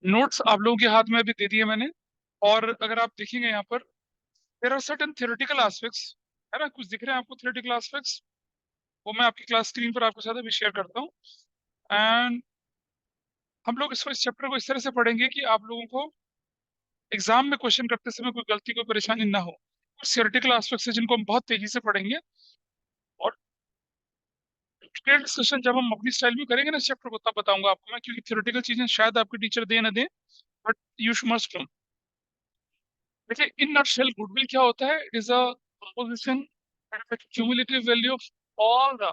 Notes आप लोगों के हाथ में अभी दे दिए मैंने। और अगर आप देखेंगे यहाँ पर, there are certain theoretical aspects, है ना, कुछ दिख रहे हैं आपको थियोरेटिकल एस्पेक्ट्स, वो मैं आपकी क्लास स्क्रीन पर आपके साथ अभी शेयर करता हूँ। एंड हम लोग इसको, इस चैप्टर को इस तरह से पढ़ेंगे कि आप लोगों को एग्जाम में क्वेश्चन करते समय कोई गलती, कोई परेशानी ना हो। कुछ थियोरेटिकल एस्पेक्ट्स है जिनको हम बहुत तेजी से पढ़ेंगे, और डिटेल डिस्कशन जब हम अपनी स्टाइल में करेंगे ना इस चैप्टर को, तब बताऊंगा आपको मैं, क्योंकि थियोरेटिकल चीजें शायद आपके टीचर दे ना दे, बट यू मस्ट नो। देखिए, इन नटशेल गुडविल क्या होता है? It is a proposition, cumulative value of all the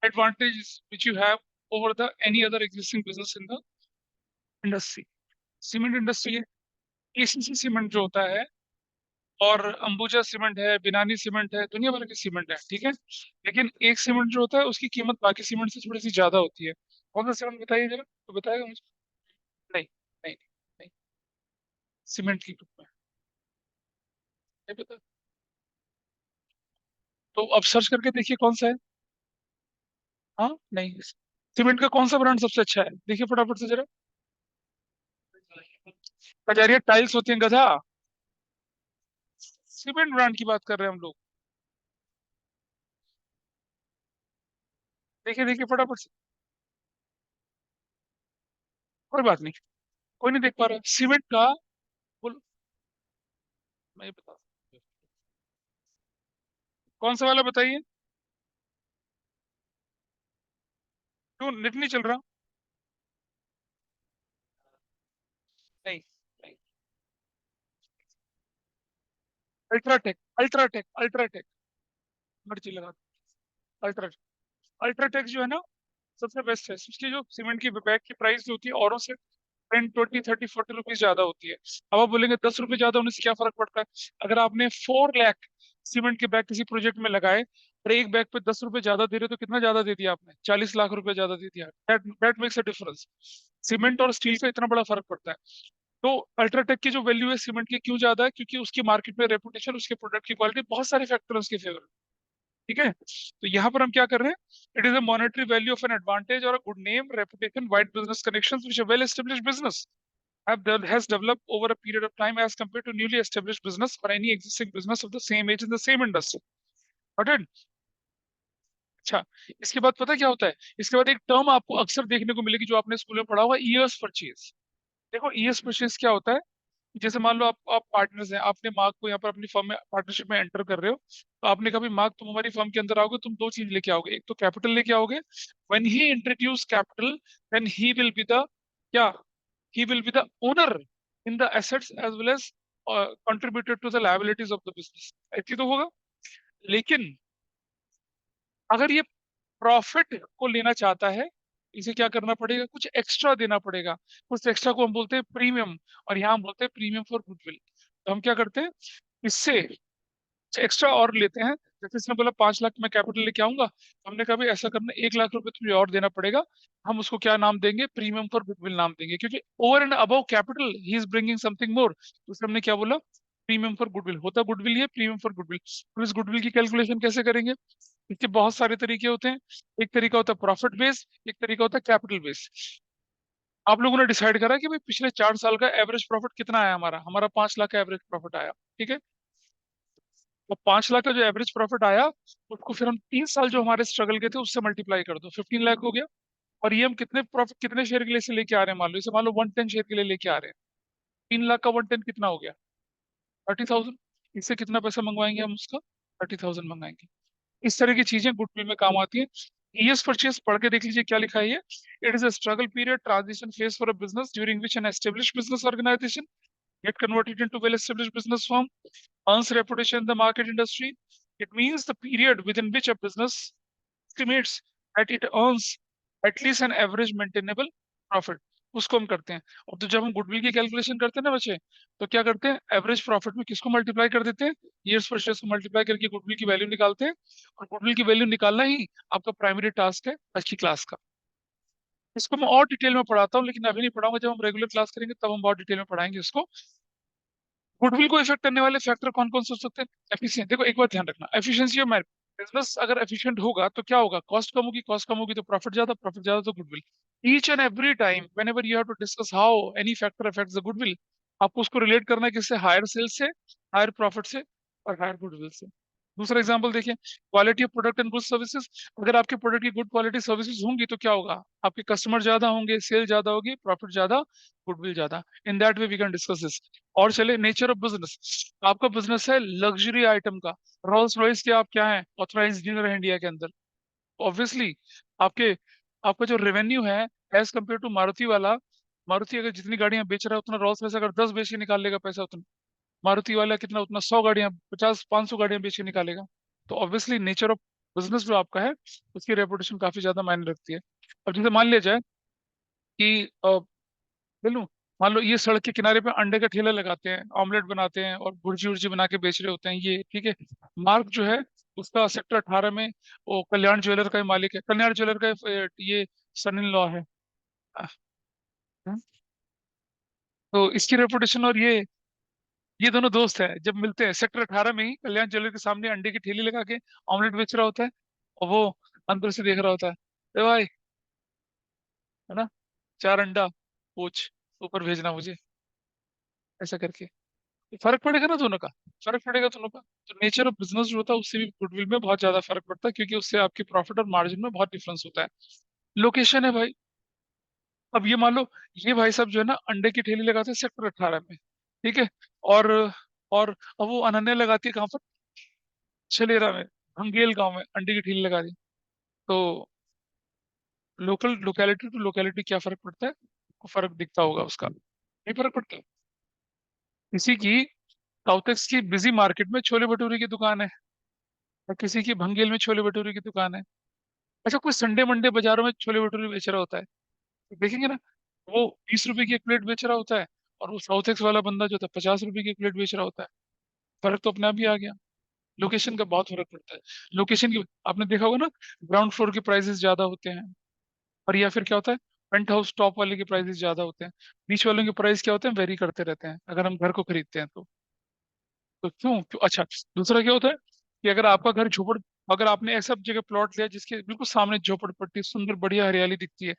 advantages which you have over the any other existing business in the industry। Cement industry है, ACC cement जो होता है, और Ambuja cement है, बिनानी सीमेंट है, दुनिया भर की सीमेंट है, ठीक है। लेकिन एक सीमेंट जो होता है उसकी कीमत बाकी सीमेंट से थोड़ी सी ज्यादा होती है। कौन सा सीमेंट बताइए जरा, तो बताएगा मुझे? नहीं, नहीं, नहीं, सीमेंट की ग्रुप में नहीं पता? तो अब सर्च करके देखिए कौन सा है। हाँ, नहीं, सीमेंट का कौन सा ब्रांड सबसे अच्छा है, देखिए फटाफट से जरा। कजारिया टाइल्स होती है गधा, सीमेंट ब्रांड की बात कर रहे हैं हम लोग। देखिए देखिए फटाफट से। कोई बात नहीं, कोई नहीं देख पा रहा सीमेंट का। बोलो, मैं ये बता सकता हूँ। कौन सा वाला बताइए? क्यों नेट नहीं चल रहा? नहीं, नहीं, अल्ट्राटेक, अल्ट्राटेक, अल्ट्राटेक, मर्जी लगा दो। अल्ट्राटेक, अल्ट्राटेक जो है ना, सबसे बेस्ट है। उसकी जो सीमेंट की बैग की प्राइस जो होती है औरों से 10, 20, 30, 40 रुपीज ज्यादा होती है। अब आप बोलेंगे 10 रुपए ज्यादा होने से क्या फर्क पड़ता है? अगर आपने 4 लाख सीमेंट के बैग किसी प्रोजेक्ट में लगाए, और एक बैग पे 10 रुपए ज्यादा दे रहे हो, तो कितना ज्यादा दे दिया आपने? 40 लाख रुपए ज्यादा दे दिया। That makes a difference. Cement और स्टील का इतना बड़ा फर्क पड़ता है। तो अल्ट्राटेक की जो वैल्यू है सीमेंट की क्यों ज्यादा है? क्योंकि उसकी मार्केट में रेपुटेशन, उसके प्रोडक्ट की क्वालिटी, बहुत सारे फैक्टर उसके फेवर। ठीक है, तो यहाँ पर हम क्या कर रहे हैं? It is a monetary value of an advantage और a good name, reputation, wide business connections which a well established business has developed over a period of time as compared to newly established business or any existing business of the same age in the same industry। Got it? अच्छा, इसके बाद पता क्या होता है? इसके बाद एक टर्म आपको अक्सर देखने को मिलेगी जो आपने स्कूल में पढ़ा होगा, ईयर्स परचेज। देखो, ईयर्स परचेज क्या होता है? जैसे मान लो आप पार्टनर्स हैं, आपने मार्क को यहाँ पर अपनी फर्म में पार्टनरशिप में एंटर कर रहे हो, तो आपने कभी मार्क, तुम हमारी फर्म के अंदर आओगे, तुम दो चीज लेके आओगे। एक तो कैपिटल लेके आओगे, when he introduce capital, then he will be the, क्या, he will be the owner in the assets as well as contributed to the liabilities of the business। ऐसे तो होगा। लेकिन अगर ये प्रॉफिट को लेना चाहता है, इसे क्या करना पड़ेगा? कुछ एक्स्ट्रा देना पड़ेगा। कुछ एक्स्ट्रा को हम बोलते हैं प्रीमियम, और यहाँ हम बोलते हैं प्रीमियम फॉर गुडविल। तो हम क्या करते हैं? इससे एक्स्ट्रा और लेते हैं। जैसे इसने बोला 5 लाख मैं कैपिटल लेके आऊंगा, तो हमने कहा भाई ऐसा करना, 1 लाख रुपए तुझे और देना पड़ेगा। हम उसको क्या नाम देंगे? प्रीमियम फॉर गुडविल नाम देंगे, क्योंकि over and above capital he is bringing something more. तो उससे हमने क्या बोला? Premium for goodwill. होता गुडविल ही, प्रीमियम फॉर गुडविल। तो इस गुडविल की कैलकुलेशन कैसे करेंगे? इसके बहुत सारे तरीके होते हैं। एक तरीका होता है प्रॉफिट बेस, एक तरीका होता है कैपिटल बेस। आप लोगों ने डिसाइड करा कि भाई पिछले 4 साल का एवरेज प्रॉफिट कितना आया, हमारा हमारा 5 लाख का एवरेज प्रॉफिट आया, ठीक है। तो 5 लाख का जो एवरेज प्रॉफिट आया, उसको फिर हम 3 साल जो हमारे स्ट्रगल के थे उससे मल्टीप्लाई कर दो, 15 लाख हो गया। और ये हम कितने प्रॉफिट, कितने शेयर के लिए से लेके आ रहे हैं? मान लो इसे, मान लो 110 शेयर के लिए लेके आ रहे हैं। 3 लाख का 110 कितना हो गया? 30,000। इससे कितना पैसा मंगवाएंगे हम उसका? 30,000 मंगाएंगे। इस तरह की चीजें गुडविल में काम आती है। ईएस परचेज पढ़ के देख लीजिए क्या लिखा है ये। It is a struggle period, transition phase for a business during which an established business organisation get converted into well-established business firm, earns reputation in the market industry. It means the period within which a business estimates that it earns at least an average maintainable profit, उसको हम करते हैं। और तो जब हम goodwill की calculation करते हैं ना बच्चे, तो क्या करते हैं? एवरेज प्रॉफिट में किसको मल्टीप्लाई कर देते हैं? ईयर्स पर शेयर्स को मल्टीप्लाई करके गुडविल की वैल्यू निकालते हैं। और गुडविल की वैल्यू निकालना ही आपका प्राइमरी टास्क है आज की क्लास का। इसको मैं और डिटेल में पढ़ाता हूँ, लेकिन अभी नहीं पढ़ाऊंगा। जब हम रेगुलर क्लास करेंगे तब हम बहुत डिटेल में पढ़ाएंगे इसको। गुडविल को इफेक्ट करने वाले फैक्टर कौन कौन से हो सकते हैं? एफिशिएंट, देखो एक बात ध्यान रखना, एफिशिएंसी ऑफ बिजनेस अगर एफिशिएंट होगा तो क्या होगा? कॉस्ट कम होगी, कॉस्ट कम होगी तो प्रॉफिट ज्यादा, प्रॉफिट ज्यादा तो goodwill. Each and every time whenever you have to discuss how any factor affects the goodwill, आपको उसको रिलेट करना है किससे? हायर सेल्स से, हायर प्रॉफिट से, और हायर गुडविल से। दूसरा एग्जांपल देखिए, quality of product and good services. अगर आपके प्रोडक्ट की गुड क्वालिटी सर्विसेज होंगी तो क्या होगा? आपके कस्टमर ज्यादा होंगे, सेल ज्यादा होगी, प्रॉफिट ज्यादा, गुडविल ज्यादा। In that way we can discuss this. और चले नेचर ऑफ बिजनेस। आपका बिजनेस है लग्जरी आइटम का, रोल्स रॉयस के आप क्या है? ऑथराइज डीलर है इंडिया के अंदर। ऑब्वियसली आपके आपका जो रेवेन्यू है एज कम्पेयर टू मारुति वाला, मारुति अगर जितनी गाड़ियां बेच रहा है उतना रोल्स रॉयस अगर 10 बेच के निकाल लेगा पैसा उतना, मारुति वाला कितना? उतना 100 गाड़ियां, 50 500 गाड़ियां बेच के निकालेगा। तो ऑब्वियसली नेचर ऑफ बिजनेस जो आपका है उसकी रेपुटेशन काफी ज्यादा मायने रखती है। अब जैसे मान लिया जाए कि ले लूं, मान लो ये सड़क के किनारे पे अंडे का ठेला लगाते हैं, ऑमलेट बनाते हैं और भुर्जी उर्जी बना के बेच रहे होते हैं ये, ठीक है। मार्क जो है उसका सेक्टर 18 में वो कल्याण ज्वेलर का ही मालिक है, कल्याण ज्वेलर का ये सन इन लॉ है। अ, तो इसकी रेपुटेशन और ये दोनों दोस्त हैं, जब मिलते हैं सेक्टर 18 में ही कल्याण ज्वेलर के सामने अंडे की ठेली लगा के ऑमलेट बेच रहा होता है, और वो अंदर से देख रहा होता है, ए भाई, है ना, 4 अंडा पूछ, ऊपर भेजना मुझे, ऐसा करके। फर्क पड़ेगा ना दोनों का, फर्क पड़ेगा दोनों का। तो नेचर ऑफ बिजनेस जो होता है उससे भी गुडविल में बहुत ज्यादा फर्क पड़ता है, क्योंकि उससे आपकी प्रॉफिट और मार्जिन में बहुत डिफरेंस होता है। लोकेशन है भाई। अब ये मान लो ये भाई साहब जो है ना अंडे की ठेली लगाते हैं सेक्टर 18 में, ठीक है। और और अब वो अनन्या लगाती है कहाँ पर? छलेरा में, हंगेल गांव में अंडे की ठेली लगा दी। तो लोकल लोकेलिटी टू लोकेलिटी क्या फर्क पड़ता है? को फर्क दिखता होगा उसका, नहीं फर्क पड़ता? किसी की साउथ एक्स की बिजी मार्केट में छोले भटूरे की दुकान है, और किसी की भंगेल में छोले भटूरे की दुकान है। अच्छा, कोई संडे मंडे बाजारों में छोले भटूरे बेच रहा होता है, तो देखेंगे ना, वो 20 रुपए की एक प्लेट बेच रहा होता है, और वो साउथ एक्स वाला बंदा जो था 50 रुपए की एक प्लेट बेच रहा होता है। फर्क तो अपने आप ही आ गया। लोकेशन का बहुत फर्क पड़ता है। लोकेशन की आपने देखा होगा ना, ग्राउंड फ्लोर के प्राइसेस ज्यादा होते हैं, और या फिर क्या होता है, पेंट हाउस टॉप वाले के प्राइसेस ज्यादा होते हैं। बीच वालों के प्राइस क्या होते हैं? वेरी करते रहते हैं अगर हम घर को खरीदते हैं तो क्यों अच्छा, दूसरा क्या होता है कि अगर आपका घर झोपड़, अगर आपने ऐसा जगह प्लॉट लिया जिसके बिल्कुल सामने झोपड़पट्टी, सुंदर बढ़िया हरियाली दिखती है,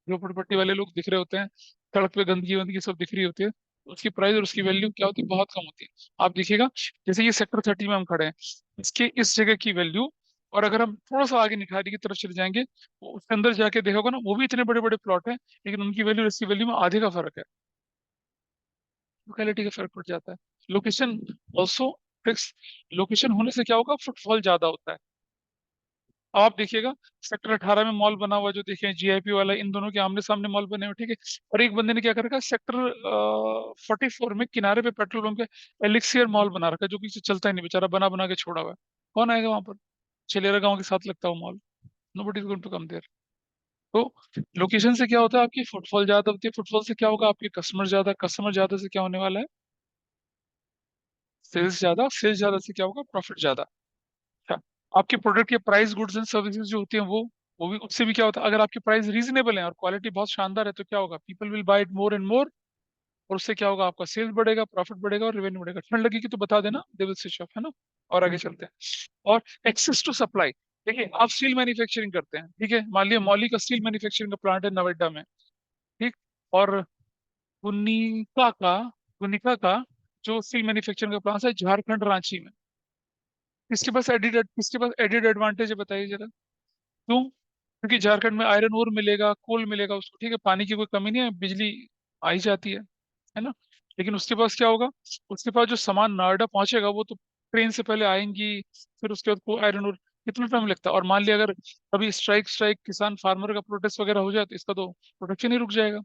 झोपड़पट्टी वाले लोग दिख रहे होते हैं, सड़क पे गंदगी वंदगी सब दिख रही होती है, तो उसकी प्राइस और उसकी वैल्यू क्या होती है? बहुत कम होती है। आप देखिएगा, जैसे ये सेक्टर 30 में हम खड़े हैं, इसके इस जगह की वैल्यू, और अगर हम थोड़ा सा आगे निखारी की तरफ चले जाएंगे तो उसके अंदर जाके देखोगे ना, वो भी इतने बड़े बड़े प्लॉट हैं, लेकिन उनकी वैल्यू और इसकी वैल्यू में आधे का फर्क है। लोकेलिटी का फर्क पड़ जाता है। Location also fix. लोकेशन होने से क्या होगा? फुटफॉल ज्यादा होता है। अब आप देखिएगा, सेक्टर 18 में मॉल बना हुआ जो देखे जीआईपी वाला, इन दोनों के आमने सामने मॉल बने हुए, ठीक है। और एक बंदे ने क्या कर रखा है, सेक्टर 44 में किनारे पे पेट्रोल पंप पे एलिक्सियर मॉल बना रखा है, जो किसी चलता ही नहीं, बेचारा बना बना के छोड़ा हुआ है। कौन आएगा वहां पर? छलेरा गांव के साथ लगता है mall, nobody is going to come there. तो लोकेशन से क्या होता है? आपकी फुटफॉल ज्यादा होती है, फुटफॉल से क्या होगा? आपके कस्टमर ज्यादा, कस्टमर ज्यादा से क्या होने वाला है? सेल्स ज्यादा, सेल्स ज्यादा से क्या होगा? प्रॉफिट ज्यादा। अच्छा, आपके प्रोडक्ट के प्राइस, गुड्स एंड सर्विसेज जो होती हैं वो भी, उससे भी क्या होता है? अगर आपके प्राइस रीजनेबल है और क्वालिटी बहुत शानदार है तो क्या होगा? People will buy it more and मोर, और उससे क्या होगा? आपका सेल्स बढ़ेगा, प्रॉफिट बढ़ेगा और रेवेन्यू बढ़ेगा। ठंड लगेगी तो बता देना, दे विल स्विच ऑफ, है ना। और आगे चलते हैं। और एक्सेस टू सप्लाई। देखिए, आप स्टील मैन्युफैक्चरिंग करते हैं, ठीक है, मान लिया मौली का स्टील मैन्युफैक्चरिंग का प्लांट है नोएडा में, ठीक। और पुनिका का पुनिका का जो स्टील मैन्युफैक्चरिंग का प्लांट है झारखंड रांची में, किसके पास एडेड एडवांटेज है बताइए जरा। क्यों? क्योंकि झारखंड में आयरन ओर मिलेगा, कोल मिलेगा उसको, ठीक है, पानी की कोई कमी नहीं है, बिजली आई जाती है ना। लेकिन उसके पास क्या होगा? उसके पास जो सामान नोएडा पहुंचेगा वो तो ट्रेन से पहले आएंगी, फिर उसके बाद को आयरन ओर, कितना टाइम लगता है। और मान लिया अगर कभी स्ट्राइक स्ट्राइक किसान फार्मर का प्रोटेस्ट वगैरह हो जाए तो इसका तो प्रोडक्शन ही रुक जाएगा,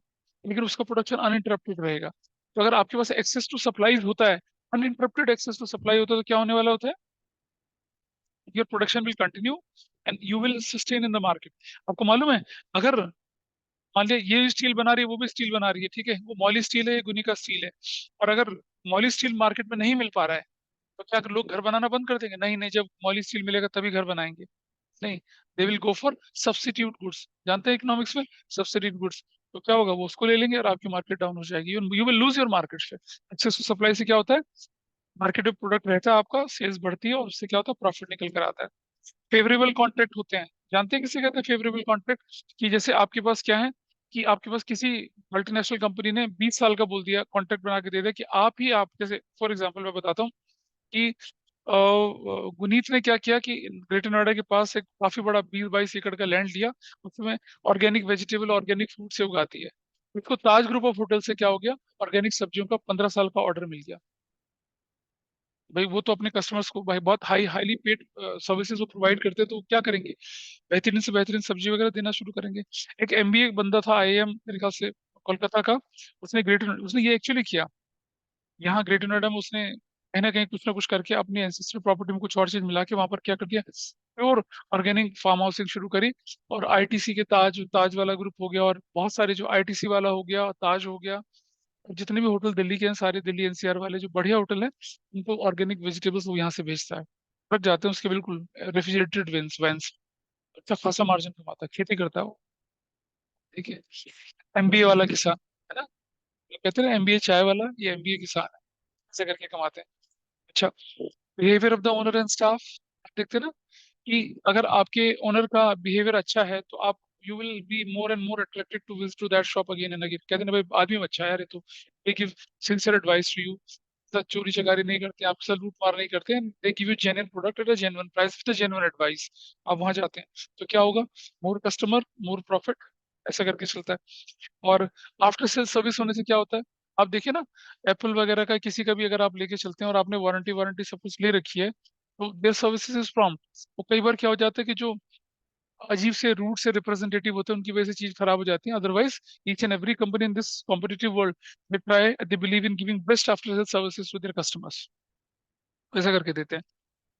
लेकिन उसका प्रोडक्शन अनइंटरप्टेड रहेगा। तो अगर आपके पास एक्सेस टू सप्लाईज होता है, अनइंटरप्टेड एक्सेस टू सप्लाई होता है, तो क्या होने वाला होता है? Your production will continue and you will sustain in the market. आपको मालूम है, अगर मान लिया ये स्टील बना रही है, वो भी स्टील बना रही है, ठीक है, वो मॉली स्टील है, ये गुनिका स्टील है, और अगर मॉली स्टील मार्केट में नहीं मिल पा रहा है तो क्या लोग घर बनाना बंद कर देंगे? नहीं नहीं, जब मॉली स्टील मिलेगा तभी घर बनाएंगे। नहीं, they will go for substitute goods. जानते हैं इकोनॉमिक्स में, सब्स्टिट्यूट गुड्स। तो क्या होगा? वो उसको ले लेंगे और आपकी मार्केट डाउन हो जाएगी, you will lose your market share. Access to supply से क्या होता है? मार्केट में प्रोडक्ट रहता है आपका, सेल्स बढ़ती है और उससे क्या होता है? प्रॉफिट निकल कर आता है। फेवरेबल कॉन्ट्रैक्ट होते हैं, जानते हैं किसे कहते हैं फेवरेबल कॉन्ट्रैक्ट? कि जैसे आपके पास क्या है कि आपके पास किसी मल्टीनेशनल कंपनी ने 20 साल का बोल दिया, कॉन्ट्रैक्ट बना के दे दिया कि आप जैसे फॉर एग्जांपल मैं बताता हूँ कि गुनीत ने क्या किया कि ग्रेटर नोएडा के पास एक काफी बड़ा 20-22 एकड़ का लैंड लिया, उसमें ऑर्गेनिक वेजिटेबल ऑर्गेनिक फ्रूट से उगाती है। उसको ताज ग्रुप ऑफ होटल से क्या हो गया, ऑर्गेनिक सब्जियों का 15 साल का ऑर्डर मिल गया। भाई वो तो अपने कस्टमर्स को भाई बहुत हाईली पेड सर्विसेज वो प्रोवाइड करते हैं, तो वो क्या करेंगे, बेहतरीन से बेहतरीन सब्जी वगैरह देना शुरू करेंगे। एक एमबीए बंदा था, आईएएम मेरे ख्याल से कोलकाता का, उसने ये एक्चुअली किया, यहाँ ग्रेटर नोएडा में उसने कहीं ना कुछ करके अपनी एंसेस्ट्रल प्रॉपर्टी में कुछ और चीज मिला के वहां पर क्या कर दिया, प्योर ऑर्गेनिक फार्म हाउसिंग शुरू करी। और आईटीसी के ताज ताज वाला ग्रुप हो गया, और बहुत सारे जो आईटीसी वाला हो गया, ताज हो गया, जितने भी होटल दिल्ली के हैं सारे, दिल्ली एनसीआर वाले जो बढ़िया होटल हैं, उनको ऑर्गेनिक वेजिटेबल्स वो यहाँ से भेजता है, रख जाते हैं उसके बिल्कुल रेफ्रिजरेटेड वेंस वैंस। अच्छा खासा मार्जिन कमाता है, खेती करता है वो। ठीक है, एमबीए वाला किसान है ना, ये कहते हैं एमबीए चाय वाला, ये एमबीए किसान है, ऐसे करके कमाते हैं। अच्छा, behaviour of the owner and staff, देखते हैं ना कि अगर आपके ओनर का बिहेवियर अच्छा है तो आप you will be more and more attracted to visit to that shop again and again. कहते हैं ना भाई आदमी अच्छा है यार ये तो, they give sincere advice to you, चोरी चकारी नहीं करते, आपसे लूट मार नहीं करते, they give you genuine product at a genuine price with genuine advice. आप वहां जाते हैं तो क्या होगा, मोर कस्टमर मोर प्रॉफिट, ऐसा करके चलता है। और आफ्टर सेल सर्विस होने से क्या होता है, आप देखिए ना, एप्पल वगैरह का किसी का भी अगर आप लेके चलते हैं और आपने वारंटी वारंटी सब कुछ ले रखी है, तो देयर सर्विसेज इज प्रॉम्प्ट। वो कई बार क्या हो जाता है कि जो अजीब से रूट से रिप्रेजेंटेटिव होते हैं उनकी वजह से चीज खराब हो जाती है। Otherwise each and every company in this competitive world they believe in giving best after sale services to their customers, ऐसा करके देते हैं।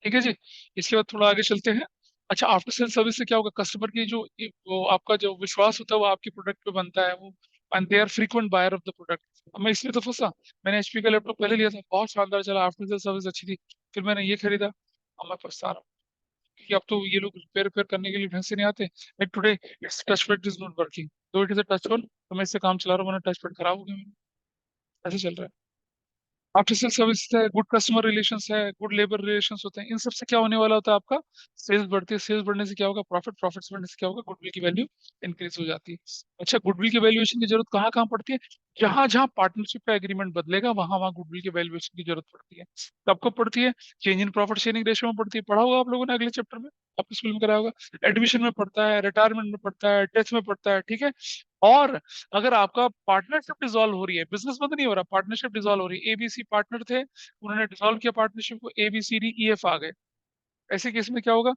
ठीक है जी, इसके बाद थोड़ा आगे चलते हैं। अच्छा, आफ्टर सेल सर्विस से क्या होगा, कस्टमर की जो वो आपका जो विश्वास होता है वो आपके प्रोडक्ट पे बनता है, वो and they are frequent buyer of the product. अब मैं इसलिए तो फंसा, मैंने एचपी का लैपटॉप पहले लिया था, बहुत शानदार चला, आफ्टर सेल सर्विस अच्छी थी, फिर मैंने ये खरीदा, अब मैं पछता रहा हूँ क्योंकि अब तो ये लोग रिपेयर रिपेयर करने के लिए ढंग से नहीं आते। Like today it's touch pad is not working, though it is a touch phone, तो मैं इससे काम चला रहा हूँ, मैंने टच पैड खराब हो गया मेरा, ऐसे चल रहा है। आफ्टर सेल सर्विस है, गुड कस्टमर रिलेशंस है, गुड लेबर रिलेशंस होते हैं, इन सब से क्या होने वाला होता है, आपका सेल्स बढ़ती है, सेल्स बढ़ने से क्या होगा, प्रॉफिट, प्रॉफिट बढ़ने से क्या होगा, गुडविल की वैल्यू इंक्रीज हो जाती है। अच्छा, गुडविल की वैल्यूएशन की जरूरत कहाँ कहाँ पड़ती है, जहां जहां पार्टनरशिप का एग्रीमेंट बदलेगा वहां वहां गुडविल की वैल्यूएशन की जरूरत पड़ती है। कब कब पड़ती है, change in profit sharing ratio में पड़ती है, पढ़ा होगा आप लोगों ने अगले चैप्टर में, आपके स्कूल में कराया होगा, एडमिशन में पड़ता है, रिटायरमेंट में पड़ता है, डेथ में पड़ता है। ठीक है, और अगर आपका पार्टनरशिप डिसॉल्व हो रही है, बिजनेस बंद नहीं हो रहा, पार्टनरशिप डिसॉल्व हो रही है, एबीसी पार्टनर थे, उन्होंने डिसॉल्व किया पार्टनरशिप को, ABCDEF आ गए, ऐसे केस में क्या होगा,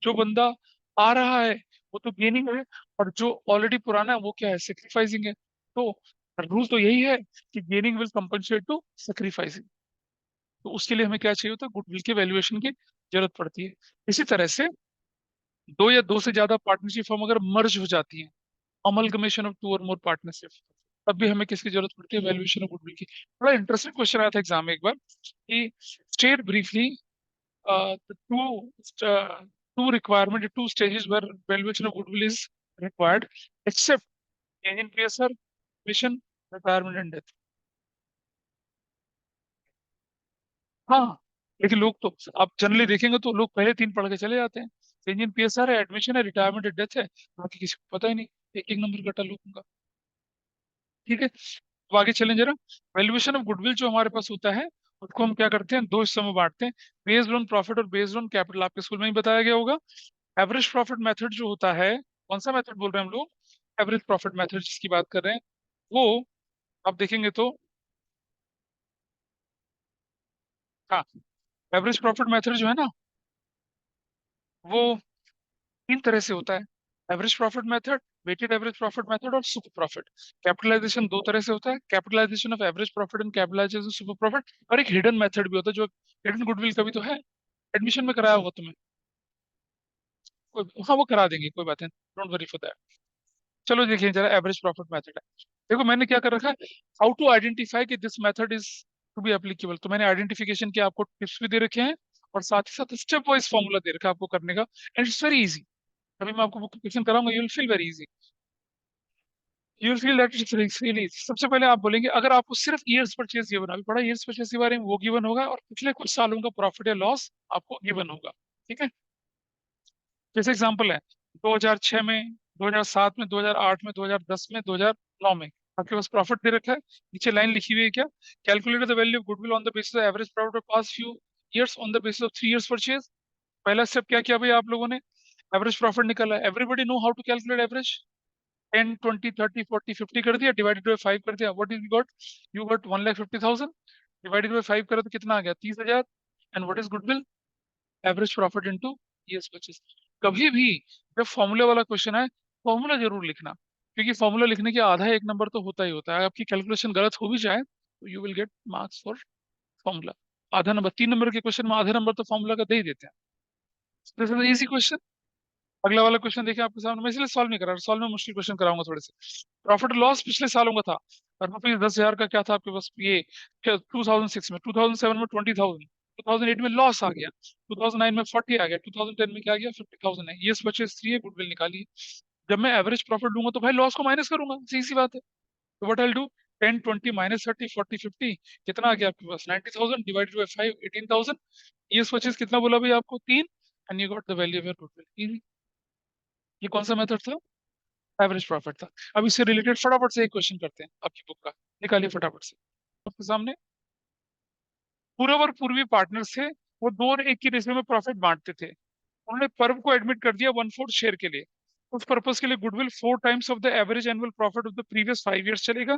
जो बंदा आ रहा है वो तो गेनिंग है, और जो ऑलरेडी पुराना है वो क्या है, सेक्रीफाइसिंग है। तो रूल तो यही है कि gaining will compensate to sacrificing. तो उसके लिए हमें क्या चाहिए होता है, गुडविल के वैल्यूएशन की जरूरत पड़ती है। इसी तरह से दो या दो से ज्यादा पार्टनरशिप फर्म अगर मर्ज हो जाती है, अमलगमेशन ऑफ टू और मोर पार्टनरशिप, तब भी हमें किसकी जरूरत पड़ती है, वैल्यूएशन ऑफ गुडविल की। बड़ा इंटरेस्टिंग क्वेश्चन आया था एग्जाम में एक बार कि state briefly the two requirement, the two stages where valuation of goodwill is required, except change in PSR, mission, retirement and death. हाँ, लेकिन लोग तो आप जनरली देखेंगे तो लोग पहले तीन पढ़ के चले जाते हैं, चेंज इन पीएसआर है, एडमिशन है, रिटायरमेंट है, डेथ है, बाकी किसी को पता ही नहीं, एक एक नंबर कटा लोगों का। ठीक है, तो आगे चलें जरा। वैल्यूएशन ऑफ गुडविल जो हमारे पास होता है उसको हम क्या करते हैं, दो हिस्सों में बांटते हैं, बेस्ड ऑन प्रॉफिट और बेस्ड ऑन कैपिटल, आपके स्कूल में ही बताया गया होगा। एवरेज प्रॉफिट मेथड जो होता है, कौन सा मेथड बोल रहे हैं हम लोग, एवरेज प्रॉफिट मेथड जिसकी बात कर रहे हैं, वो आप देखेंगे तो, हाँ, एवरेज प्रॉफिट मेथड जो है ना, वो तीन तरह से होता है, average profit method, weighted average profit method और सुपर प्रॉफिट। कैपिटलाइजेशन दो तरह से होता है, capitalisation of average profit and capitalisation super profit, और एक हिडन मेथड भी होता है जो हिडन गुडविल का भी तो है, एडमिशन में कराया होगा तुम्हें, हाँ वो करा देंगे, कोई बात नहीं, डोंट वरी फॉर दैट। चलो देखिए जरा, एवरेज प्रॉफिट मेथड है, देखो मैंने क्या कर रखा है, हाउ टू आइडेंटिफाई कि this method is to be applicable, तो मैंने आइडेंटिफिकेशन के आपको टिप्स भी दे रखे हैं, और साथ ही साथ स्टेप वाइज फॉर्मूला दे रखा है आपको करने का, एंड इट्स वेरी इजी। अभी मैं आपको क्वेश्चन कराऊंगा, you will feel very easy, you will feel that it's really easy. सबसे पहले आप बोलेंगे अगर आपको सिर्फ ईयर्स परचेज गिवन, अभी पढ़ा ईयर्स परचेज के बारे में, वो गिवन होगा, और पिछले कुछ सालों का प्रॉफिट या लॉस आपको गिवन होगा। ठीक है, जैसे एग्जांपल है 2006 में 2007 में, 2008 में, 2010 में, 2009 में आपके पास प्रॉफिट दे रखा है। नीचे लाइन लिखी हुई है क्या? Calculate the value of goodwill on the basis of average profit of past few years on the basis of 3 years purchase. पहला स्टेप क्या किया भाई आप लोगों ने? एवरेज प्रॉफिट निकाला। Everybody know how to calculate average. 10, 20, 30, 40, 50 कर दिया, डिवाइडेड बाई 5 कर दिया। What is got? You got 1,50,000। Divided by 5 करो तो कितना आ गया? 30,000। And what is goodwill? Average profit into years purchase. कभी भी जब फॉर्मूला वाला क्वेश्चन है, फॉर्मूला जरूर लिखना, क्योंकि फॉर्मूला लिखने के आधा एक नंबर तो होता ही होता है। आपकी कैलकुलेशन गलत हो भी जाए तो you will get marks for formula. आधा नंबर, 3 नंबर के क्वेश्चन में आधे नंबर तो फॉर्मूला का दे ही देते हैं। This is easy question. अगला वाला क्वेश्चन देखिए आपके सामने। मैं इसलिए सॉल्व नहीं कर रहा, सॉल्व में मुश्किल क्वेश्चन कराऊंगा थोड़े से। प्रॉफिट लॉस पिछले सालों का था। और रुपीज 10,000 का क्या था आपके पास? ये 2006 में, 2007 में 20,000, 2008 में लॉस आ गया, 2009 में 40 आ गया, 2010 में क्या आ गया? 50,000 है। ये परचेज थी, गुडविल निकाली। जब मैं एवरेज प्रॉफिट लूंगा तो भाई लॉस को माइनस करूंगा, सीधी सी बात है। तो व्हाट आई डू? 10, 20, -30, 40, 50, कितना आ गया आपके पास? 90,000 डिवाइडेड बाई 5, 18,000। ये परचेज कितना बोला भाई आपको? 3। And you got the value of your goodwill. ये कौन सा मेथड था? एवरेज प्रॉफिट था। अब इससे रिलेटेड फटाफट से एक क्वेश्चन करते हैं आपकी बुक का। निकालिए फटाफट से आपके सामने। पूरब और पूर्वी पार्टनर्स थे। वो 2 और 1 की रेशियो में प्रॉफिट बांटते थे। उन्होंने पर्व को एडमिट कर दिया 1/4 शेयर के लिए। उस पर्पस के लिए goodwill 4 times of the average annual profit of the previous 5 years चलेगा।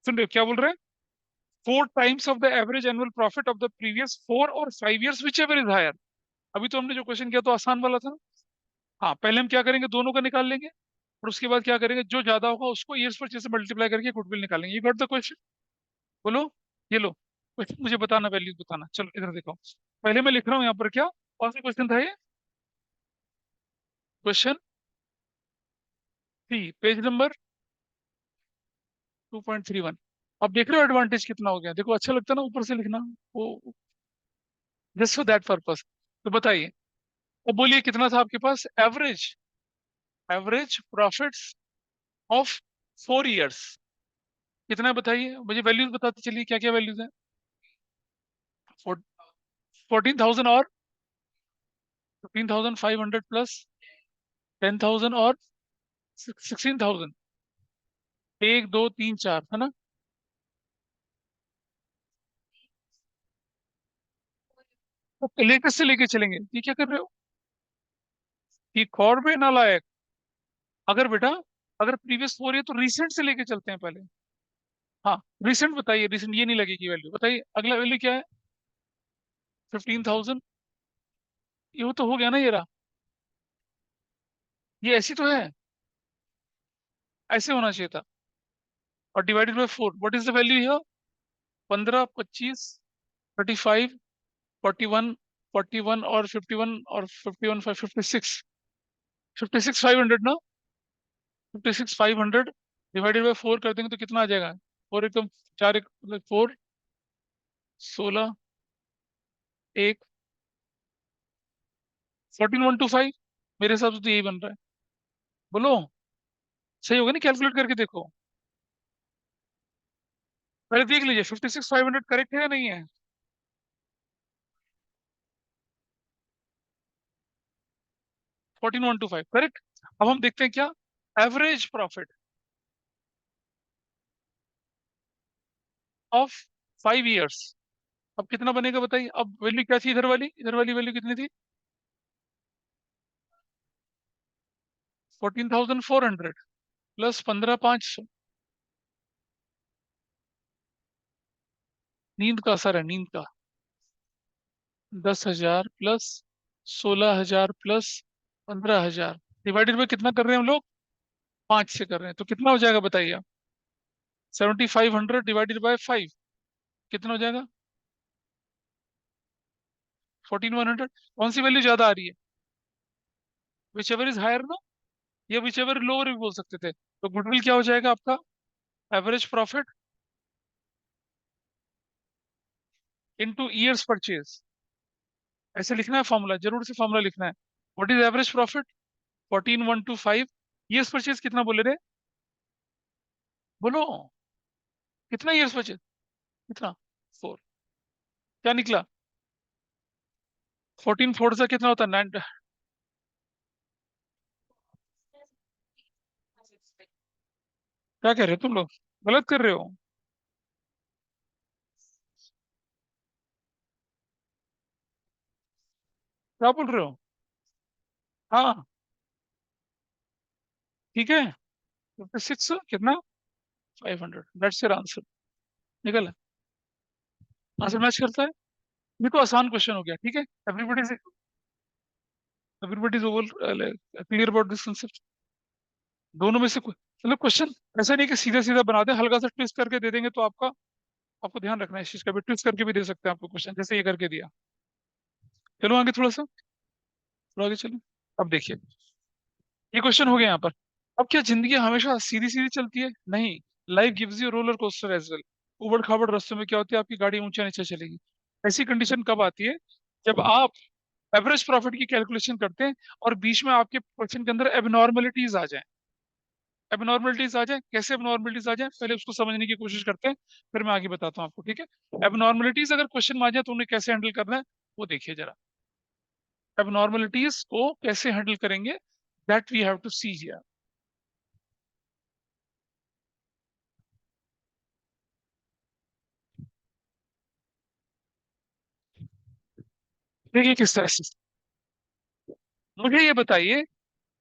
सुन रहे हो क्या बोल रहे हैं? 4 times of the average annual profit of the previous 4 और 5 years, whichever is higher. अभी तो हमने जो क्वेश्चन किया तो आसान वाला था। हाँ, पहले हम क्या करेंगे? दोनों का निकाल लेंगे। और उसके बाद क्या करेंगे? जो ज्यादा होगा उसको ईयर्स पर से मल्टीप्लाई करके गुडविल निकालेंगे। ये गॉट द क्वेश्चन। बोलो। ये लो क्वेश्चन, मुझे बताना, वैल्यू बताना। चलो इधर देखो। पहले मैं लिख रहा हूँ यहाँ पर, क्या कौन सा क्वेश्चन था ये? Question 3, page number 2.31। अब देख रहे हो एडवांटेज कितना हो गया? देखो अच्छा लगता है ना ऊपर से लिखना, वो जस्ट फॉर दैट पर्पस। तो बताइए, अब बोलिए कितना था आपके पास average? Average profits of 4 years कितना है बताइए मुझे? वैल्यूज बताते चलिए, क्या क्या वैल्यूज है? 14,000 और 15,500 प्लस 10,000 और 16,000। 1, 2, 3, 4 है ना? तो लेटेस्ट से लेके चलेंगे, ये क्या कर रहे हो? ठीक और भी नालायक। अगर बेटा, अगर प्रीवियस 4 है तो रिसेंट से लेके चलते हैं पहले। हाँ, रिसेंट बताइए। रिसेंट ये नहीं लगेगी वैल्यू, बताइए अगला वैल्यू क्या है? 15,000। ये वो तो हो गया ना, ये रहा। ये ऐसी तो है, ऐसे होना चाहिए था। और divided by 4, what is the value here? 15, 25, 35, 41, 41 और 51 और 51, 56, 56,500 ना? 56,500 डिवाइडेड बाय 4 कर देंगे तो कितना आ जाएगा? 4 एकदम, 4 एक मतलब 4, 16, एक 14,125। मेरे हिसाब से तो यही बन रहा है। बोलो, सही होगा? नहीं कैलकुलेट करके देखो। पहले देख लीजिए 56,500 करेक्ट है या नहीं है? 14,125 करेक्ट। अब हम देखते हैं क्या? Average profit of 5 years. अब कितना बनेगा बताइए? अब वैल्यू क्या थी इधर वाली? इधर वाली वैल्यू कितनी थी? 14,400 प्लस 15,500। नींद का असर है, नींद का। 10,000 प्लस 16,000 प्लस 15,000 डिवाइडेड बाई कितना कर रहे हैं हम लोग? 5 से कर रहे हैं, तो कितना हो जाएगा बताइए आप? 7,500 डिवाइडेड बाई 5 कितना हो जाएगा? 14,100। कौन सी वैल्यू ज्यादा आ रही है? विच एवर इज हायर ना, या विच एवर लोअर भी बोल सकते थे। तो गुडविल क्या हो जाएगा आपका? Average profit into years purchase. ऐसे लिखना है फॉर्मूला, जरूर से फॉर्मूला लिखना है। What is average profit? 14,125। Years purchase कितना बोले रे? बोलो, कितना ईयर्स परचेज? कितना? 4। क्या निकला? 14 4 से कितना होता है? 9। क्या कह रहे हो तुम लोग? गलत कर रहे हो। क्या बोल रहे हो? हाँ। ठीक है। 56 कितना? 500, दैट्स योर आंसर। निकल। आंसर मैच करता है। ये तो आसान क्वेश्चन हो गया, ठीक है। Everybody everybody is over clear about this concept. दोनों में से कोई, मतलब क्वेश्चन ऐसा नहीं कि सीधा सीधा बना दे, हल्का सा ट्विस्ट करके दे देंगे तो आपका, आपको ध्यान रखना है इस चीज का भी, ट्विस्ट करके भी दे सकते हैं आपको क्वेश्चन, जैसे ये करके दिया। चलो आगे थोड़ा सा, थोड़ा आगे चलो। अब देखिए, ये क्वेश्चन हो गया यहाँ पर। अब क्या जिंदगी हमेशा सीधी सीधी चलती है? नहीं। Life gives you roller coaster as well. उबड़ खाबड़ रास्तों में क्या होती है, आपकी गाड़ी ऊंचा नीचे चलेगी। ऐसी कंडीशन कब आती है? जब आप एवरेज प्रॉफिट की कैलकुलेशन करते हैं और बीच में आपके क्वेश्चन के अंदर एबनॉर्मलिटीज आ जाए। एबनॉर्मलिटीज आ जाए, कैसे एबनॉर्मलिटीज आ जाए पहले उसको समझने की कोशिश करते हैं, फिर मैं आगे बताता हूँ आपको, ठीक है। एबनॉर्मलिटीज अगर क्वेश्चन में आ जाए तो उन्हें कैसे हैंडल करना है, वो देखिए जरा। एबनॉर्मलिटीज को कैसे हैंडल करेंगे, that we have to see here. देखिए किस तरह से, मुझे ये बताइए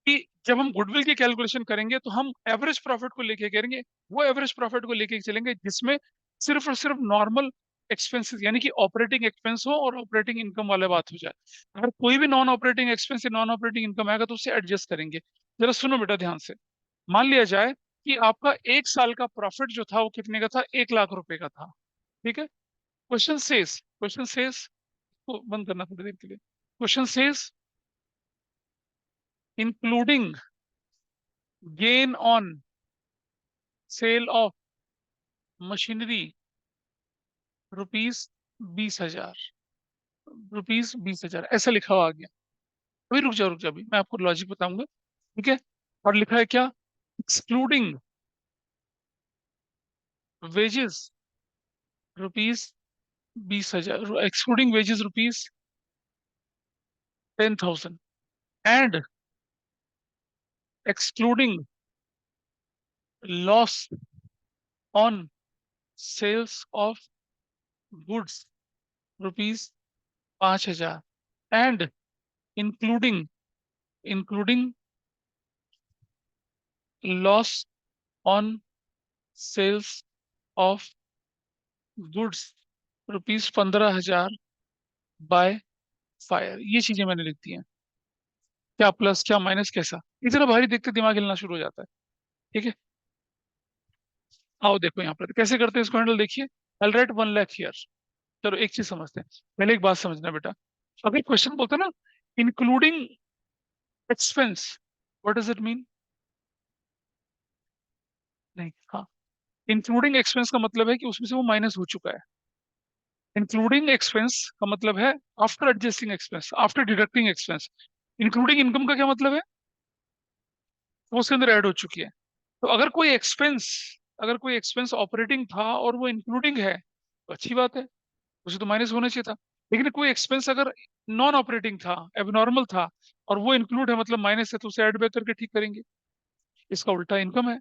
कि जब हम गुडविल की कैलकुलेशन करेंगे तो हम एवरेज प्रॉफिट को लेके करेंगे, वो एवरेज प्रॉफिट को लेके चलेंगे जिसमें सिर्फ और सिर्फ नॉर्मल एक्सपेंसेस यानी कि ऑपरेटिंग एक्सपेंस हो और ऑपरेटिंग इनकम वाले बात हो जाए। अगर कोई भी नॉन ऑपरेटिंग एक्सपेंस या नॉन ऑपरेटिंग इनकम आएगा तो उसे एडजस्ट करेंगे। जरा सुनो बेटा ध्यान से। मान लिया जाए कि आपका एक साल का प्रॉफिट जो था वो कितने का था, 1 लाख रुपए का था। ठीक है। क्वेश्चन सेज को बंद करना थोड़ी देर के लिए। Question says including gain on sale of machinery rupees 20,000, rupees 20,000 ऐसा लिखा हुआ आ गया। अभी रुक जाओ, अभी मैं आपको लॉजिक बताऊंगा, ठीक है। और लिखा है क्या? Excluding wages rupees 20,000, excluding wages rupees 10,000 and excluding loss on sales of goods rupees 5,000 and including including loss on sales of goods rupees 15,000 by fire. ये चीजें मैंने लिख दी हैं। क्या प्लस क्या माइनस कैसा, इतना भारी देखते दिमाग हिलना शुरू हो जाता है। ठीक है। आओ देखो यहाँ पर कैसे करते हैं इसको हैंडल, देखिए। आई राइट 1 लाख हियर। चलो एक चीज समझते हैं, पहले एक बात समझना बेटा। अगर क्वेश्चन बोलते हैं ना including expense, what does it mean? नहीं, हाँ। इंक्लूडिंग एक्सपेंस का मतलब है कि उसमें से वो माइनस हो चुका है। इंक्लूडिंग एक्सपेंस का मतलब है after adjusting expense, after deducting expense. Including income का क्या मतलब है? वो उसके अंदर ऐड हो चुकी है। तो अगर कोई एक्सपेंस ऑपरेटिंग था और वो इंक्लूडिंग है तो अच्छी बात है, उसे तो माइनस होना चाहिए था। लेकिन कोई एक्सपेंस अगर नॉन ऑपरेटिंग था, एबनॉर्मल था, और वो इंक्लूड है मतलब माइनस है, तो उसे ऐड बैक करके ठीक करेंगे। इसका उल्टा इनकम है।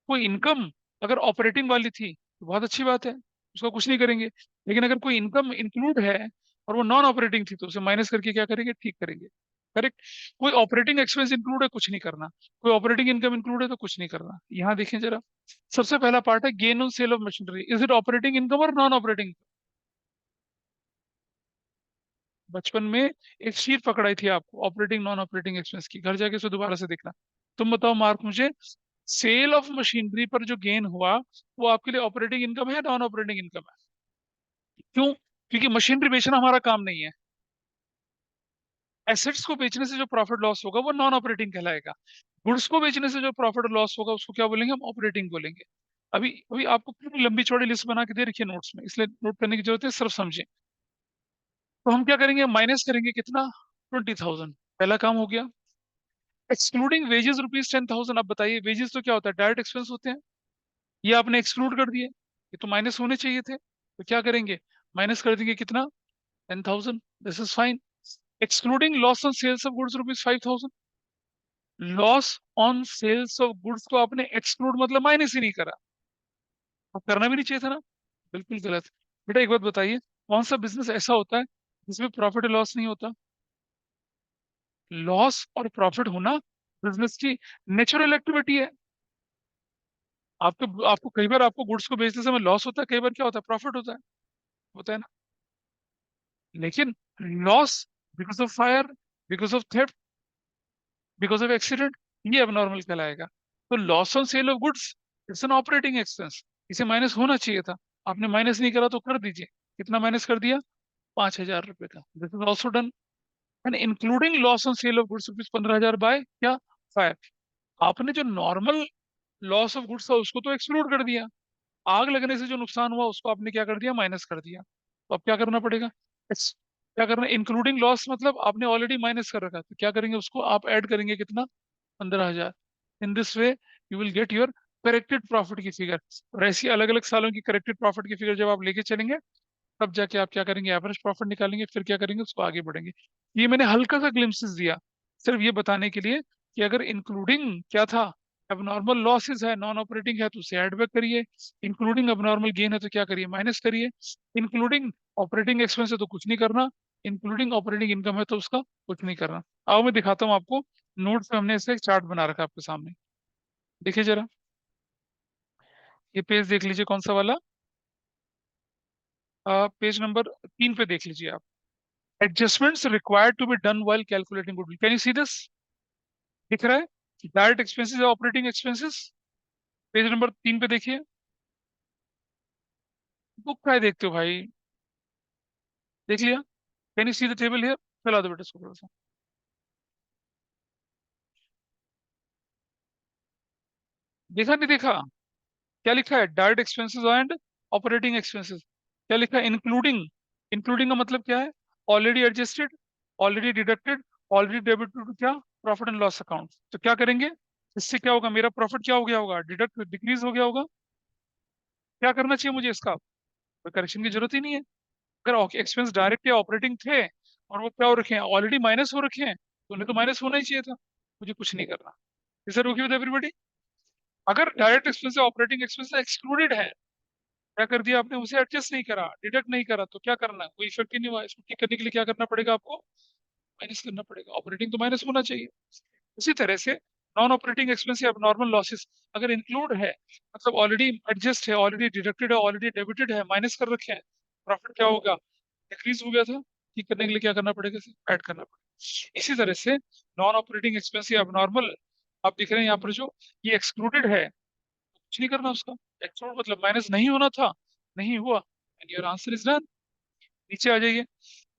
कोई इनकम अगर ऑपरेटिंग वाली थी तो बहुत अच्छी बात है, उसका कुछ नहीं करेंगे। लेकिन अगर कोई इनकम इंक्लूड है और वो नॉन ऑपरेटिंग थी तो उसे माइनस करके क्या करेंगे, ठीक करेंगे। करेक्ट। कोई ऑपरेटिंग एक्सपेंस इंक्लूड है, कुछ नहीं करना। कोई ऑपरेटिंग इनकम इंक्लूड है तो कुछ नहीं करना। यहाँ देखें जरा, सबसे पहला पार्ट है gain on sale of machinery, is it operating income और नॉन ऑपरेटिंग? बचपन में एक शीट पकड़ाई थी आपको ऑपरेटिंग नॉन ऑपरेटिंग एक्सपेंस की, घर जाके उसे दोबारा से देखना। तुम बताओ मार्क मुझे, सेल ऑफ मशीनरी पर जो गेन हुआ वो आपके लिए ऑपरेटिंग इनकम है, नॉन ऑपरेटिंग इनकम है? क्यों? क्योंकि मशीनरी बेचना हमारा काम नहीं है। एसेट्स को बेचने से जो प्रॉफिट लॉस होगा वो नॉन ऑपरेटिंग कहलाएगा। गुड्स को बेचने से जो प्रॉफिट लॉस होगा उसको क्या बोलेंगे, हम ऑपरेटिंग बोलेंगे। अभी अभी आपको पूरी लंबी चौड़ी लिस्ट बना के दे रखी है नोट्स में, इसलिए नोट करने की जरूरत है, सिर्फ समझें। तो हम क्या करेंगे, माइनस करेंगे कितना, 20,000। पहला काम हो गया। Excluding wages rupees 10,000। अब बताइए वेजेस तो क्या होता है, डायरेक्ट एक्सपेंस होते हैं, ये आपने एक्सक्लूड कर दिए, ये तो माइनस होने चाहिए थे, तो क्या करेंगे, माइनस कर देंगे कितना, 10,000। This is fine. Excluding loss on sales of goods rupees 5,000। Loss on sales of goods को आपने एक्सक्लूड मतलब माइनस ही नहीं करा, और करना भी नहीं चाहिए था ना। बिल्कुल गलत। बेटा एक बात बताइए, कौन सा बिजनेस ऐसा होता है जिसमें प्रॉफिट और लॉस नहीं होता? लॉस और प्रॉफिट होना बिजनेस की नेचुरल एक्टिविटी है। आपको आपको कई बार आपको गुड्स को बेचते समय लॉस होता है, कई बार क्या होता है, प्रॉफिट होता है ना। लेकिन loss because of fire, because of theft, because of accident, ये अब कहलाएगा। तो loss on sale of goods it's an operating expense, इसे माइनस होना चाहिए था, आपने माइनस नहीं करा तो कर दीजिए। कितना माइनस कर दिया? 5,000 रुपए का। This is also done. And including loss on sale of goods rupees 15,000 by क्या? 5। आपने जो नॉर्मल लॉस ऑफ गुड्स था उसको तो एक्सक्लूड कर दिया, आग लगने से जो नुकसान हुआ उसको आपने क्या कर दिया? माइनस कर दिया। तो अब क्या करना पड़ेगा? क्या करना? इंक्लूडिंग लॉस मतलब आपने ऑलरेडी माइनस कर रखा है, तो क्या करेंगे? उसको आप ऐड करेंगे, कितना? 15,000। In this way you will get your corrected profit की फिगर। और ऐसी अलग अलग सालों की करेक्टेड प्रॉफिट की फिगर जब आप लेके चलेंगे, तब जाके आप क्या करेंगे? एवरेज प्रॉफिट निकालेंगे, फिर क्या करेंगे? उसको आगे बढ़ेंगे। ये मैंने हल्का सा ग्लिम्सिस दिया, सिर्फ ये बताने के लिए कि अगर इंक्लूडिंग क्या था, अब नॉर्मल लॉसेस है, नॉन ऑपरेटिंग है, तो उसे ऐड बैक करिए। इंक्लूडिंग अब नॉर्मल गेन है तो क्या करिए? माइनस करिए। इंक्लूडिंग ऑपरेटिंग एक्सपेंस है तो कुछ नहीं करना। इंक्लूडिंग ऑपरेटिंग इनकम है तो उसका कुछ नहीं करना। आओ मैं दिखाता हूँ आपको, नोट्स में हमने इसका एक चार्ट बना रखा है आपके सामने, देखिए जरा। ये पेज देख लीजिए, कौन सा वाला? पेज नंबर 3 पे देख लीजिए आप। Adjustments required to be done while calculating goodwill, can you see this? दिख रहा है? Direct expenses, operating expenses, page number 3 पे देखिए। बुक का है, देखते हो भाई? देख लिया? Can you see the table here? चला दो बेटा इसको थोड़ा सा। देखा नहीं देखा? क्या लिखा है? Direct expenses and operating expenses. क्या लिखा है? इंक्लूडिंग। इंक्लूडिंग का मतलब क्या है? Already adjusted, already deducted, already debited to क्या? Profit and loss account. तो क्या करेंगे? इससे क्या होगा? मेरा प्रॉफिट क्या हो गया होगा? डिडक्ट डिक्रीज हो गया होगा। क्या करना चाहिए मुझे इसका? कोई करेक्शन की जरूरत ही नहीं है। अगर एक्सपेंस डायरेक्ट या ऑपरेटिंग थे और वो क्या हो रखे हैं? ऑलरेडी माइनस हो रखे हैं, तो उन्हें तो माइनस होना ही चाहिए था। मुझे कुछ नहीं करना। इसे रोकी विद एवरीबॉडी। अगर डायरेक्ट एक्सपेंस या ऑपरेटिंग एक्सपेंस एक्सक्लूडेड है, क्या कर दिया आपने? उसे एडजस्ट नहीं करा, डिडक्ट नहीं करा, तो क्या करना? कोई इफेक्ट ही नहीं हुआ। इसको ठीक करने के लिए क्या करना पड़ेगा आपको? माइनस करना पड़ेगा। ऑपरेटिंग तो माइनस होना चाहिए। उसी तरह से नॉन ऑपरेटिंग एक्सपेंस या नॉर्मल लॉसेस अगर इंक्लूड है, मतलब ऑलरेडी एडजस्ट है, ऑलरेडी डिडक्टेड है, ऑलरेडी डेबिटेड है, माइनस कर रखे हैं, प्रॉफिट क्या होगा? डिक्रीज हो गया था। ठीक करने के लिए क्या करना पड़ेगा? ऐड करना पड़ेगा। इसी तरह से नॉन ऑपरेटिंग एक्सपेंस या नॉर्मल, आप दिख रहे हैं यहाँ पर जो ये एक्सक्लूडेड है, कुछ नहीं करना उसका। एक्सक्लूड मतलब माइनस नहीं होना था, नहीं हुआ, and your answer is done. नीचे आ जाइए।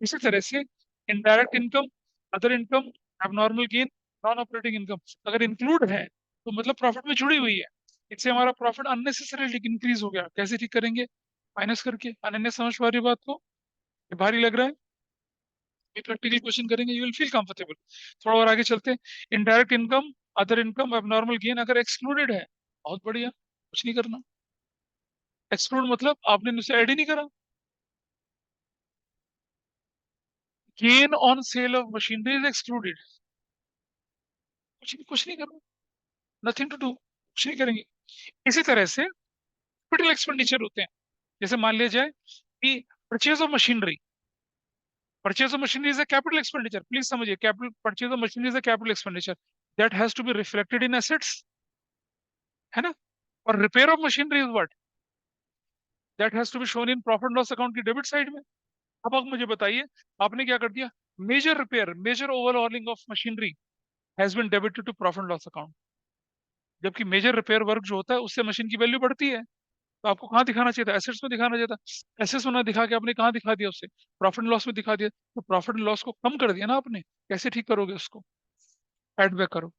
इसी तरह से indirect income, other income, abnormal gain, non operating income अगर इंक्लूड है तो मतलब प्रॉफिट में जुड़ी हुई है, इससे हमारा प्रॉफिट अननेसेसरीली इंक्रीज हो गया। कैसे ठीक करेंगे? माइनस करके। अनन्य समझ पा रही हो बात को? ये भारी लग रहा है? ये प्रैक्टिकल क्वेश्चन करेंगे, यू विल फील कंफर्टेबल। थोड़ा और आगे चलते हैं। Indirect income, other income, abnormal gain अगर एक्सक्लूडेड है, बहुत बढ़िया, कुछ नहीं करना। एक्सक्लूड मतलब आपने उसे ऐड ही नहीं करा। Gain on sale of machinery is excluded, कुछ नहीं करना। नथिंग टू डू, कुछ नहीं करेंगे। इसी तरह से कैपिटल एक्सपेंडिचर होते हैं। जैसे मान लिया जाए कि purchase of machinery, purchase of machinery is a capital expenditure. Please समझिए, capital purchase of machinery is a capital expenditure that has to be reflected in assets, है ना। और repair of machinery is what? That has to be shown in profit loss account की debit side में। अब आप मुझे बताइए, आपने क्या कर दिया? Major repair, major overhauling of machinery has been debited to profit loss account. जबकि मेजर रिपेयर वर्क जो होता है उससे मशीन की वैल्यू बढ़ती है। तो आपको कहाँ दिखाना चाहिए था? एसेट्स में दिखाना चाहिए था। एसेट्स में ना दिखा के आपने कहाँ दिखा दिया? उसे प्रॉफिट एंड लॉस में दिखा दिया। तो प्रॉफिट एंड लॉस को कम कर दिया ना आपने। कैसे ठीक करोगे उसको? एड बैक करो,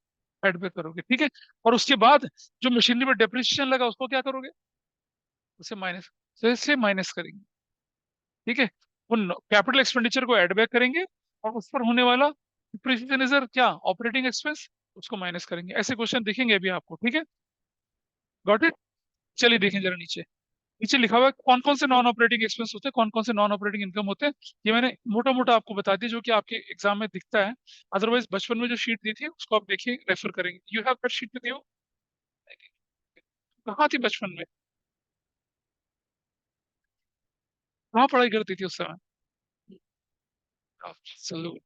एड बैक करोगे, ठीक है। और उसके बाद जो मशीनरी में डेप्रिसिएशन लगा उसको क्या करोगे? उसे माइनस, तो इससे माइनस करेंगे, ठीक है। उन कैपिटल एक्सपेंडिचर को एड बैक करेंगे, और उस पर होने वाला डिप्रिसिएशन इज क्या? ऑपरेटिंग एक्सपेंस, उसको माइनस करेंगे। ऐसे क्वेश्चन दिखेंगे अभी आपको, ठीक है। Got it? चलिए देखें जरा नीचे। नीचे लिखा हुआ है कौन कौन से नॉन ऑपरेटिंग एक्सपेंस होते हैं, कौन कौन से नॉन ऑपरेटिंग इनकम होते हैं। ये मैंने मोटा मोटा आपको बता दिया, जो कि आपके एग्जाम में दिखता है। अदरवाइज बचपन में जो शीट दी थी उसको आप देखिए, रेफर करेंगे। You have that sheet with you? कहाँ थी बचपन में? कहाँ पढ़ाई करती थी उस समय? सलूट।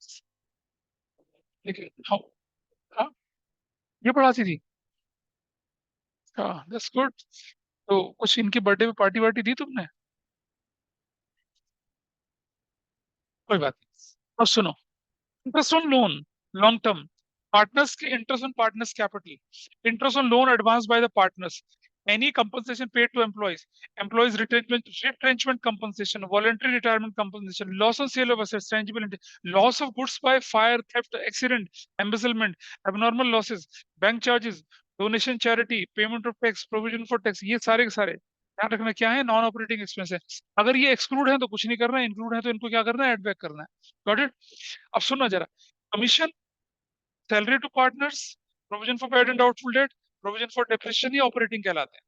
ठीक है। हाँ। हाँ, ये पढ़ाती थी। हाँ, दैट्स गुड। तो कुछ इनके बर्थडे पे पार्टी वार्टी दी तुमने? कोई बात नहीं। अब सुनो, interest on loan, long term, partners के interest on partners capital, interest on loan advanced by the partners, any compensation paid to employees, employees retrenchment compensation, voluntary retirement compensation, loss on sale of assets, loss of goods by fire, theft, accident, embezzlement, abnormal losses, bank charges, donation, charity, payment of tax, provision for tax, ये सारे के सारे ध्यान रखना क्या है, non operating expense है। अगर ये एक्सक्लूड है तो कुछ नहीं करना है, इंक्लूड है तो इनको क्या करना है, एड बैक करना है। Got it? अब सुनना जरा, commission, salary to partners, provision for paid and doubtful debt, provision for depreciation, ये ऑपरेटिंग कहलाते हैं।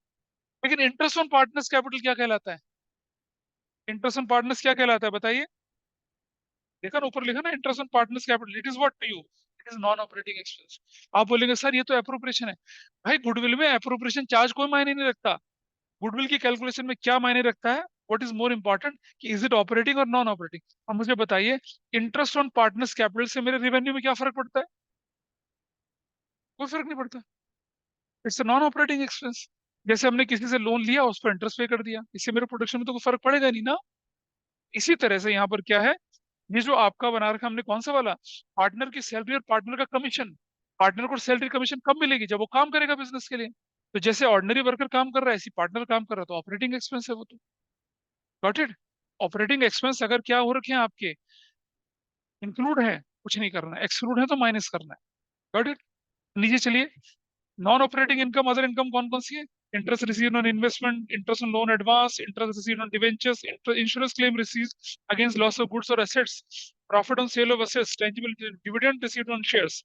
लेकिन इंटरेस्ट ऑन पार्टनर्स कैपिटल क्या कहलाता है? इंटरेस्ट ऑन पार्टनर्स क्या कहलाता है बताइए? देखा ना, ऊपर लिखा ना, interest on partners capital, it is what to you, it is non operating expense. आप बोलेंगे सर ये तो एप्रोप्रिएशन है। भाई गुडविल में एप्रोप्रिएशन चार्ज कोई मायने नहीं रखता। गुडविल की कैलकुलेशन में क्या मायने रखता है, व्हाट इज मोर इंपॉर्टेंट, कि इज इट ऑपरेटिंग और नॉन ऑपरेटिंग। अब मुझे बताइए, इंटरेस्ट ऑन पार्टनर्स कैपिटल से मेरे रेवेन्यू में क्या फर्क पड़ता है? कोई फर्क नहीं पड़ता। It's non operating expense. जैसे हमने किसी से लोन लिया, उस पर इंटरेस्ट पे कर दिया, इससे मेरे प्रोडक्शन में तो कोई फर्क पड़ेगा नहीं ना। इसी तरह से यहाँ पर क्या है, ये जो आपका बना रखा हमने कौन सा वाला, पार्टनर की सैलरी और पार्टनर का कमीशन। पार्टनर को सैलरी कमीशन कब मिलेगी? जब वो काम करेगा बिजनेस के लिए। तो जैसे ऑर्डिनरी वर्कर काम कर रहा है, ऐसी पार्टनर काम कर रहा है, तो ऑपरेटिंग एक्सपेंस है वो तो। Got it? ऑपरेटिंग एक्सपेंस अगर क्या हो रखे हैं आपके, इंक्लूड है कुछ नहीं करना है, एक्सक्लूड है तो माइनस करना है। Got it? नीचे चलिए, non operating income, other income कौन कौन सी है? Interest received on investment, interest on loan advance, interest received on debentures, insurance claim received against loss of goods और assets, profit on sale of assets, tangible dividend received on shares,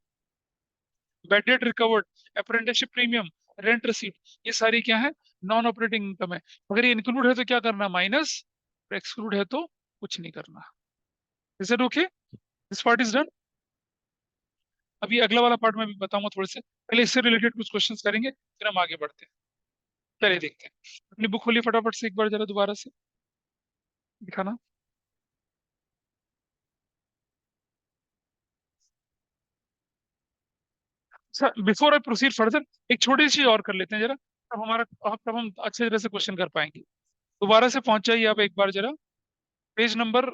bad debt recovered, apprenticeship premium, rent received, ये सारी क्या है, non operating income है। अगर ये include है तो क्या करना, माइनस, एक्सक्लूड है तो कुछ नहीं करना। Is it okay? This part is done. अभी अगला वाला पार्ट मैं भी बताऊंगा थोड़े से, पहले इससे रिलेटेड कुछ क्वेश्चंस करेंगे, फिर हम आगे बढ़ते हैं। चलिए देखते हैं, अपनी बुक खोलिए फटाफट से एक बार जरा दोबारा से दिखाना। Sir before I proceed further, एक छोटी सी चीज और कर लेते हैं जरा, तब हमारा, तब हम अच्छे तरह से क्वेश्चन कर पाएंगे। दोबारा से पहुंच जाइए आप एक बार जरा, पेज नंबर,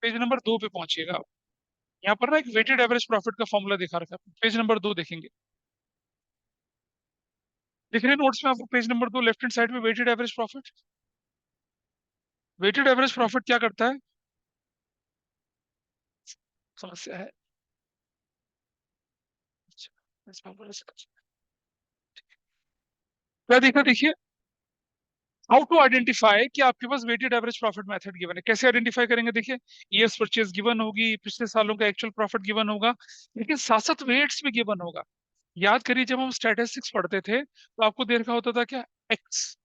पेज नंबर 2 पे पहुंचिएगा आप। यहाँ पर ना एक वेटेड एवरेज प्रॉफिट का फॉर्मूला दिखा रखा है, पेज नंबर 2 देखेंगे। दिख रहे हैं नोट्स में आपको, page number 2 left hand side में, weighted average profit. Weighted average profit क्या करता है? समस्या है। अच्छा, इस फॉर्मूला से क्या देखा, देखिए, हाउ टू आइडेंटिफाई कि आपके पास weighted average profit method given है। कैसे आइडेंटिफाई करेंगे, देखिए, ईयर्स परचेज गिवन होगी, पिछले सालों का एक्चुअल प्रॉफिट गिवन होगा, लेकिन साथ साथ वेट्स भी गिवन होगा। याद करिए, जब हम स्टैटिस्टिक्स पढ़ते थे तो आपको दे रखा होता था क्या, एक्स,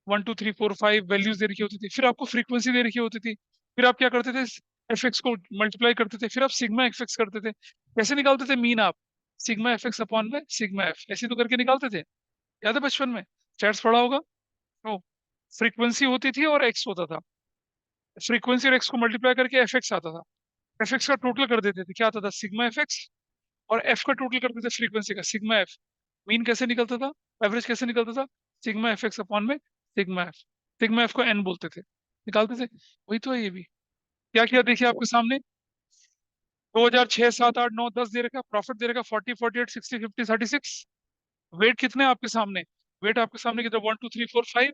1 2 3 4 5 वैल्यूज दे रखी होती थी, फिर आपको फ्रीक्वेंसी दे रखी होती थी, फिर आप क्या करते थे, एफ एक्स को मल्टीप्लाई करते थे, फिर आप सिग्मा एफ एक्स करते थे। कैसे निकालते थे मीन आप? सिग्मा एफ एक्स अपॉन में सिग्मा एफ, ऐसे तो करके निकालते थे। याद है बचपन में स्टैट्स पढ़ा होगा। तो फ्रीक्वेंसी होती थी और एक्स होता था, फ्रीक्वेंसी और एक्स को मल्टीप्लाई करके एफ एक्स आता था। एफ एक्स का टोटल कर देते थे, क्या आता था, सिग्मा एफ एक्स। और एफ का टोटल करते थे फ्रीक्वेंसी का, सिग्मा एफ। मीन कैसे निकलता था, एवरेज कैसे निकलता था, सिग्मा एफ एक्स अपॉन में सिग्मा एफ। सिग्मा एफ को एन बोलते थे, निकालते थे। वही तो है ये भी। क्या किया देखिए आपके सामने, 2006 7 8 9 10 दे रखा, प्रॉफिट दे रखा 40 48 60 50 36। वेट कितने हैं आपके सामने, वेट आपके सामने कितना, 1 2 3 4 5।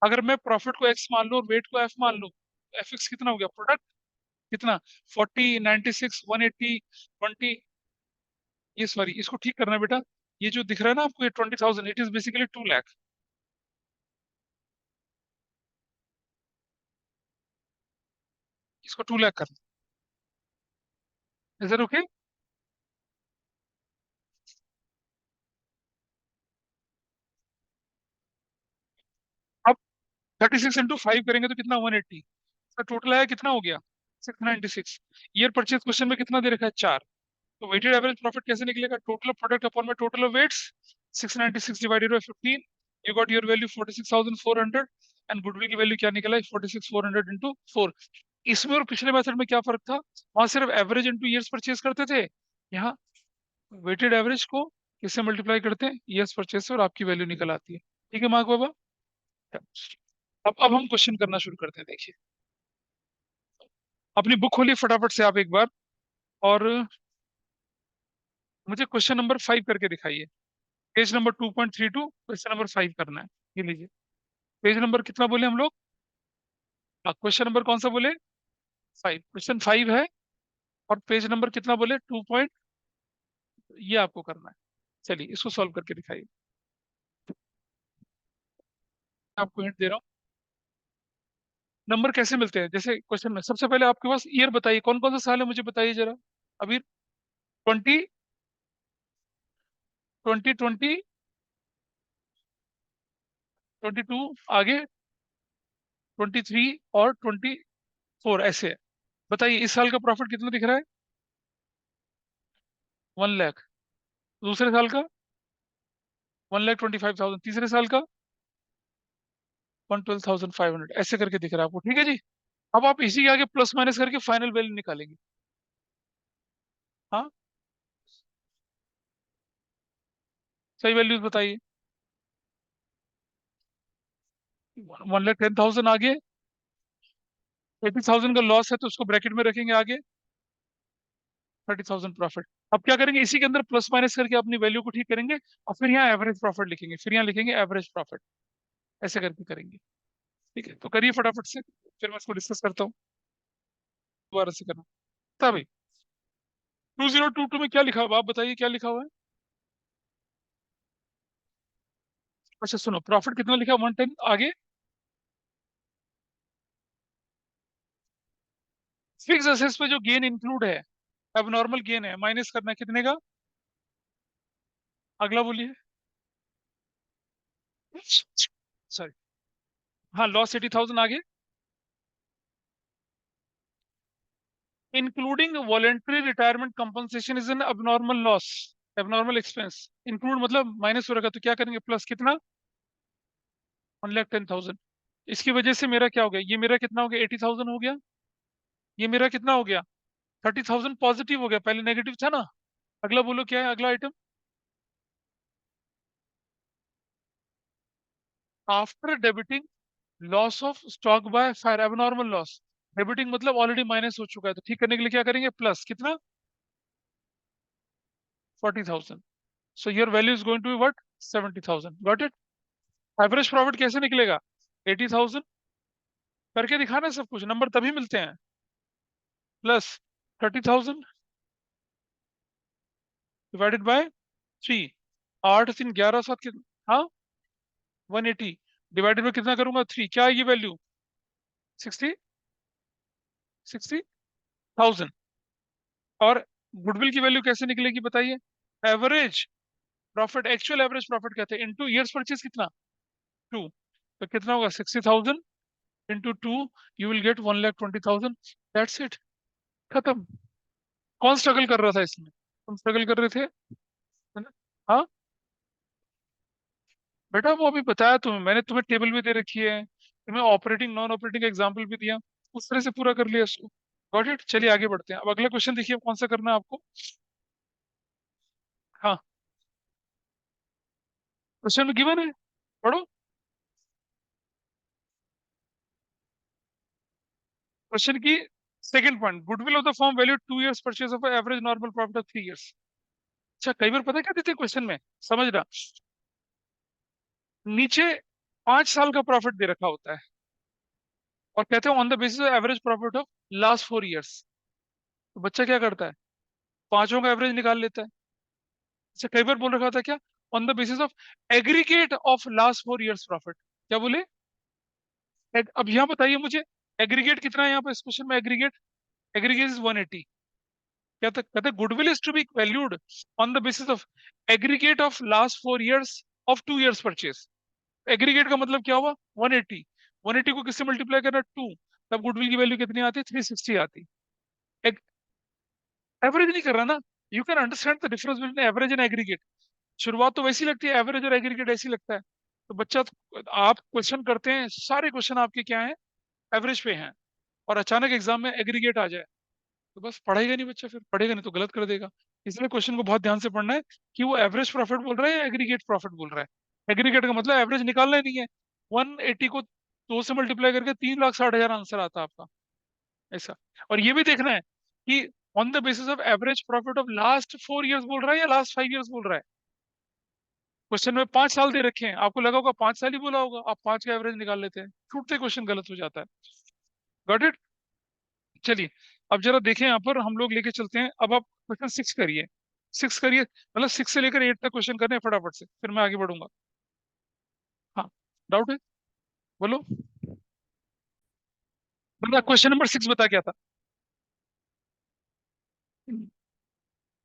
अगर मैं प्रॉफिट को एक्स मान लूं और वेट को एफ मान लूं, एफ एक्स कितना हो गया, प्रोडक्ट कितना, 40 96 180 20। ये सॉरी, इसको ठीक करना है बेटा, ये जो दिख रहा है ना आपको, ये 20,000, इट इज बेसिकली 2 लाख। इसको 2 लाख करना। Is that okay? 36 इंटू 5 करेंगे तो कितना 180। इसका टोटल आया कितना हो गया 696। ईयर परचेज क्वेश्चन में कितना दे रखा है 4। तो वेटेड एवरेज प्रॉफिट कैसे निकलेगा, टोटल प्रोडक्ट अपॉन में total of weights, 696 divided by 15, you got your value 46,400। And goodwill की वैल्यू क्या निकला है 46,400 इंटू 4। इसमें और पिछले मेथड में क्या फर्क था, वहां सिर्फ एवरेज इंटू ईयर्स परचेज करते थे, यहाँ वेटेड एवरेज को किससे मल्टीप्लाई करते हैं ईयर्स परचेज से, और आपकी वैल्यू निकल आती है। ठीक है मार्क बाबा। अब हम क्वेश्चन करना शुरू करते हैं। देखिए अपनी बुक खोलिए फटाफट से आप एक बार, और मुझे क्वेश्चन नंबर 5 करके दिखाइए। पेज नंबर 2.32 क्वेश्चन नंबर 5 करना है। ये लीजिए, पेज नंबर कितना बोले हम लोग, हाँ क्वेश्चन नंबर कौन सा बोले 5, क्वेश्चन 5 है। और पेज नंबर कितना बोले 2 पॉइंट, ये आपको करना है। चलिए इसको सॉल्व करके दिखाइए। आपको हिंट दे रहा हूँ, नंबर कैसे मिलते हैं जैसे क्वेश्चन में। सबसे पहले आपके पास ईयर बताइए, कौन कौन सा साल है मुझे बताइए जरा। अभी 20, 2020, 22, आगे 23 और 24 ऐसे है। बताइए इस साल का प्रॉफिट कितना दिख रहा है 1 लाख, दूसरे साल का 1,25,000, तीसरे साल का 112,500, ऐसे करके दिख रहा है आपको। ठीक है जी। अब आप इसी के आगे प्लस माइनस करके फाइनल वैल्यू निकालेंगे। हाँ सही वैल्यूज बताइए। 1,10,000 आगे, 80,000 का लॉस है तो उसको ब्रैकेट में रखेंगे आगे, 30,000 प्रॉफिट। अब क्या करेंगे इसी के अंदर प्लस माइनस करके अपनी वैल्यू को ठीक करेंगे, और फिर यहाँ एवरेज प्रॉफिट लिखेंगे, फिर यहाँ लिखेंगे एवरेज प्रॉफिट, ऐसे करके करेंगे। ठीक है तो करिए फटाफट से, फिर मैं इसको डिस्कस करता हूँ। दोबारा से करना था भाई। 2022 में क्या लिखा हुआ है? आप बताइए क्या लिखा हुआ है। अच्छा सुनो, प्रॉफिट कितना लिखा है 110, आगे फिक्स असेट्स पे जो गेन इंक्लूड है, अब नॉर्मल गेन है, माइनस करना है कितने का, अगला बोलिए। सॉरी, हाँ लॉस 80,000 आगे, including voluntary retirement compensation is an abnormal loss, abnormal expense. Include मतलब माइनस हो रखा, तो क्या करेंगे प्लस कितना 1,10,000। इसकी वजह से मेरा क्या हो गया, ये मेरा कितना हो गया 80,000 हो गया, ये मेरा कितना हो गया 30,000 पॉजिटिव हो गया, पहले नेगेटिव था ना। अगला बोलो क्या है अगला item, after debiting loss of stock by fire, abnormal loss. Debiting मतलब ऑलरेडी माइनस हो चुका है, तो ठीक करने के लिए क्या करेंगे प्लस कितना 40,000। So your value is going to be what 70,000। Got it. Average profit कैसे निकलेगा 80,000, करके दिखाना सब कुछ, नंबर तभी मिलते हैं। प्लस 30,000 डिवाइडेड बाय 3, 8 3 11 7 कितना, हाँ 180 डिवाइडेड बाय कितना करूंगा 3, क्या है ये वैल्यू 60, 60,000। और गुडविल की वैल्यू कैसे निकलेगी बताइए, average profit, actual average profit कहते हैं, इनटू ईयर्स परचेज कितना 2, तो कितना होगा 60,000 into 2, you will get 1,20,000। That's it, खत्म। कौन स्ट्रगल कर रहा था इसमें, तुम स्ट्रगल कर रहे थे, है ना। हाँ बेटा वो अभी बताया तुम्हें मैंने, तुम्हें टेबल भी दे रखी है, तुम्हें ऑपरेटिंग नॉन ऑपरेटिंग एग्जाम्पल भी दिया, उस तरह से पूरा कर लिया इसको। Got it. चलिए आगे बढ़ते हैं, अब अगला क्वेश्चन देखिए कौन सा करना है आपको। हाँ क्वेश्चन में गिवन है, पढ़ो। क्वेश्चन की second point, goodwill of the form value 2 years purchase of average normal profit of 3 years। अच्छा कई बार पता है क्या देते हैं क्वेश्चन में, समझना, नीचे 5 साल का प्रॉफिट दे रखा होता है, और कहते हैं on the basis of average profit of last 4 years। तो बच्चा क्या करता है पांचों का एवरेज निकाल लेता है। अच्छा कई बार बोल रखा था क्या, on the basis of aggregate of last 4 years profit, क्या बोले। अब यहाँ बताइए मुझे एग्रीगेट कितना है यहाँ पे इस क्वेश्चन में, एग्रीगेट, एग्रीगेट इज 180। क्या था कहते हैं goodwill is to be valued on the basis of aggregate of last 4 years of 2 years purchase. Aggregate का मतलब क्या हुआ 180, 180 को किससे मल्टीप्लाई करना, 2, तब गुडविल की वैल्यू कितनी आती, 360 आती। एवरेज नहीं कर रहा ना, you can understand the difference between average and aggregate. शुरुआत तो वैसी लगती है, एवरेज और एग्रीगेट ऐसी लगता है। तो बच्चा आप क्वेश्चन करते हैं, सारे क्वेश्चन आपके क्या हैं, एवरेज पे हैं, और अचानक एग्जाम में एग्रीगेट आ जाए, तो बस पढ़ेगा नहीं बच्चा, फिर पढ़ेगा नहीं तो गलत कर देगा। इसलिए क्वेश्चन को बहुत ध्यान से पढ़ना है कि वो एवरेज प्रॉफिट बोल रहा है या एग्रीगेट प्रॉफिट बोल रहा है। एग्रीगेट का मतलब एवरेज निकालना ही नहीं है। 180 को 2 से मल्टीप्लाई करके 3,60,000 आंसर आता है आपका, ऐसा। और ये भी देखना है कि on the basis of average profit of last 4 years बोल रहा है या लास्ट 5 ईयर्स बोल रहा है। क्वेश्चन में 5 साल दे रखे हैं, आपको लगा होगा 5 साल ही बोला होगा, आप 5 का एवरेज निकाल लेते हैं, छूटते क्वेश्चन गलत हो जाता है। Got it. चलिए, अब जरा देखें, यहाँ पर हम लोग लेके चलते हैं। अब आप क्वेश्चन 6 करिए, 6 करिए, मतलब 6 से लेकर 8 तक क्वेश्चन करने हैं फटाफट से, फिर मैं आगे बढ़ूंगा। हाँ, डाउट है, बोलो। मतलब क्वेश्चन नंबर 6 बता क्या था।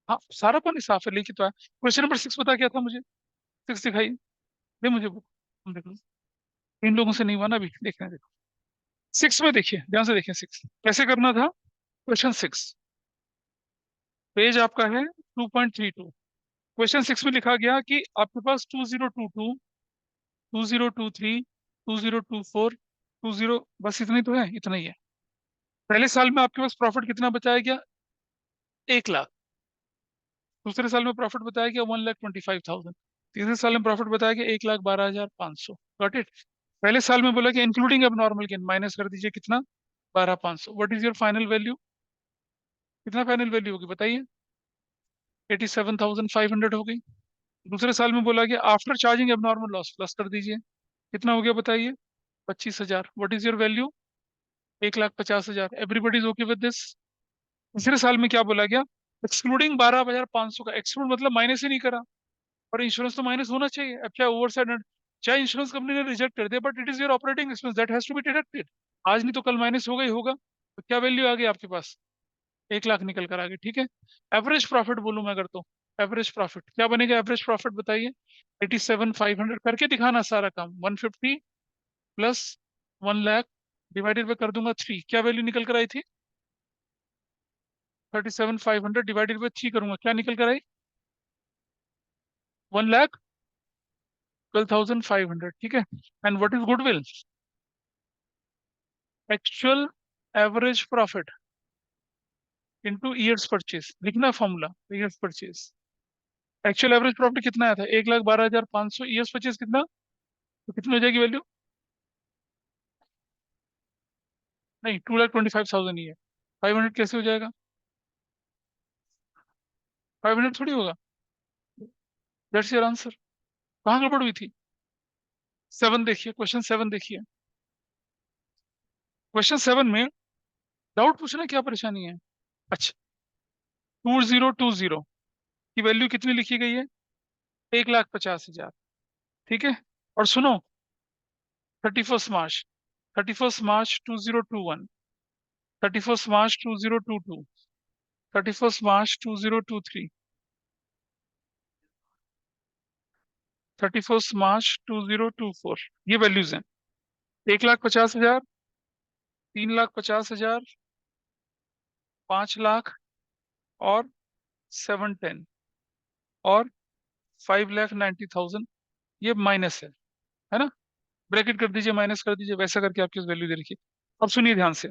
हाँ, सारा पानी साफ है, लेके तो आया। क्वेश्चन नंबर 6 बता क्या था मुझे, 6 दिखाइए, दे मुझे बुक, हम देख लो। 3 लोगों से नहीं हुआ ना अभी, देखना है, देखो। 6 में देखिए, ध्यान से देखिए, 6 कैसे करना था। क्वेश्चन 6, पेज आपका है 2.32। क्वेश्चन 6 में लिखा गया कि आपके पास 2022, 2023, 2024, 20, बस इतना ही तो है, इतना ही है। पहले साल में आपके पास प्रॉफिट कितना बचाया गया, 1 लाख। दूसरे साल में प्रॉफिट बताया गया 1,25,000। तीसरे साल में प्रॉफिट बताया गया 1,12,500। Got it. पहले साल में बोला कि इंक्लूडिंग अब नॉर्मल गेन माइनस कर दीजिए कितना, 12,500। What is your final value, कितना फाइनल वैल्यू होगी बताइए, 87,500 हो गई। दूसरे साल में बोला कि आफ्टर चार्जिंग अब नॉर्मल लॉस प्लस कर दीजिए, कितना हो गया बताइए, 25,000। What is your value, 1,50,000। Everybody is okay with this. तीसरे साल में क्या बोला गया, एक्सक्लूडिंग 12,500 का, एक्सक्लूड मतलब माइनस ही नहीं करा, और इंश्योरेंस तो माइनस होना चाहिए। अब चाहे ओवर साइड, चाहे इंश्योरेंस कंपनी ने रिजेक्ट कर दिया, but it is your operating expense that has to be deducted. आज नहीं तो कल माइनस होगा ही होगा। तो क्या वैल्यू आ गई आपके पास, 1 लाख निकल कर आ गई, ठीक है। एवरेज प्रॉफिट बोलूं मैं अगर, तो एवरेज प्रॉफिट क्या बनेगा, एवरेज प्रॉफिट बताइए, 87,500 करके दिखाना सारा काम, 150 प्लस 1 लाख डिवाइडेड बाई कर दूंगा 3, क्या वैल्यू निकल कर आई थी, 37,500 डिवाइडेड बाई 3 करूंगा, क्या निकल कर आई, 1,12,500, ठीक है। And what is goodwill, actual average profit into years purchase, लिखना formula, years purchase. Actual average profit कितना आया था, 1,12,500, ईयर्स परचेज कितना, तो कितनी हो जाएगी वैल्यू, नहीं 2,25,000 ही है। 500 कैसे हो जाएगा, 500 थोड़ी होगा। That's your answer. कहाँ गड़बड़ हुई थी, 7 देखिए, क्वेश्चन 7 देखिए। क्वेश्चन 7 में डाउट पूछना, क्या परेशानी है। अच्छा, 2020 की वैल्यू कितनी लिखी गई है, 1,50,000, ठीक है। और सुनो, 31 मार्च, 31 मार्च 2021, 31 मार्च 2022, 31 मार्च 2023, 31 मार्च 2024, ये वैल्यूज हैं। 1,50,000, 3,50,000, 5 लाख, और 710, और 5,90,000, ये माइनस है ना। ब्रैकेट कर दीजिए, माइनस कर दीजिए, वैसा करके आपकी वैल्यू दे रखिए। अब सुनिए ध्यान से,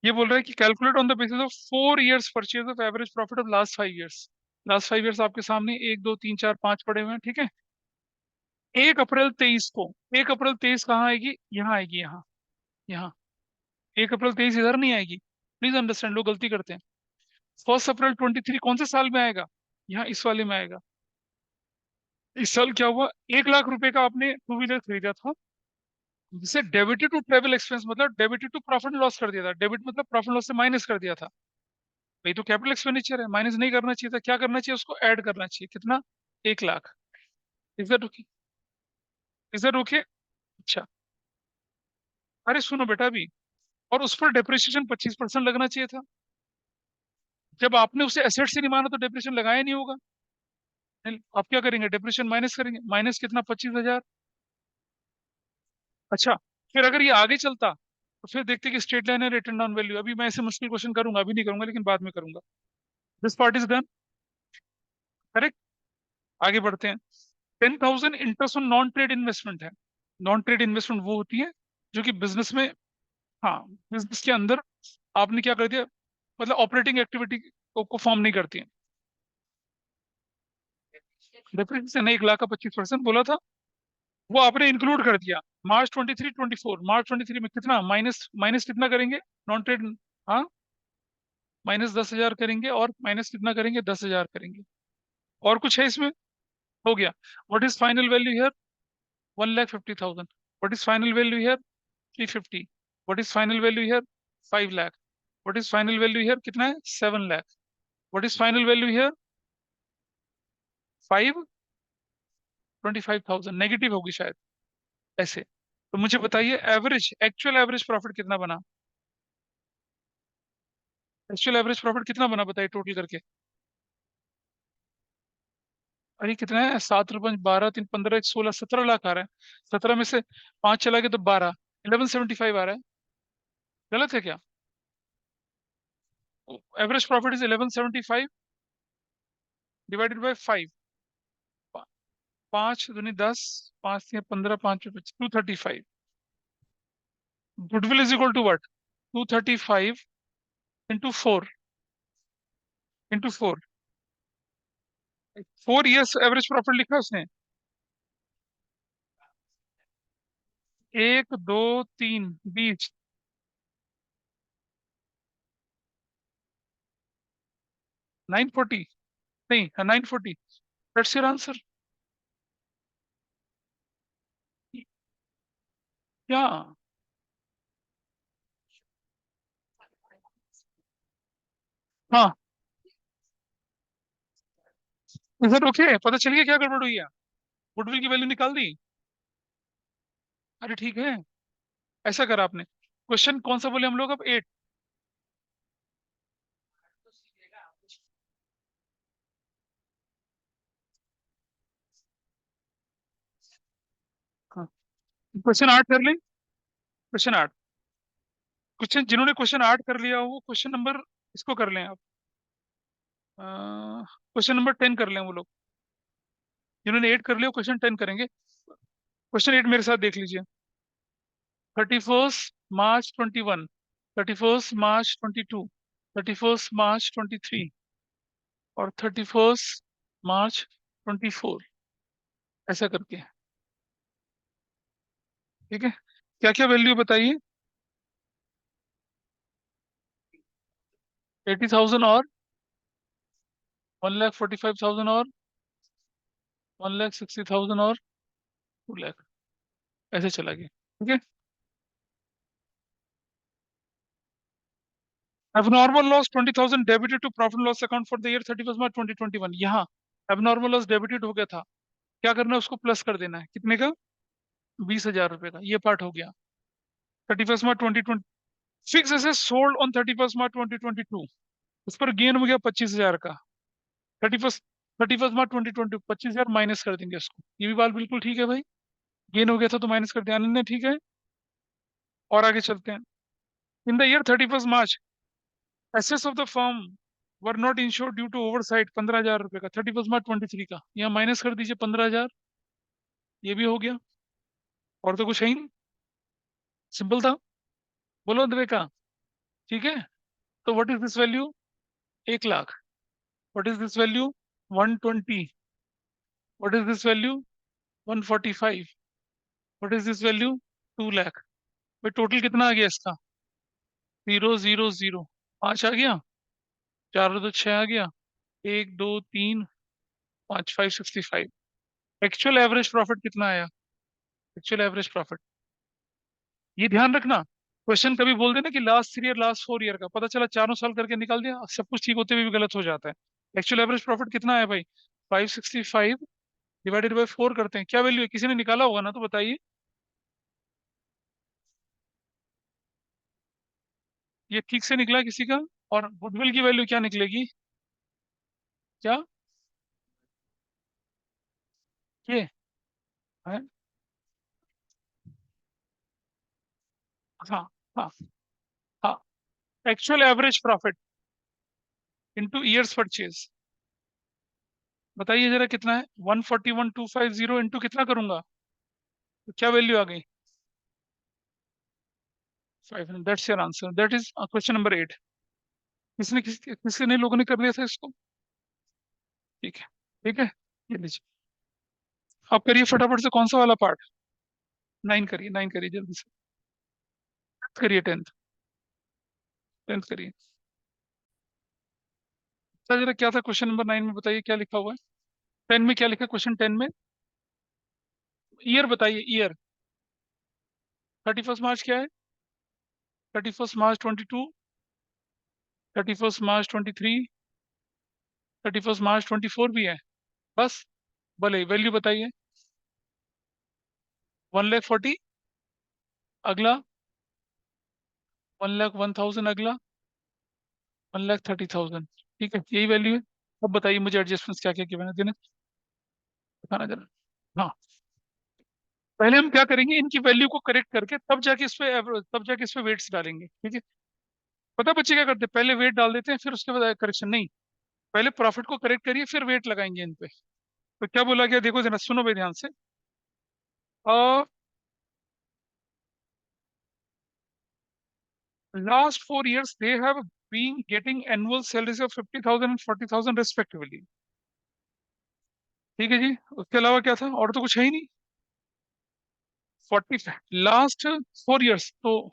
ये बोल रहा है कि calculate on the basis of 4 years purchase of average profit of last 5 years. Last 5 years आपके सामने 1, 2, 3, 4, 5 पड़े हुए हैं, ठीक है। 1 अप्रैल 23 को, 1 अप्रैल 23 कहाँ आएगी, यहाँ आएगी, यहाँ, यहाँ। 1 अप्रैल 23 इधर नहीं आएगी, प्लीज अंडरस्टैंड, लोग गलती करते हैं। 1 अप्रैल 23 कौन से साल में आएगा, यहाँ इस वाले में आएगा। इस साल क्या हुआ, 1 लाख रुपए का आपने टू व्हीलर खरीदा था, जिसे डेबिटेड टू ट्रेवल एक्सपेंस, मतलब डेबिटेड टू प्रॉफिट लॉस कर दिया था। डेबिट मतलब प्रॉफिट लॉस से माइनस कर दिया था। भाई तो कैपिटल एक्सपेंडिचर है, माइनस नहीं करना चाहिए था, क्या करना चाहिए, उसको ऐड करना चाहिए, कितना, 1 lakh. Is that okay, is that okay. अच्छा, अरे सुनो बेटा भी, और उस पर डेप्रिसिएशन 25% लगना चाहिए था। जब आपने उसे एसेट से नहीं माना तो डेप्रिसिएशन लगाया नहीं होगा। आप क्या करेंगे, डेप्रिसिएशन माइनस करेंगे, माइनस कितना, 25,000। अच्छा, फिर अगर ये आगे चलता तो फिर देखते कि स्ट्रेट लाइन है रिटर्न डाउन वैल्यू। अभी मैं ऐसे मुश्किल क्वेश्चन करूंगा, अभी नहीं करूंगा लेकिन बाद में करूंगा। This part is done. Correct. आगे बढ़ते हैं। 10,000 interest on non trade investment है। नॉन ट्रेड इन्वेस्टमेंट वो होती है जो कि बिजनेस में, हाँ, बिजनेस के अंदर आपने क्या कर दिया, मतलब ऑपरेटिंग एक्टिविटी को फॉर्म नहीं करती है। डेप्रिसिएशन 1 लाख का 25% बोला था, वो आपने इंक्लूड कर दिया। मार्च 23 24, मार्च 23 में कितना माइनस, माइनस कितना करेंगे नॉन ट्रेड, हाँ, माइनस 10,000 करेंगे, और माइनस कितना करेंगे, 10,000 करेंगे। और कुछ है इसमें? हो गया। What is final value here? 1,50,000। What is final value here? 350। What is final value here? 5 lakh. What is final value here कितना है? 7 lakh. What is final value here? 525,000। Negative होगी शायद, ऐसे। तो मुझे बताइए एवरेज, एक्चुअल एवरेज प्रॉफिट कितना बना? एक्चुअल एवरेज प्रॉफिट कितना बना बताइए टोटल करके? अरे कितना है, 7 रुपये 12 3 15 16 17 लाख आ रहा है। 17 में से 5 चला गया तो 12, 1175 आ रहा है। गलत है क्या? Average profit is 1175 divided by 5। 5 दूनी 10, 5 3 15, 5 235। Goodwill is equal to what? 235 into 4 4 years average profit लिखा है उसने। 1 2 3 20। 940। नहीं, 940। That's your answer. क्या? हाँ, इधर ओके, पता चल गया क्या गड़बड़ हुई है? गुडविल की वैल्यू निकाल दी? अरे ठीक है, ऐसा करा आपने। क्वेश्चन कौन सा बोले हम लोग अब? 8। हाँ, क्वेश्चन 8 कर लें। क्वेश्चन 8। क्वेश्चन जिन्होंने क्वेश्चन 8 कर लिया वो क्वेश्चन नंबर, इसको कर लें आप। क्वेश्चन नंबर 10 कर लें वो लोग। जिन्होंने 8 कर लिया क्वेश्चन 10 करेंगे। क्वेश्चन 8 मेरे साथ देख लीजिए। 31 मार्च 21, 31 मार्च 22, 31 मार्च 23, और 31 मार्च 24, ऐसा करके। ठीक है, क्या क्या वैल्यू बताइए? 80,000 और 1,45,000 और 1,60,000 और 2 लाख, ऐसे चला गया। ठीक है। Abnormal loss 20,000 debited to profit loss account for the year 31 March 2021। यहाँ एबनॉर्मल लॉस डेबिटेड हो गया था, क्या करना है उसको प्लस कर देना है, कितने का? 20,000 रुपए का। ये पार्ट हो गया। 31 मार्च 2020 फिक्स एसेट सोल्ड ऑन 31 मार्च 2022, उस पर गेन हो गया 25,000 का। 31 मार्च 2020 25,000 माइनस कर देंगे उसको। ये भी बात बिल्कुल ठीक है भाई, गेन हो गया था तो माइनस कर दिया। अनन्या ठीक है। और आगे चलते हैं। In the year 31 March assets of the firm were not insured due to oversight, 15,000 रुपए का। 31 मार्च 23 का यहाँ माइनस कर दीजिए 15,000। ये भी हो गया। और तो कुछ है ही नहीं, सिंपल था। बोलो द्विका। ठीक है। तो what is this value? 1 lakh. What is this value? 120। What is this value? 145। What is this value? 2 lakh. भाई टोटल कितना आ गया इसका? 0 0 0। 5 आ गया, 4 और 2 6 आ गया, 1 2 3 5, 565। एक्चुअल एवरेज प्रॉफिट कितना आया? एक्चुअल एवरेज प्रॉफिट, ये ध्यान रखना। क्वेश्चन कभी बोल देना कि लास्ट 3 ईयर लास्ट 4 ईयर का, पता चला 4 साल करके निकाल दिया, सब कुछ ठीक होते हुए भी गलत हो जाता है। एक्चुअल एवरेज प्रॉफिट कितना है भाई? 565 डिवाइडेड बाई 4 करते हैं। क्या वैल्यू है, किसी ने निकाला होगा ना, तो बताइए। ये ठीक से निकला किसी का? और गुडविल की वैल्यू क्या निकलेगी? क्या? ये है हाँ हाँ हाँ, actual average profit into years purchase. बताइए जरा कितना है, 141,250 इंटू कितना करूंगा, तो क्या वैल्यू आ गई? 500। That's your answer, that is question number 8। किसने लोगों ने कर दिया था इसको? ठीक है, ठीक है, ये लीजिए। आप करिए फटाफट से, कौन सा वाला पार्ट? 9 करिए, 9 करिए जल्दी से। 10th करिए, 10th। 10th करिए। अच्छा जरा क्या था क्वेश्चन नंबर 9 में, बताइए क्या लिखा हुआ है? 10 में क्या लिखा है, क्वेश्चन 10 में? ईयर बताइए, ईयर। 31 मार्च क्या है? 31 मार्च 22, 31 मार्च 23, 31 मार्च 24 भी है। बस, बोले वैल्यू बताइए। 1,40,000 अगला, 1,01,000 अगला, 1,30,000। ठीक है, यही वैल्यू है। अब बताइए मुझे एडजस्टमेंट्स क्या क्या किए मैंने दिन, बताना जरा। हाँ, पहले हम क्या करेंगे, इनकी वैल्यू को करेक्ट करके तब जाके इस पे वेट्स डालेंगे, ठीक है? पता बच्चे क्या करते हैं, पहले वेट डाल देते हैं फिर उसके बाद करेक्शन नहीं। पहले प्रॉफिट को करेक्ट करिए फिर वेट लगाएंगे इन पे। तो क्या बोला गया, देखो जरा, सुनो भाई ध्यान से। Last 4 years they have been getting annual salaries of 50,000 and 40,000 respectively। ठीक है जी, उसके अलावा क्या था, और तो कुछ है ही नहीं। 40 लास्ट 4 years तो।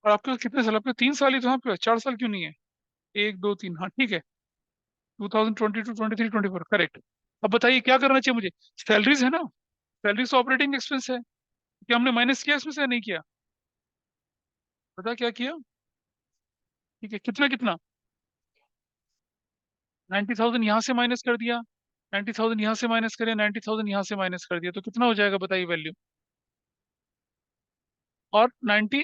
और आपके पास कितने साल, आपके 3 साल ही तो, आपके पास 4 साल क्यों नहीं है? 1 2 3, हाँ ठीक है। 2022 23 24 करेक्ट। अब बताइए क्या करना चाहिए मुझे? सैलरीज है ना, सैलरीज ऑपरेटिंग एक्सपेंस है, क्या हमने माइनस किया इसमें से या नहीं किया? पता क्या किया? ठीक है, कितना कितना? 90,000 यहाँ से माइनस कर दिया, 90,000 यहाँ से माइनस करिए, 90,000 यहाँ से माइनस कर दिया, तो कितना हो जाएगा बताइए वैल्यू? और 90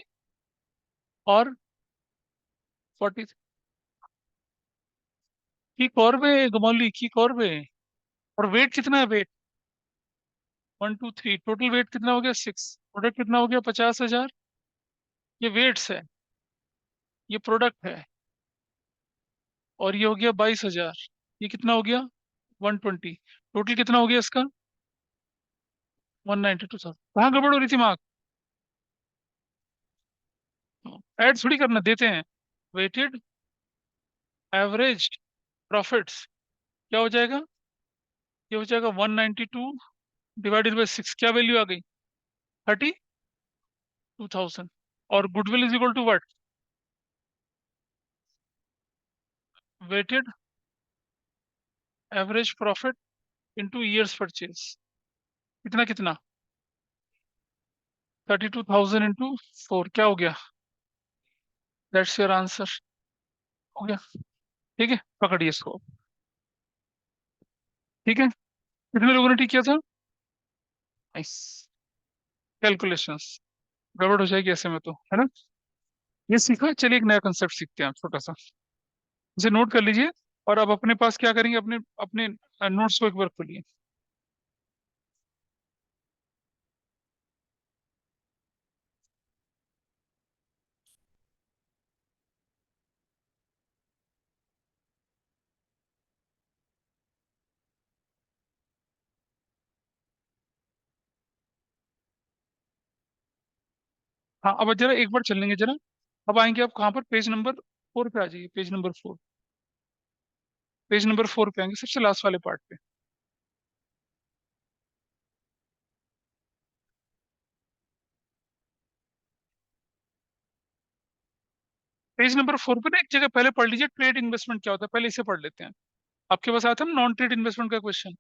और 40 की कौरबे, गमौली की कौरबे। और वेट कितना है, वेट 1 2 3, टोटल वेट कितना हो गया 6, प्रोडक्ट कितना हो गया 50,000। ये वेट्स है, ये प्रोडक्ट है। और ये हो गया 22,000। ये कितना हो गया 120। टोटल कितना हो गया इसका? 192,000। कहाँ गड़बड़ हो रही थी मार्क? ऐड थोड़ी करना, देते हैं। वेटेड एवरेज प्रॉफिट्स क्या हो जाएगा? ये हो जाएगा 192 डिवाइडेड बाई 6, क्या वैल्यू आ गई? 32,000। और goodwill is equal to what? Weighted average profit into years purchase. कितना कितना? 32,000 इंटू 4, क्या हो गया? That's your answer. हो गया, ठीक है, पकड़िए इसको। ठीक है, कितने लोगों ने ठीक किया था? नाइस। कैलकुलेशंस गड़बड़ हो जाएगी ऐसे में तो, है ना? ये सीखा, चलिए एक नया कंसेप्ट सीखते हैं छोटा सा, इसे नोट कर लीजिए। और अब अपने पास क्या करेंगे, अपने अपने नोट्स को एक बार खोलिए। हाँ, अब जरा एक बार चल लेंगे जरा। अब आएंगे आप कहाँ पर, पेज नंबर 4 पे आ जाइए, पेज नंबर 4। पेज नंबर 4 पे आएंगे, सबसे लास्ट वाले पार्ट पे। पेज नंबर 4 पे ना एक जगह पहले पढ़ लीजिए, ट्रेड इन्वेस्टमेंट क्या होता है, पहले इसे पढ़ लेते हैं। आपके पास आया था ना नॉन ट्रेड इन्वेस्टमेंट का question.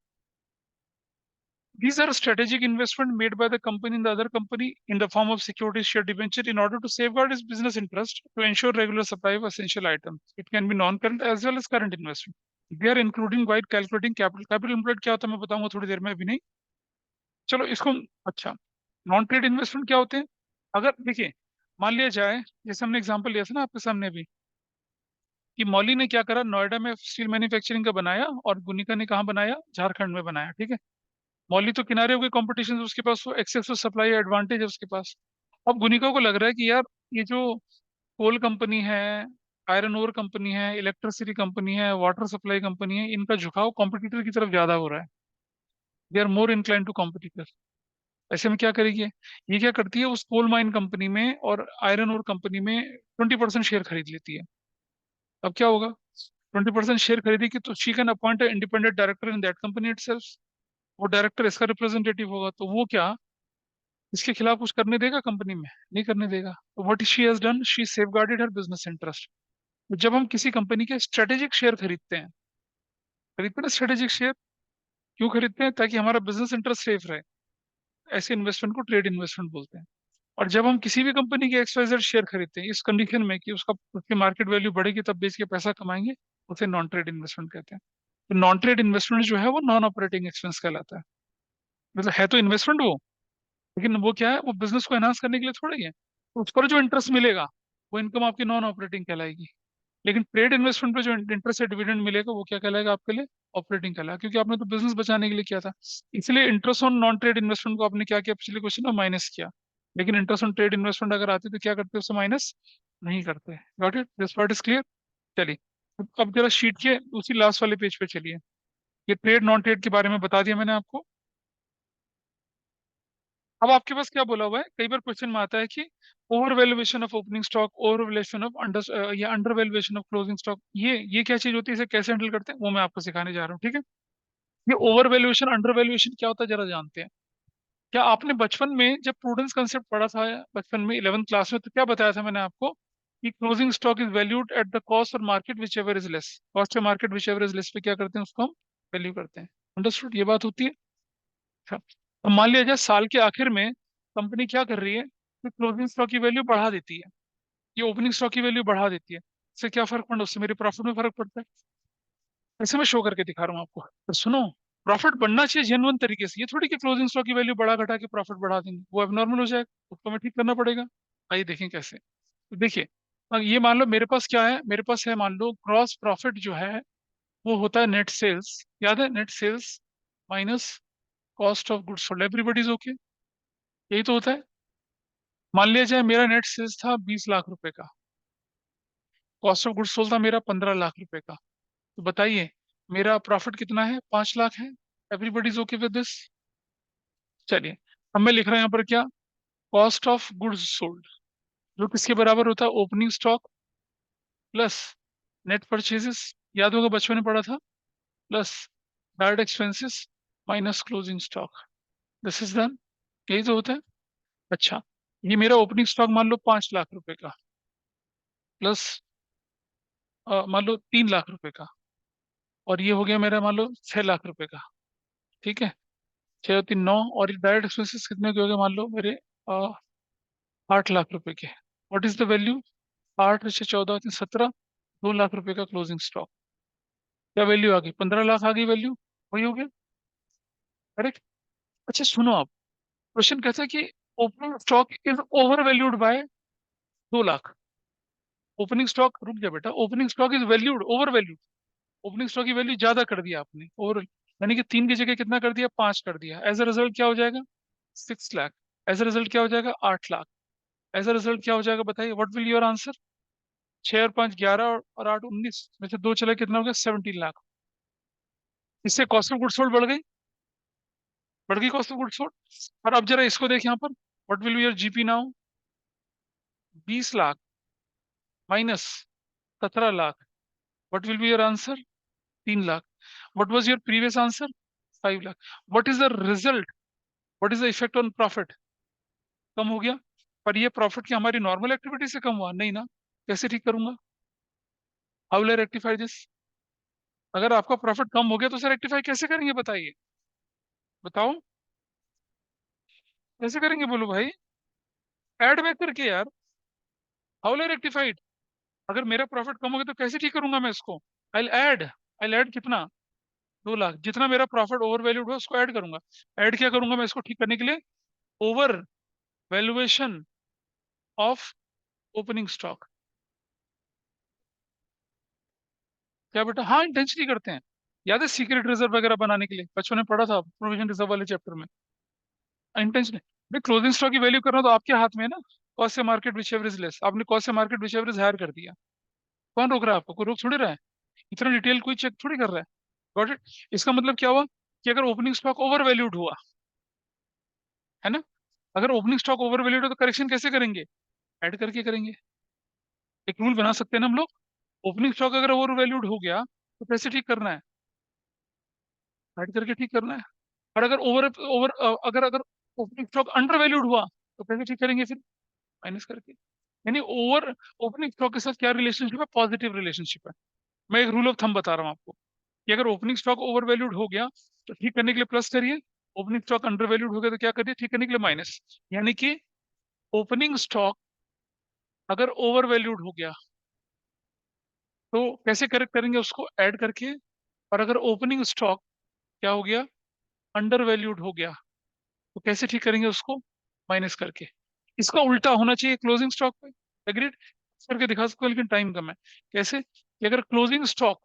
These are strategic investment made by the company in the other company in the form of securities, share, debenture in order to safeguard its business interest to ensure regular supply of essential items. It can be non-current as well as current investment. They are including while calculating capital. Capital employed क्या होता है मैं बताऊंगा थोड़ी देर में, अभी नहीं। चलो इसको, अच्छा, नॉन ट्रेड इन्वेस्टमेंट क्या होते हैं? अगर देखिए, मान लिया जाए, जैसे हमने एग्जांपल लिया था ना आपके सामने अभी, कि मौली ने क्या करा, नोएडा में स्टील मैन्युफैक्चरिंग का बनाया और गुनिका ने कहाँ बनाया, झारखंड में बनाया, ठीक है? मौली तो किनारे हो गए कंपटीशन, उसके पास वो एक्सेस टू सप्लाई एडवांटेज है उसके पास। अब गुनिका को लग रहा है कि यार ये जो कोल कंपनी है, आयरन ओर कंपनी है, इलेक्ट्रिसिटी कंपनी है, वाटर सप्लाई कंपनी है, इनका झुकाव कॉम्पिटिटर की तरफ ज्यादा हो रहा है। They are more incline to competitor. ऐसे में क्या करेगी ये क्या करती है, उस कोल माइन कंपनी में और आयरन ओर कंपनी में 20% शेयर खरीद लेती है। अब क्या होगा, 20% शेयर खरीदेगी तो she can appoint independent director in that company itself. वो डायरेक्टर इसका रिप्रेजेंटेटिव होगा, तो वो क्या इसके खिलाफ कुछ करने देगा कंपनी में? नहीं करने देगा। तो what she has done, she safeguarded her business interest. जब हम किसी कंपनी के स्ट्रेटेजिक शेयर खरीदते हैं ना स्ट्रेटेजिक शेयर, क्यों खरीदते हैं? ताकि हमारा बिजनेस इंटरेस्ट सेफ रहे। ऐसे इन्वेस्टमेंट को ट्रेड इन्वेस्टमेंट बोलते हैं। और जब हम किसी भी कंपनी के XYZ शेयर खरीदते हैं इस कंडीशन में कि उसका उसकी मार्केट वैल्यू बढ़ेगी तब बेच के पैसा कमाएंगे, उसे नॉन ट्रेड इन्वेस्टमेंट कहते हैं। तो नॉन ट्रेड इन्वेस्टमेंट जो है वो नॉन ऑपरेटिंग एक्सपेंस कहलाता है। मतलब है तो इन्वेस्टमेंट वो, लेकिन वो क्या है, वो बिजनेस को एनहांस करने के लिए थोड़ा ही है। तो उस पर जो इंटरेस्ट मिलेगा वो इनकम आपकी नॉन ऑपरेटिंग कहलाएगी। लेकिन ट्रेड इन्वेस्टमेंट पे जो इंटरेस्ट या डिविडेंड मिलेगा वो क्या कहलाएगा आपके लिए? ऑपरेटिंग कहलाएगा, क्योंकि आपने तो बिजनेस बचाने के लिए किया था। इसलिए interest on non trade investment को आपने क्या किया पिछले क्वेश्चन में? माइनस किया। लेकिन इंटरेस्ट ऑन ट्रेड इन्वेस्टमेंट अगर आती तो क्या करते, उससे माइनस नहीं करते। Got it? This part is clear. चलिए, अब जरा शीट के उसी लास्ट वाले पेज पे चलिए। ये ट्रेड नॉन ट्रेड के बारे में बता दिया मैंने आपको। अब आपके पास क्या बोला हुआ है, कई बार क्वेश्चन में आता है कि over valuation of opening stock, over valuation of under या under valuation of closing stock. ये क्या चीज होती है, इसे कैसे हैंडल करते हैं वो मैं आपको सिखाने जा रहा हूँ, ठीक है। ये ओवर वैल्यूएशन अंडर वैल्यूएशन क्या होता है जरा जानते हैं। क्या आपने बचपन में जब प्रूडेंस कंसेप्ट पढ़ा था, बचपन में 11th क्लास में, तो क्या बताया था मैंने आपको कि closing stock is valued at the cost और market whichever is less. Cost या market whichever is less पे क्या करते हैं, उसको हम वैल्यू करते हैं। अंडरस्टूड, ये बात होती है। अच्छा, तो मान लिया जाए साल के आखिर में कंपनी क्या कर रही है कि क्लोजिंग स्टॉक की वैल्यू बढ़ा देती है, ये ओपनिंग स्टॉक की वैल्यू बढ़ा देती है। इससे क्या फर्क पड़ता है? उससे मेरे प्रॉफिट में फर्क पड़ता है। ऐसे मैं शो करके दिखा रहा हूँ आपको, तो सुनो। प्रॉफिट बढ़ना चाहिए जेन्युइन तरीके से, ये थोड़ी कि क्लोजिंग स्टॉक की वैल्यू बढ़ा घटा के प्रॉफिट बढ़ा देंगे, वो एबनॉर्मल हो जाएगा, उसको हमें ठीक करना पड़ेगा। आइए देखें कैसे। तो देखिए, अब ये मान लो मेरे पास क्या है, मेरे पास है मान लो ग्रॉस प्रॉफिट जो है वो होता है नेट सेल्स। याद है, net sales minus cost of goods sold. Everybody is okay, यही तो होता है। मान लिया जाए मेरा नेट सेल्स था 20 लाख रुपए का, कॉस्ट ऑफ गुड्स सोल्ड था मेरा 15 लाख रुपए का। तो बताइए मेरा प्रॉफिट कितना है? 5 लाख है। Everybody is okay with this. चलिए, अब मैं लिख रहा हूं यहाँ पर क्या, कॉस्ट ऑफ गुड्स सोल्ड, जो किसके बराबर होता है? Opening stock plus net purchases, याद होगा बचपन में पढ़ा था, plus direct expenses minus closing stock. This is done, यही तो होता है। अच्छा, ये मेरा ओपनिंग स्टॉक मान लो 5 लाख रुपए का, प्लस मान लो 3 लाख रुपए का, और ये हो गया मेरा मान लो 6 लाख रुपए का। ठीक है, 6 और 3 9, और ये डायरेक्ट एक्सपेंसेस कितने के हो गए मान लो मेरे, 8 लाख रुपए के। What is the value? 8 से 14 3 17, 2 लाख रुपए का क्लोजिंग स्टॉक। क्या वैल्यू आ गई? 15 लाख आ गई वैल्यू, वही हो गया। करेक्ट। अच्छा सुनो, आप क्वेश्चन कहता है कि opening stock is over valued bye 2 lakh. Opening stock, रुक जा बेटा, opening stock is valued over valued. Opening stock की वैल्यू ज्यादा कर दिया आपने, और यानी कि 3 की जगह कितना कर दिया? 5 कर दिया। एज अ रिजल्ट क्या हो जाएगा? 6 लाख। एज अ रिजल्ट क्या हो जाएगा? 8 लाख। एज अ रिजल्ट क्या हो जाएगा बताइए, व्हाट विल योर आंसर? 6 और 5 11, और 8 19 में से 2 चला, कितना हो गया? 17 लाख। इससे कॉस्ट ऑफ गुड्स सोल्ड बढ़ गई, बढ़ गई कॉस्ट ऑफ गुड्स सोल्ड। और अब जरा इसको देख यहाँ पर, what will be your GP now? 20 lakh minus 17 lakh, what will be your answer? 3 lakh. What was your previous answer? 5 lakh. What is the result? What is the effect on profit? कम हो गया। पर ये प्रॉफिट की हमारी नॉर्मल एक्टिविटी से कम हुआ नहीं ना। कैसे ठीक करूंगा? How will I rectify this? अगर आपका प्रॉफिट कम हो गया तो उसे रेक्टिफाई कैसे करेंगे बताइए, बताओ कैसे करेंगे, बोलो भाई। ऐड बैक करके यार। How will I rectified? अगर मेरा प्रॉफिट कम हो गया तो कैसे ठीक करूंगा मैं इसको? आई ऐड कितना? 2 लाख। जितना मेरा प्रॉफिट ओवर वैल्यूड हो उसको ऐड करूंगा। ऐड क्या करूंगा मैं इसको ठीक करने के लिए? Over valuation of opening stock. क्या बेटा? हाँ, इंटेंशनली करते हैं। याद है सीक्रेट रिजर्व वगैरह बनाने के लिए बचपन में पढ़ा था प्रोविजन रिजर्व वाले चैप्टर में। इंटेंशन भाई क्लोजिंग स्टॉक की वैल्यू करना तो आपके हाथ में है ना। कॉस्ट से मार्केट विच एवरेज लेस, आपने कॉस्ट से मार्केट विच एवरेज हायर कर दिया। कौन रोक रहा है आपको? कोई रोक थोड़ी रहा है। इतना डिटेल कोई चेक थोड़ी कर रहा है। Got it? इसका मतलब क्या हुआ कि अगर ओपनिंग स्टॉक ओवर वैल्यूड हुआ, है ना, अगर ओपनिंग स्टॉक ओवर वैल्यूड हो तो करेक्शन कैसे करेंगे? ऐड करके करेंगे। एक रूल बना सकते हैं ना हम लोग, ओपनिंग स्टॉक अगर ओवर वैल्यूड हो गया तो कैसे ठीक करना है? ऐड करके ठीक करना है। और अगर ओवर ओवर अगर अगर ओपनिंग स्टॉक अंडर वैल्यूड हुआ तो कैसे ठीक करेंगे फिर? माइनस करके। यानी ओवर ओपनिंग स्टॉक के साथ क्या रिलेशनशिप है? पॉजिटिव रिलेशनशिप है। मैं एक रूल ऑफ थंब बता रहा हूँ आपको कि अगर ओपनिंग स्टॉक ओवर वैल्यूड हो गया तो ठीक करने के लिए प्लस करिए, ओपनिंग स्टॉक अंडर वैल्यूड हो गया तो क्या करिए? ठीक करने के लिए माइनस। यानी कि ओपनिंग स्टॉक अगर ओवर वैल्यूड हो गया तो कैसे करेक्ट करेंगे उसको? ऐड करके। और अगर ओपनिंग स्टॉक क्या हो गया? अंडर वैल्यूड हो गया तो कैसे ठीक करेंगे उसको? माइनस करके। इसका उल्टा होना चाहिए क्लोजिंग स्टॉक पे। एग्रीड? करके दिखा सकते हो लेकिन टाइम कम है। कैसे कि अगर क्लोजिंग स्टॉक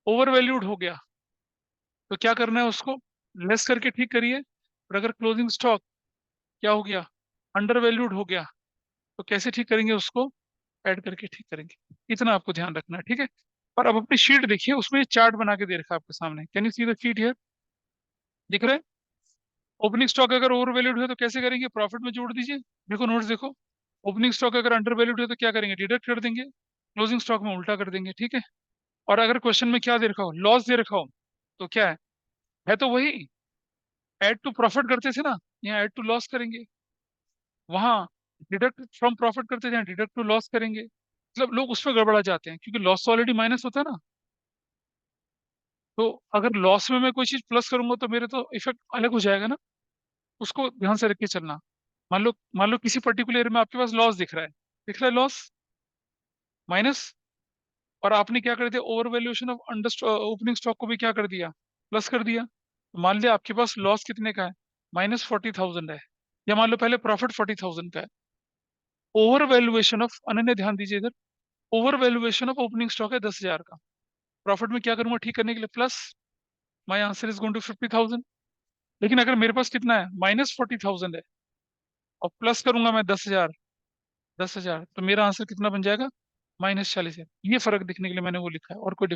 ओवर वैल्यूड हो गया तो क्या करना है उसको? लेस करके ठीक करिए। और अगर क्लोजिंग स्टॉक क्या हो गया? अंडर वैल्यूड हो गया तो कैसे ठीक करेंगे उसको? ऐड करके ठीक करेंगे। इतना आपको ध्यान रखना है, ठीक है। और अब अपनी शीट देखिए, उसमें चार्ट बना के दे रखा है आपके सामने। Can you see the sheet here? दिख रहा है? ओपनिंग स्टॉक अगर ओवर वैल्यूड है तो कैसे करेंगे? प्रॉफिट में जोड़ दीजिए। देखो नोट्स देखो। ओपनिंग स्टॉक अगर अंडर वैल्यूड है तो क्या करेंगे? डिडक्ट कर देंगे। क्लोजिंग स्टॉक में उल्टा कर देंगे, ठीक है। और अगर क्वेश्चन में क्या दे रखा हो? लॉस दे रखा हो तो क्या है तो वही ऐड टू प्रॉफिट करते थे ना, यहाँ ऐड टू लॉस करेंगे। वहां डिडक्ट फ्रॉम प्रॉफिट करते थे, यहाँ डिडक्ट टू लॉस करेंगे। मतलब लोग उसमें गड़बड़ा जाते हैं क्योंकि लॉस तो ऑलरेडी माइनस होता है ना। तो अगर लॉस में मैं कोई चीज प्लस करूंगा तो मेरे तो इफेक्ट अलग हो जाएगा ना। उसको ध्यान से रख के चलना। मान लो किसी पर्टिकुलर एरिया में आपके पास लॉस दिख रहा है। दिख रहा है लॉस माइनस। और आपने क्या कर दिया? Over valuation of under opening stock को भी क्या कर दिया? प्लस कर दिया। तो मान लिया आपके पास लॉस कितने का है? -40,000 है। या मान लो पहले प्रॉफिट 40,000 का है। ओवर वैल्यूएशन ऑफ, अनन्य ध्यान दीजिए इधर, over valuation of opening stock है 10,000 का। प्रॉफिट में क्या करूंगा ठीक करने के लिए? Plus. My answer is going to 50,000। लेकिन अगर मेरे पास कितना है? -40,000 है और प्लस करूंगा मैं 10,000, 10,000 तो मेरा आंसर कितना बन जाएगा? -40,000। ये फर्क दिखने के लिए मैंने वो लिखा है, और कोई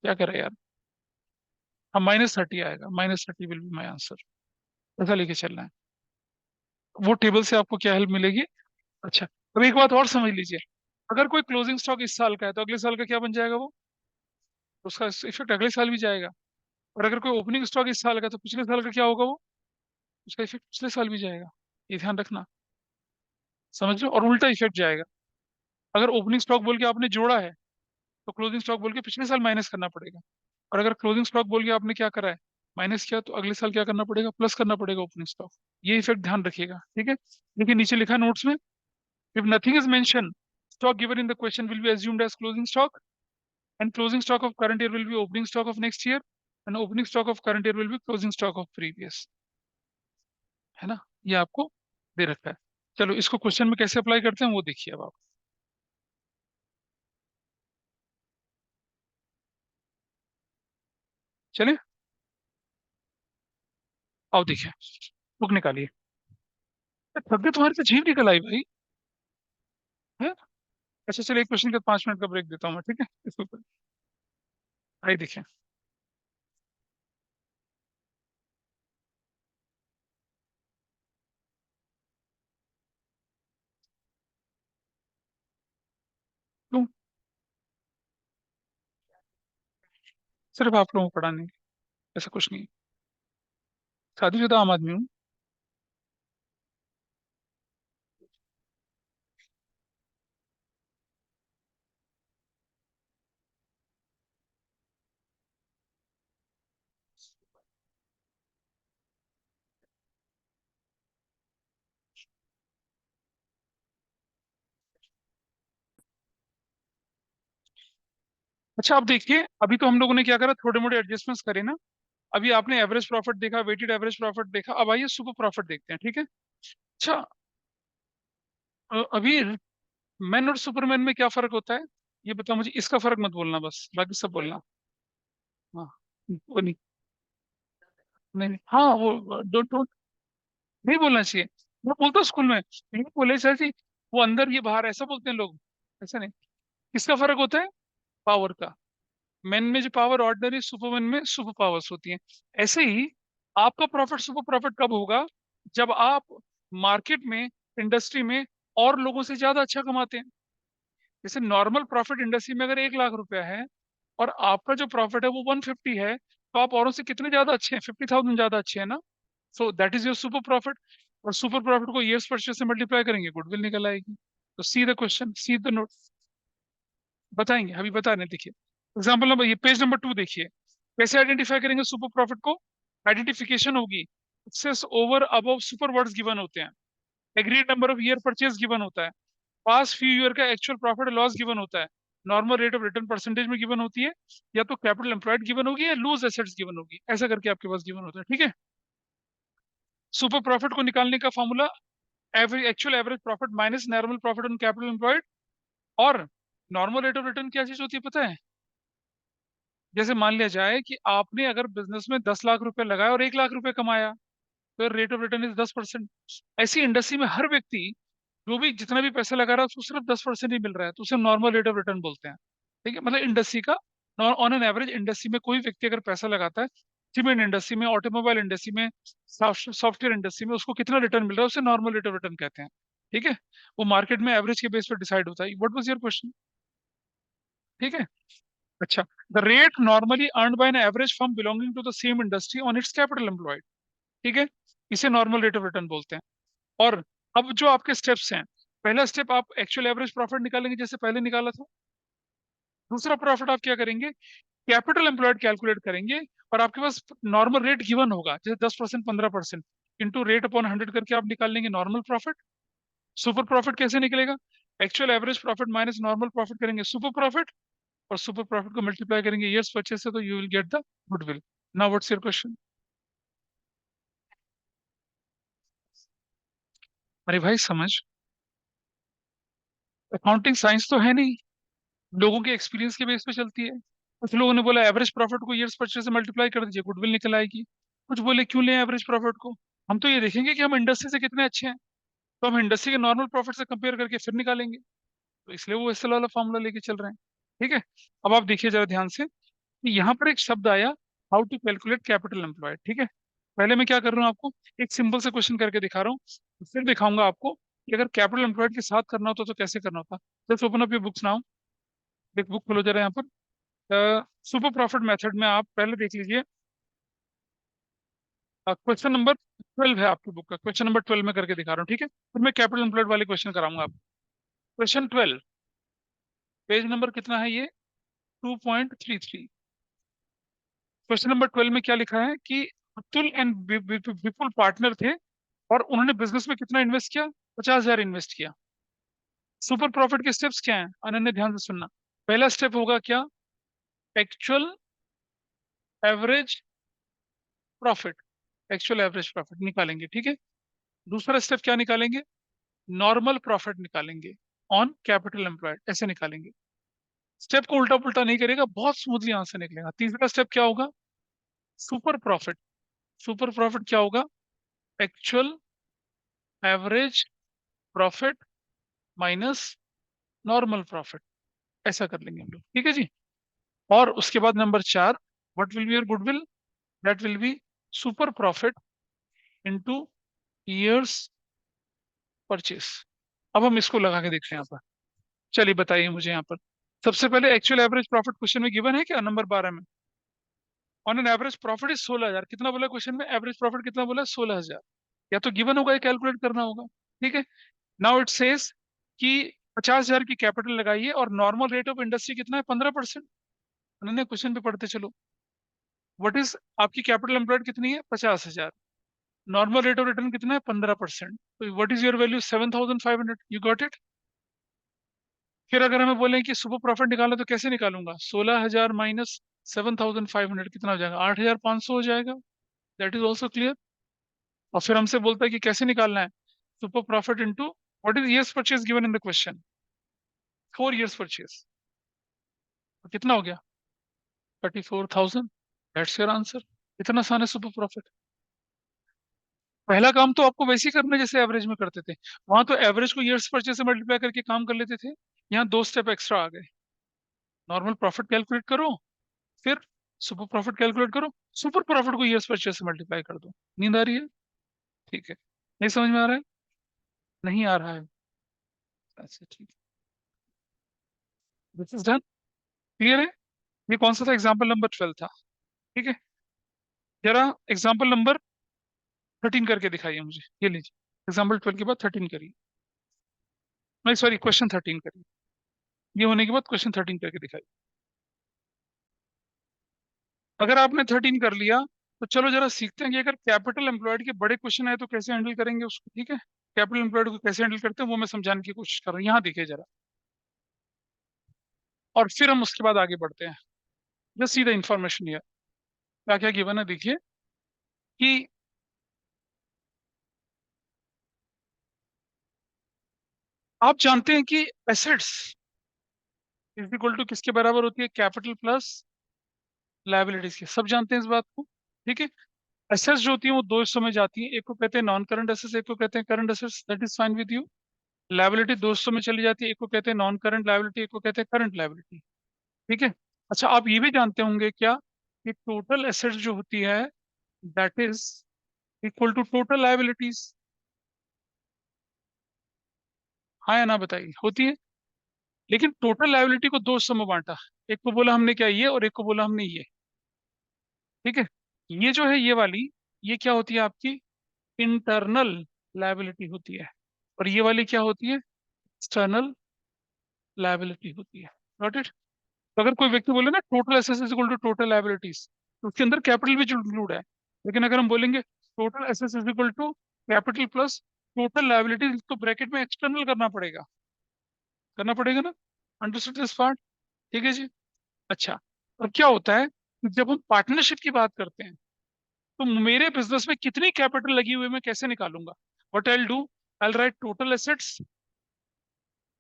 क्या करे यार। हाँ -30 आएगा, -30 विल बी माई आंसर। ऐसा लेके चलना है। वो टेबल से आपको क्या हेल्प मिलेगी? अच्छा, अब एक बात और समझ लीजिए। अगर कोई क्लोजिंग स्टॉक इस साल का है तो अगले साल का क्या बन जाएगा वो? उसका इफेक्ट अगले साल भी जाएगा। और अगर कोई ओपनिंग स्टॉक इस साल का है तो पिछले साल का क्या होगा वो? उसका इफेक्ट पिछले साल भी जाएगा। ये ध्यान रखना। समझ लो, और उल्टा इफेक्ट जाएगा। अगर ओपनिंग स्टॉक बोल के आपने जोड़ा है तो क्लोजिंग स्टॉक बोल के पिछले साल माइनस करना पड़ेगा। और अगर क्लोजिंग स्टॉक बोल के आपने क्या करा है? माइनस किया, तो अगले साल क्या करना पड़ेगा? प्लस करना पड़ेगा ओपनिंग स्टॉक। ये इफेक्ट ध्यान रखिएगा, ठीक है। देखिए नीचे लिखा है नोट्स में, if nothing is mention, stock given in the question will be assumed as closing stock, and closing stock of current year will be opening stock of next year, and opening stock of current year will be closing stock of previous. है ना? ये आपको दे रखा है। चलो इसको question में कैसे अप्लाई करते हैं वो देखिए अब आप। चलिए, आओ देखिए। बुक निकालिए। तबियत तुम्हारी तो झील निकल आई भाई। है? अच्छा चलिए, एक क्वेश्चन के 5 मिनट का ब्रेक देता हूँ मैं, ठीक है, इसके ऊपर। आइए देखिए। क्यों? सिर्फ आप लोगों को पढ़ाने, ऐसा कुछ नहीं है। शादीशुदा आम आदमी हूँ। अच्छा आप देखिए, अभी तो हम लोगों ने क्या करा, थोड़े मोटे एडजस्टमेंट्स करे ना। अभी आपने एवरेज प्रॉफिट देखा, वेटेड एवरेज प्रॉफिट देखा, अब आइए सुपर प्रॉफिट देखते हैं, ठीक है। अच्छा, अभी मैन और सुपरमैन में क्या फर्क होता है? ये बताओ मुझे, इसका फर्क मत बोलना, बस बाकी सब बोलना। हाँ, वो नहीं, नहीं नहीं, हाँ वो डोंट डोंट नहीं बोलना चाहिए। मैं बोलता हूँ स्कूल में, नहीं बोले सर जी, वो अंदर ये बाहर, ऐसा बोलते हैं लोग, ऐसा नहीं। किसका फर्क होता है? पावर का। मैन में जो पावर ऑर्डिनरी, सुपरमैन में सुपर पावर्स होती हैं। ऐसे ही आपका प्रॉफिट, सुपर प्रॉफिट कब होगा? जब आप मार्केट में, इंडस्ट्री में और लोगों से ज्यादा अच्छा कमाते हैं। जैसे नॉर्मल प्रॉफिट इंडस्ट्री में अगर 1 लाख रुपया है और आपका जो प्रॉफिट है वो 150 है, तो आप औरों से कितने ज्यादा अच्छे हैं? 50,000 ज्यादा अच्छे हैं ना। So that is your super profit. और सुपर प्रॉफिट को ईयर्स परचेज से मल्टीप्लाई करेंगे, गुडविल निकल आएगी। तो see the question, see the note. बताएंगे, अभी बता रहे हैं, देखिए। एग्जाम्पल नंबर, ये पेज नंबर 2 देखिए। कैसे आइडेंटिफाई करेंगे सुपर प्रॉफिट को? आइडेंटिफिकेशन होगी, excess over above super words given होते हैं, agreed number of year purchase given होता है, पास फ्यू ईयर का एक्चुअल प्रॉफिट लॉस गिवन होता है, normal rate of return percentage में गिवन होती है, या तो कैपिटल एम्प्लॉयड गिवन होगी या लूज एसेट्स गिवन होगी, ऐसा करके आपके पास गिवन होता है, ठीक है। सुपर प्रॉफिट को निकालने का formula, average actual average profit minus normal profit on capital employed. और नॉर्मल रेट ऑफ रिटर्न क्या चीज होती है पता है? जैसे मान लिया जाए कि आपने अगर बिजनेस में 10 लाख रुपए लगाया और 1 लाख रुपए कमाया, तो रेट ऑफ रिटर्न इज 10%। ऐसी इंडस्ट्री में हर व्यक्ति जो भी जितना भी पैसा लगा रहा है उसको सिर्फ 10% ही मिल रहा है, तो उसे नॉर्मल रेट ऑफ रिटर्न बोलते हैं। ठीक है, मतलब इंडस्ट्री का, ऑन एन एवरेज इंडस्ट्री में कोई व्यक्ति अगर पैसा लगाता है, सीमेंट इंडस्ट्री में, ऑटोमोबाइल इंडस्ट्री में, सॉफ्टवेयर इंडस्ट्री में, उसको कितना रिटर्न मिल रहा है उसे नॉर्मल रेट ऑफ रिटर्न कहते हैं। ठीक है, वो मार्केट में एवरेज के बेस पर डिसाइड होता है। What was your question? ठीक है। अच्छा, the rate normally earn by an average firm belonging to the same industry on its capital employed. ठीक है, इसे नॉर्मल रेट ऑफ रिटर्न बोलते हैं। और अब जो आपके स्टेप्स हैं, पहला स्टेप आप एक्चुअल एवरेज प्रॉफिट निकालेंगे जैसे पहले निकाला था। दूसरा प्रॉफिट आप क्या करेंगे? कैपिटल एम्प्लॉयड कैलकुलेट करेंगे, और आपके पास नॉर्मल रेट गिवन होगा, जैसे 10%, 15%, इंटू रेट अपॉन 100 करके आप निकाल लेंगे नॉर्मल प्रॉफिट। सुपर प्रॉफिट कैसे निकलेगा? Actual average profit minus normal profit करेंगे सुपर प्रॉफिट, और सुपर प्रॉफिट को मल्टीप्लाई करेंगे ईयर्स परचेज से, तो you will get the goodwill. Now what's your question? अरे भाई समझ, अकाउंटिंग साइंस तो है नहीं, लोगों के एक्सपीरियंस के बेस पे चलती है। कुछ लोगों ने बोला एवरेज प्रॉफिट को ईयर्स परचेज से मल्टीप्लाई कर दीजिए, गुडविल निकल आएगी। कुछ बोले क्यों लें एवरेज प्रॉफिट को, हम तो ये देखेंगे कि हम इंडस्ट्री से कितने अच्छे हैं, तो हम इंडस्ट्री के नॉर्मल प्रॉफिट से कंपेयर करके फिर निकालेंगे। तो इसलिए वो इस वाला फॉर्मूला लेके चल रहे हैं। ठीक है, अब आप देखिए जरा ध्यान से कि यहाँ पर एक शब्द आया, how to calculate capital employed. ठीक है, पहले मैं क्या कर रहा हूँ, आपको एक सिंपल से क्वेश्चन करके दिखा रहा हूँ, फिर दिखाऊंगा आपको कि अगर कैपिटल एम्प्लॉयड के साथ करना होता तो कैसे करना होता। Just open up your books now. एक बुक खोलो जरा यहाँ पर। सुपर प्रॉफिट मेथड में आप पहले देख लीजिए, क्वेश्चन नंबर 12 है आपकी बुक का, क्वेश्चन नंबर 12 में करके दिखा रहा हूँ, ठीक है, फिर मैं कैपिटल एम्प्लॉयड वाले क्वेश्चन कराऊंगा आप। क्वेश्चन 12, पेज नंबर कितना है ये? 2.33। क्वेश्चन नंबर 12 में क्या लिखा है कि अतुल एंड विपुल पार्टनर थे, और उन्होंने बिजनेस में कितना इन्वेस्ट किया? 50,000 इन्वेस्ट किया। सुपर प्रॉफिट के स्टेप्स क्या हैं, अनन्य ध्यान से सुनना। पहला स्टेप होगा क्या? Actual average profit, actual average profit निकालेंगे, ठीक है। दूसरा स्टेप क्या निकालेंगे? नॉर्मल प्रॉफिट निकालेंगे ऑन कैपिटल एम्प्लॉयड, ऐसे निकालेंगे। स्टेप को उल्टा पुल्टा नहीं करेगा, बहुत स्मूथली आंसर निकलेगा। तीसरा स्टेप क्या होगा? Super profit. सुपर प्रॉफिट क्या होगा? Actual average profit minus normal profit, ऐसा कर लेंगे हम लोग, ठीक है जी। और उसके बाद number 4, what will be your goodwill? That will be super profit into years purchase. अब हम इसको लगा के देखते हैं यहाँ पर। चलिए बताइए मुझे यहाँ पर, सबसे पहले एक्चुअल एवरेज प्रॉफिट क्वेश्चन में गिवन है क्या, नंबर 12 में? On an average profit is 16,000, कितना बोला क्वेश्चन में? एवरेज प्रॉफिट कितना बोला? 16,000। या तो गिवन होगा या कैलकुलेट करना होगा, ठीक है। नाउ इट सेज कि 50,000 की कैपिटल लगाइए और नॉर्मल रेट ऑफ इंडस्ट्री कितना है? 15%। उन्होंने क्वेश्चन पे पढ़ते चलो। व्हाट इज, आपकी कैपिटल एम्प्लॉयड कितनी है? 50,000। नॉर्मल रेट ऑफ रिटर्न कितना है? 15%। तो what is your value? 7,500। You got it. फिर अगर हमें बोलें कि सुपर प्रॉफिट निकालना, तो कैसे निकालूंगा? 16,000 माइनस 7,500 कितना हो जाएगा? 8,500 हो जाएगा। That is also clear. और फिर हमसे बोलता है कि कैसे निकालना है? Super profit into what is years purchase given in the question? 4 years purchase. तो कितना हो गया? 34,000। That's your answer. इतना आसान है सुपर प्रॉफिट। पहला काम तो आपको वैसे ही करना है जैसे एवरेज में करते थे। वहां तो एवरेज को ईयर्स परचेज से मल्टीप्लाई करके काम कर लेते थे। यहाँ दो स्टेप एक्स्ट्रा आ गए। नॉर्मल प्रॉफिट कैलकुलेट करो, फिर सुपर प्रॉफिट कैलकुलेट करो, सुपर प्रॉफिट को ईयर्स परचेज से मल्टीप्लाई कर दो। नींद आ रही है? ठीक है। नहीं समझ में आ रहा है? नहीं आ रहा है? अच्छा ठीक है। This is done. क्लियर है? ये कौन सा था? एग्जाम्पल नंबर 12 था। ठीक है। जरा एग्जाम्पल नंबर 13 करके दिखाइए मुझे। ये लीजिए, एग्जाम्पल 12 के बाद 13 करिए। नहीं सॉरी, क्वेश्चन 13 करिए। ये होने के बाद क्वेश्चन 13 करके दिखाइए। अगर आपने 13 कर लिया तो चलो जरा सीखते हैं कि अगर कैपिटल एम्प्लॉयड के बड़े क्वेश्चन आए तो कैसे हैंडल करेंगे उसको। ठीक है। कैपिटल एम्प्लॉयड को कैसे हैंडल करते हैं वो मैं समझाने की कोशिश कर रहा हूँ। यहाँ देखिए जरा, और फिर हम उसके बाद आगे बढ़ते हैं। Just see the information here. क्या क्या गिवन है देखिए कि आप जानते हैं कि एसेट्स इज इक्वल टू किसके बराबर होती है? कैपिटल प्लस लायबिलिटीज के। सब जानते हैं इस बात को। ठीक है। एसेट्स जो होती है वो दो हिस्सों में जाती है, एक को कहते हैं नॉन करंट एसेट्स, एक को कहते हैं current assets. That is fine with you. Liability दो हिस्सों में चली जाती है, एक को कहते हैं नॉन करंट लायबिलिटी, एक को कहते हैं करंट लायबिलिटी। ठीक है। अच्छा, आप ये भी जानते होंगे क्या कि टोटल एसेट्स जो होती है that is equal to total liabilities? हाँ या ना बताइए, होती है। लेकिन टोटल लायबिलिटी को दो हिस्सों में बांटा। एक को बोला हमने क्या, ये, और एक को बोला हमने ये। ठीक है। ये जो है ये वाली, ये क्या होती है आपकी? इंटरनल लायबिलिटी होती है। और ये वाली क्या होती है? एक्सटर्नल लायबिलिटी होती है। Got it? तो अगर कोई व्यक्ति बोले ना total assets is equal to total liabilities, तो उसके अंदर कैपिटल भी इंक्लूड है। लेकिन अगर हम बोलेंगे total assets is equal to capital plus total liabilities, तो ब्रैकेट में एक्सटर्नल करना पड़ेगा। करना पड़ेगा ना? Understood this part? ठीक है जी। अच्छा, अब क्या होता है कि जब हम पार्टनरशिप की बात करते हैं तो मेरे बिजनेस में कितनी कैपिटल लगी हुई है मैं कैसे निकालूंगा? What I do, I right total assets.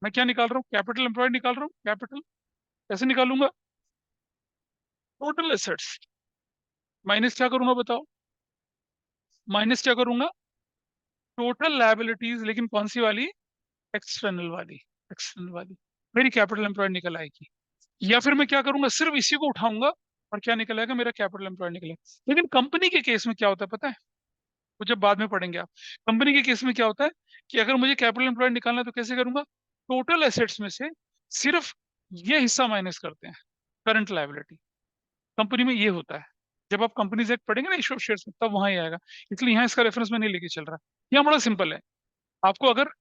मैं क्या निकाल रहा हूँ? कैपिटल एम्प्लॉयड निकाल रहा हूँ। कैपिटल कैसे निकालूंगा? टोटल एसेट्स माइनस क्या करूंगा बताओ? माइनस क्या करूंगा? टोटल लायबिलिटीज, लेकिन कौन सी वाली? एक्सटर्नल वाली। एक्सटर्नल वाली। मेरी कैपिटल एम्प्लॉयड निकल आएगी। या फिर मैं क्या करूंगा, सिर्फ इसी को उठाऊंगा और क्या निकल आएगा? मेरा कैपिटल एम्प्लॉयड निकलेगा। लेकिन कंपनी के केस में क्या होता है पता है? वो जब बाद में पढ़ेंगे आप। कंपनी के केस में क्या होता है कि अगर मुझे कैपिटल एम्प्लॉयड निकालना है तो कैसे करूंगा? टोटल एसेट्स में से सिर्फ ये हिस्सा माइनस करते हैं, करंट लायबिलिटी। कंपनी में ये होता है। जब आप कंपनीज एक्ट पढ़ेंगे ना इशू ऑफ शेयर्स में, तब वहां ही आएगा। इसलिए यहाँ इसका रेफरेंस में नहीं लेके चल रहा। यहाँ बड़ा सिंपल है। आपको अगर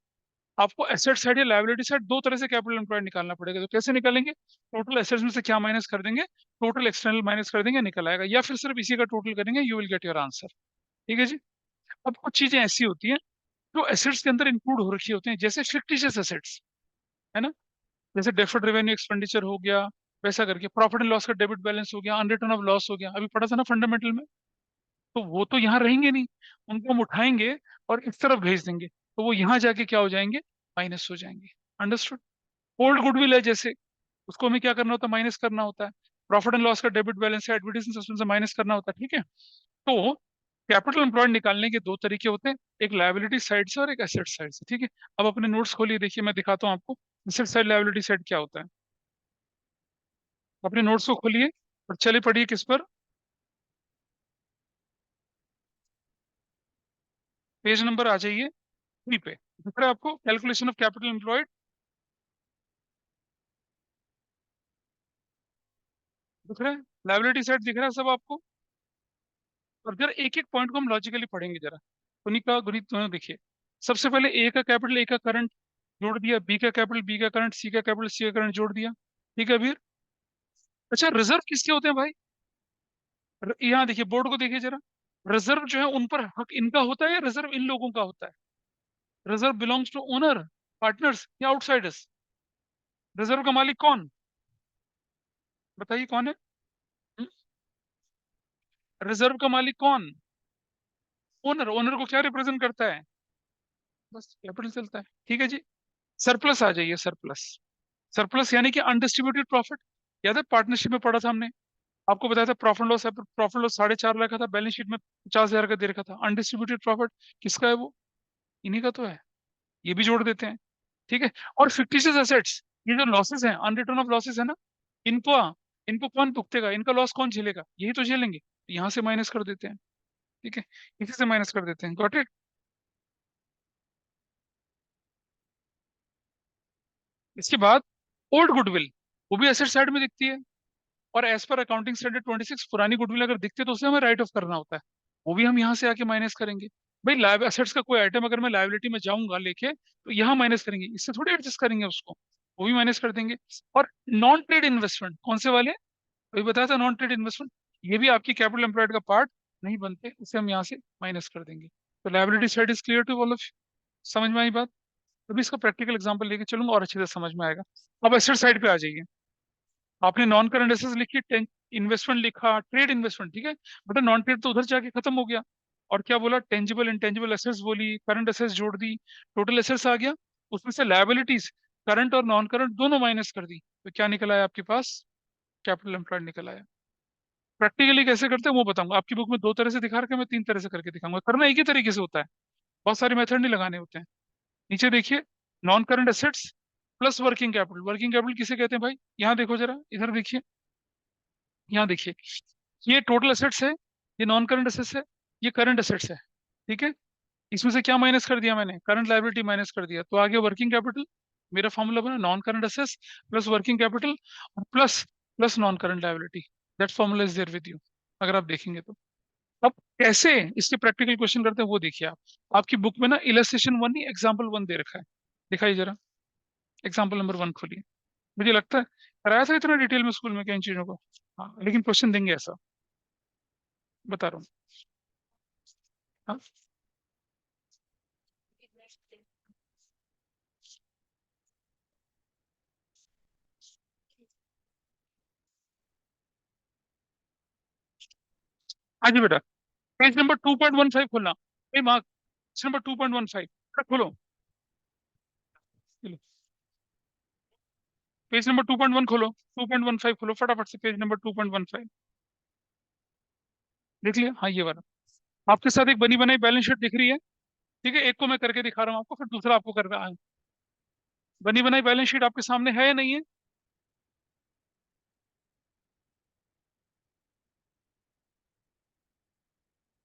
आपको एसेट साइड या लायबिलिटी साइड दो तरह से कैपिटल एम्प्लॉयड निकालना पड़ेगा। तो कैसे निकालेंगे? टोटल एसेट्स में से क्या माइनस कर देंगे? टोटल एक्सटर्नल माइनस कर देंगे, निकल आएगा। या फिर सिर्फ इसी का टोटल करेंगे, you will get your answer. ठीक है जी। अब कुछ चीजें ऐसी होती हैं जो एसेट्स के अंदर इंक्लूड हो रखी होती हैं, जैसे फिक्टिशियस एसेट्स, है ना? जैसे डेफर्ड रेवेन्यू एक्सपेंडिचर हो गया, वैसा करके प्रॉफिट एंड लॉस का डेबिट बैलेंस हो गया, अनरिटर्न ऑफ लॉस हो गया। अभी पढ़ा था ना फंडामेंटल में। तो वो तो यहाँ रहेंगे नहीं, उनको हम उठाएंगे और इस तरफ भेज देंगे, तो वो यहाँ जाके क्या हो जाएंगे? माइनस हो जाएंगे। अंडरस्टूड? ओल्ड गुडविल है जैसे, उसको हमें क्या करना होता है? माइनस करना होता है। प्रॉफिट एंड लॉस का डेबिट बैलेंस है, एडवर्टाइजिंग सस्पेंस से माइनस करना होता है। ठीक है। तो कैपिटल एम्प्लॉयड निकालने के दो तरीके होते हैं, एक लायबिलिटी साइड से और एक एसेट साइड से। ठीक है। अब अपने नोट्स खोलिए, देखिए मैं दिखाता हूँ आपको एसेट साइड लायबिलिटी साइड क्या होता है। अपने नोट्स को खोलिए और चले पढ़िए किस पर? पेज नंबर आ जाइए 3 पे। दिख रहा है आपको कैलकुलेशन ऑफ कैपिटल एम्प्लॉयड? दिख रहा है? लायबिलिटी साइड दिख रहा है सब आपको? और जरा एक एक पॉइंट को हम लॉजिकली पढ़ेंगे जरा। उन्हीं का गणित दोनों देखिए। सबसे पहले ए का कैपिटल, ए का करंट जोड़ दिया, बी का कैपिटल, बी का करंट, सी का कैपिटल, सी का करंट जोड़ दिया। ठीक है अभी? अच्छा, रिजर्व किसके होते हैं भाई? यहाँ देखिए, बोर्ड को देखिए जरा। रिजर्व जो है उन पर हक इनका होता है या रिजर्व इन लोगों का होता है? Reserve belongs to owner, partners या आउटसाइडर्स? रिजर्व का मालिक कौन? बताइए कौन है? रिजर्व का मालिक कौन? ओनर। ओनर को क्या रिप्रेजेंट करता है? बस कैपिटल चलता है। ठीक है जी। सरप्लस आ जाइए, सरप्लस। सरप्लस यानी कि अनडिस्ट्रीब्यूटेड प्रॉफिट। याद है पार्टनरशिप में पढ़ा था हमने, आपको बताया था प्रॉफिट लॉस 4.5 लाख का था, बैलेंस शीट में 50,000 का दे रखा था। अनडिस्ट्रीब्यूटेड प्रॉफिट किसका है वो? इन्हीं का तो है, ये भी जोड़ देते हैं। ठीक है। और फिक्टिशियस एसेट्स, ये जो लॉसेस हैं, अनरिटर्न ऑफ लॉसेस है ना, इनको इनको कौन भुगतेगा, इनका लॉस कौन झेलेगा? यही तो झेलेंगे, यहाँ से माइनस कर देते हैं। ठीक है, इसी से माइनस कर देते हैं। Got it? इसके बाद ओल्ड गुडविल, वो भी एसेट साइड में दिखती है। और एज पर अकाउंटिंग स्टैंडर्ड 26 पुरानी गुडविल अगर दिखती है तो उसे हमें राइट ऑफ करना होता है, वो भी हम यहाँ से आके माइनस करेंगे। भाई लाइव एसेट्स का कोई आइटम अगर मैं लाइबिलिटी में जाऊंगा लेके, तो यहाँ माइनस करेंगे, इससे थोड़ी एडजस्ट करेंगे उसको, वो भी माइनस कर देंगे। और नॉन ट्रेड इन्वेस्टमेंट कौन से वाले? अभी बताया था नॉन ट्रेड इन्वेस्टमेंट, ये भी आपकी कैपिटल एम्प्लॉयड का पार्ट नहीं बनते, उसे हम यहाँ से माइनस कर देंगे। तो liability side is clear to all of, समझ में आई बात? अभी इसका प्रैक्टिकल एग्जांपल लेके चलूंगा और अच्छे से समझ में आएगा। अब एसेट साइड पे आ जाइए। आपने नॉन करंट एसेट्स लिखी, इन्वेस्टमेंट लिखा, ट्रेड इन्वेस्टमेंट, ठीक है, बेटा नॉन ट्रेड तो उधर जाके खत्म हो गया। और क्या बोला? टेंजिबल इंटेंजिबल एसेट्स बोली, करंट एसेट्स जोड़ दी, टोटल एसेट्स आ गया। उसमें से लायबिलिटीज करंट और नॉन करंट दोनों माइनस कर दी, तो क्या निकल आया आपके पास? कैपिटल एम्प्लॉयड निकल आया। प्रैक्टिकली कैसे करते हैं वो बताऊंगा, आपकी बुक में दो तरह से दिखा रखा है, मैं तीन तरह से करके दिखाऊंगा। करना एक ही तरीके से होता है, बहुत सारे मेथड नहीं लगाने होते हैं। नीचे देखिए, non current assets plus working capital. Working capital किसे कहते हैं भाई? यहाँ देखो जरा, इधर देखिए, यहाँ देखिए, ये टोटल एसेट्स है, ये नॉन करंट एसेट्स है, ये करंट एसेट्स है। ठीक है, इसमें से क्या माइनस कर दिया मैंने? करंट लायबिलिटी माइनस कर दिया, तो आगे वर्किंग कैपिटल। मेरा फॉर्मूला बना non current assets plus working capital और plus plus non current liability. That formula is there with you, अगर आप देखेंगे तो। अब कैसे इसके प्रैक्टिकल क्वेश्चन करते हैं वो देखिए आप। आपकी बुक में ना इलस्ट्रेशन 1 नहीं, एग्जाम्पल 1 दे रखा है, दिखाइए जरा। एग्जाम्पल नंबर 1 खोलिए। मुझे लगता है कराया था इतना डिटेल में स्कूल में कई चीजों को। हाँ, लेकिन क्वेश्चन देंगे ऐसा, बता रहा हूँ। हाँ, हाँ जी बेटा, पेज नंबर 2.15 खोलना। ए मार्क, पेज नंबर 2.15 खोलो। पेज नंबर 2.1 खोलो, 2.15 खोलो फटाफट से, पेज नंबर 2.15 देख लिया? हाँ ये वाला। आपके साथ एक बनी बनाई बैलेंस शीट दिख रही है, ठीक है, एक को मैं करके दिखा रहा हूँ आपको, फिर दूसरा आपको कर रहा है। बनी बनाई बैलेंस शीट आपके सामने है या नहीं है?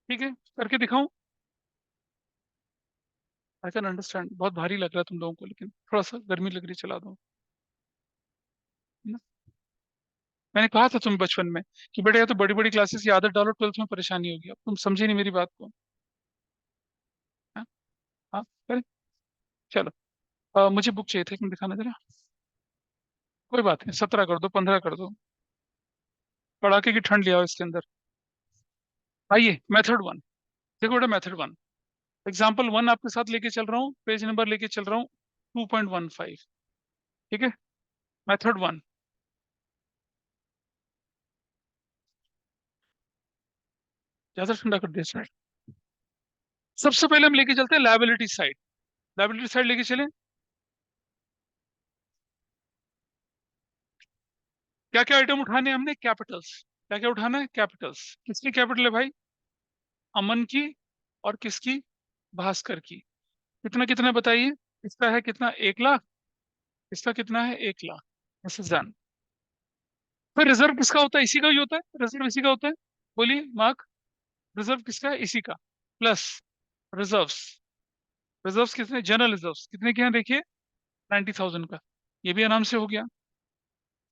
ठीक है, करके दिखाऊं? आई कैन अंडरस्टैंड, बहुत भारी लग रहा है तुम लोगों को, लेकिन थोड़ा सा गर्मी लग रही है, चला दो ना। मैंने कहा था तुम्हें बचपन में कि बेटा या तो बड़ी बड़ी क्लासेस की आदत डालो, 12th में परेशानी होगी। अब तुम समझे नहीं मेरी बात को। हाँ, हाँ, करे? चलो, मुझे बुक चाहिए था, एक मिनट दिखाना जरा। कोई बात नहीं, 17 कर दो, 15 कर दो, कड़ाके की ठंड ले आओ इसके अंदर। आइए मेथड 1, देखो बेटा मेथड 1, एग्जाम्पल 1 आपके साथ लेके चल रहा हूँ, पेज नंबर लेके चल रहा हूँ 2.15। ठीक है, मेथड 1। ज्यादा ठंडा कर दिया सर। सबसे पहले हम लेके चलते हैं लाइबिलिटी साइड। लाइबिलिटी साइड लेके चले, क्या क्या आइटम उठाने हैं हमने? कैपिटल्स। क्या क्या उठाना है? कैपिटल्स। किसकी कैपिटल है भाई? अमन की, और किसकी? भास्कर की। कितना कितना बताइए? इसका है कितना? 1 लाख। इसका कितना है? 1 लाख। ऐसे जान। फिर रिजर्व किसका होता है? इसी का ही होता है, रिजर्व इसी का होता है। बोलिए मार्क, रिजर्व किसका है? इसी का। Plus reserves. रिजर्व्स कितने? जनरल रिजर्व्स कितने के हैं देखिए, 90,000 का। ये भी आराम से हो गया।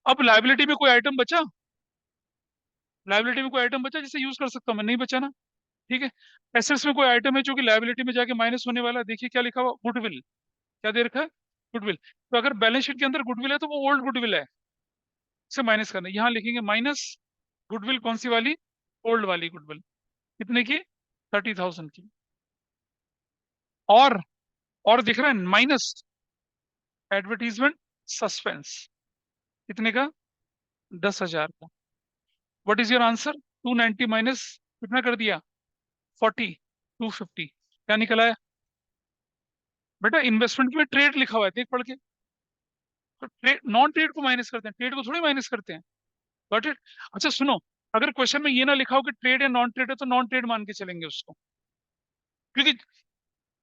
अब लाइबिलिटी में कोई आइटम बचा? लाइबिलिटी में कोई आइटम बचा जिसे यूज कर सकता हूँ मैं? नहीं बचा ना। ठीक है, एसेट्स में कोई आइटम है जो कि लाइबिलिटी में जाके माइनस होने वाला है? देखिए क्या लिखा हुआ, गुडविल। क्या दे रखा है? गुडविल। तो अगर बैलेंस शीट के अंदर गुडविल है तो वो ओल्ड गुडविल है, इसे माइनस करना है। यहाँ लिखेंगे माइनस गुडविल, कौन सी वाली? ओल्ड वाली गुडविल। कितने की? 30,000 की। और दिख रहा है माइनस एडवर्टीजमेंट सस्पेंस, कितने का? 10,000 का। What is your answer? 290 minus कितना कर दिया? 40, 250। क्या निकला है बेटा? इन्वेस्टमेंट में ट्रेड लिखा हुआ है, देख पढ़ के। तो ट्रेड, नॉन ट्रेड को माइनस करते हैं, ट्रेड को थोड़ी माइनस करते हैं। Got it? अच्छा सुनो, अगर क्वेश्चन में ये ना लिखा हो कि ट्रेड या नॉन ट्रेड है तो नॉन ट्रेड मान के चलेंगे उसको, क्योंकि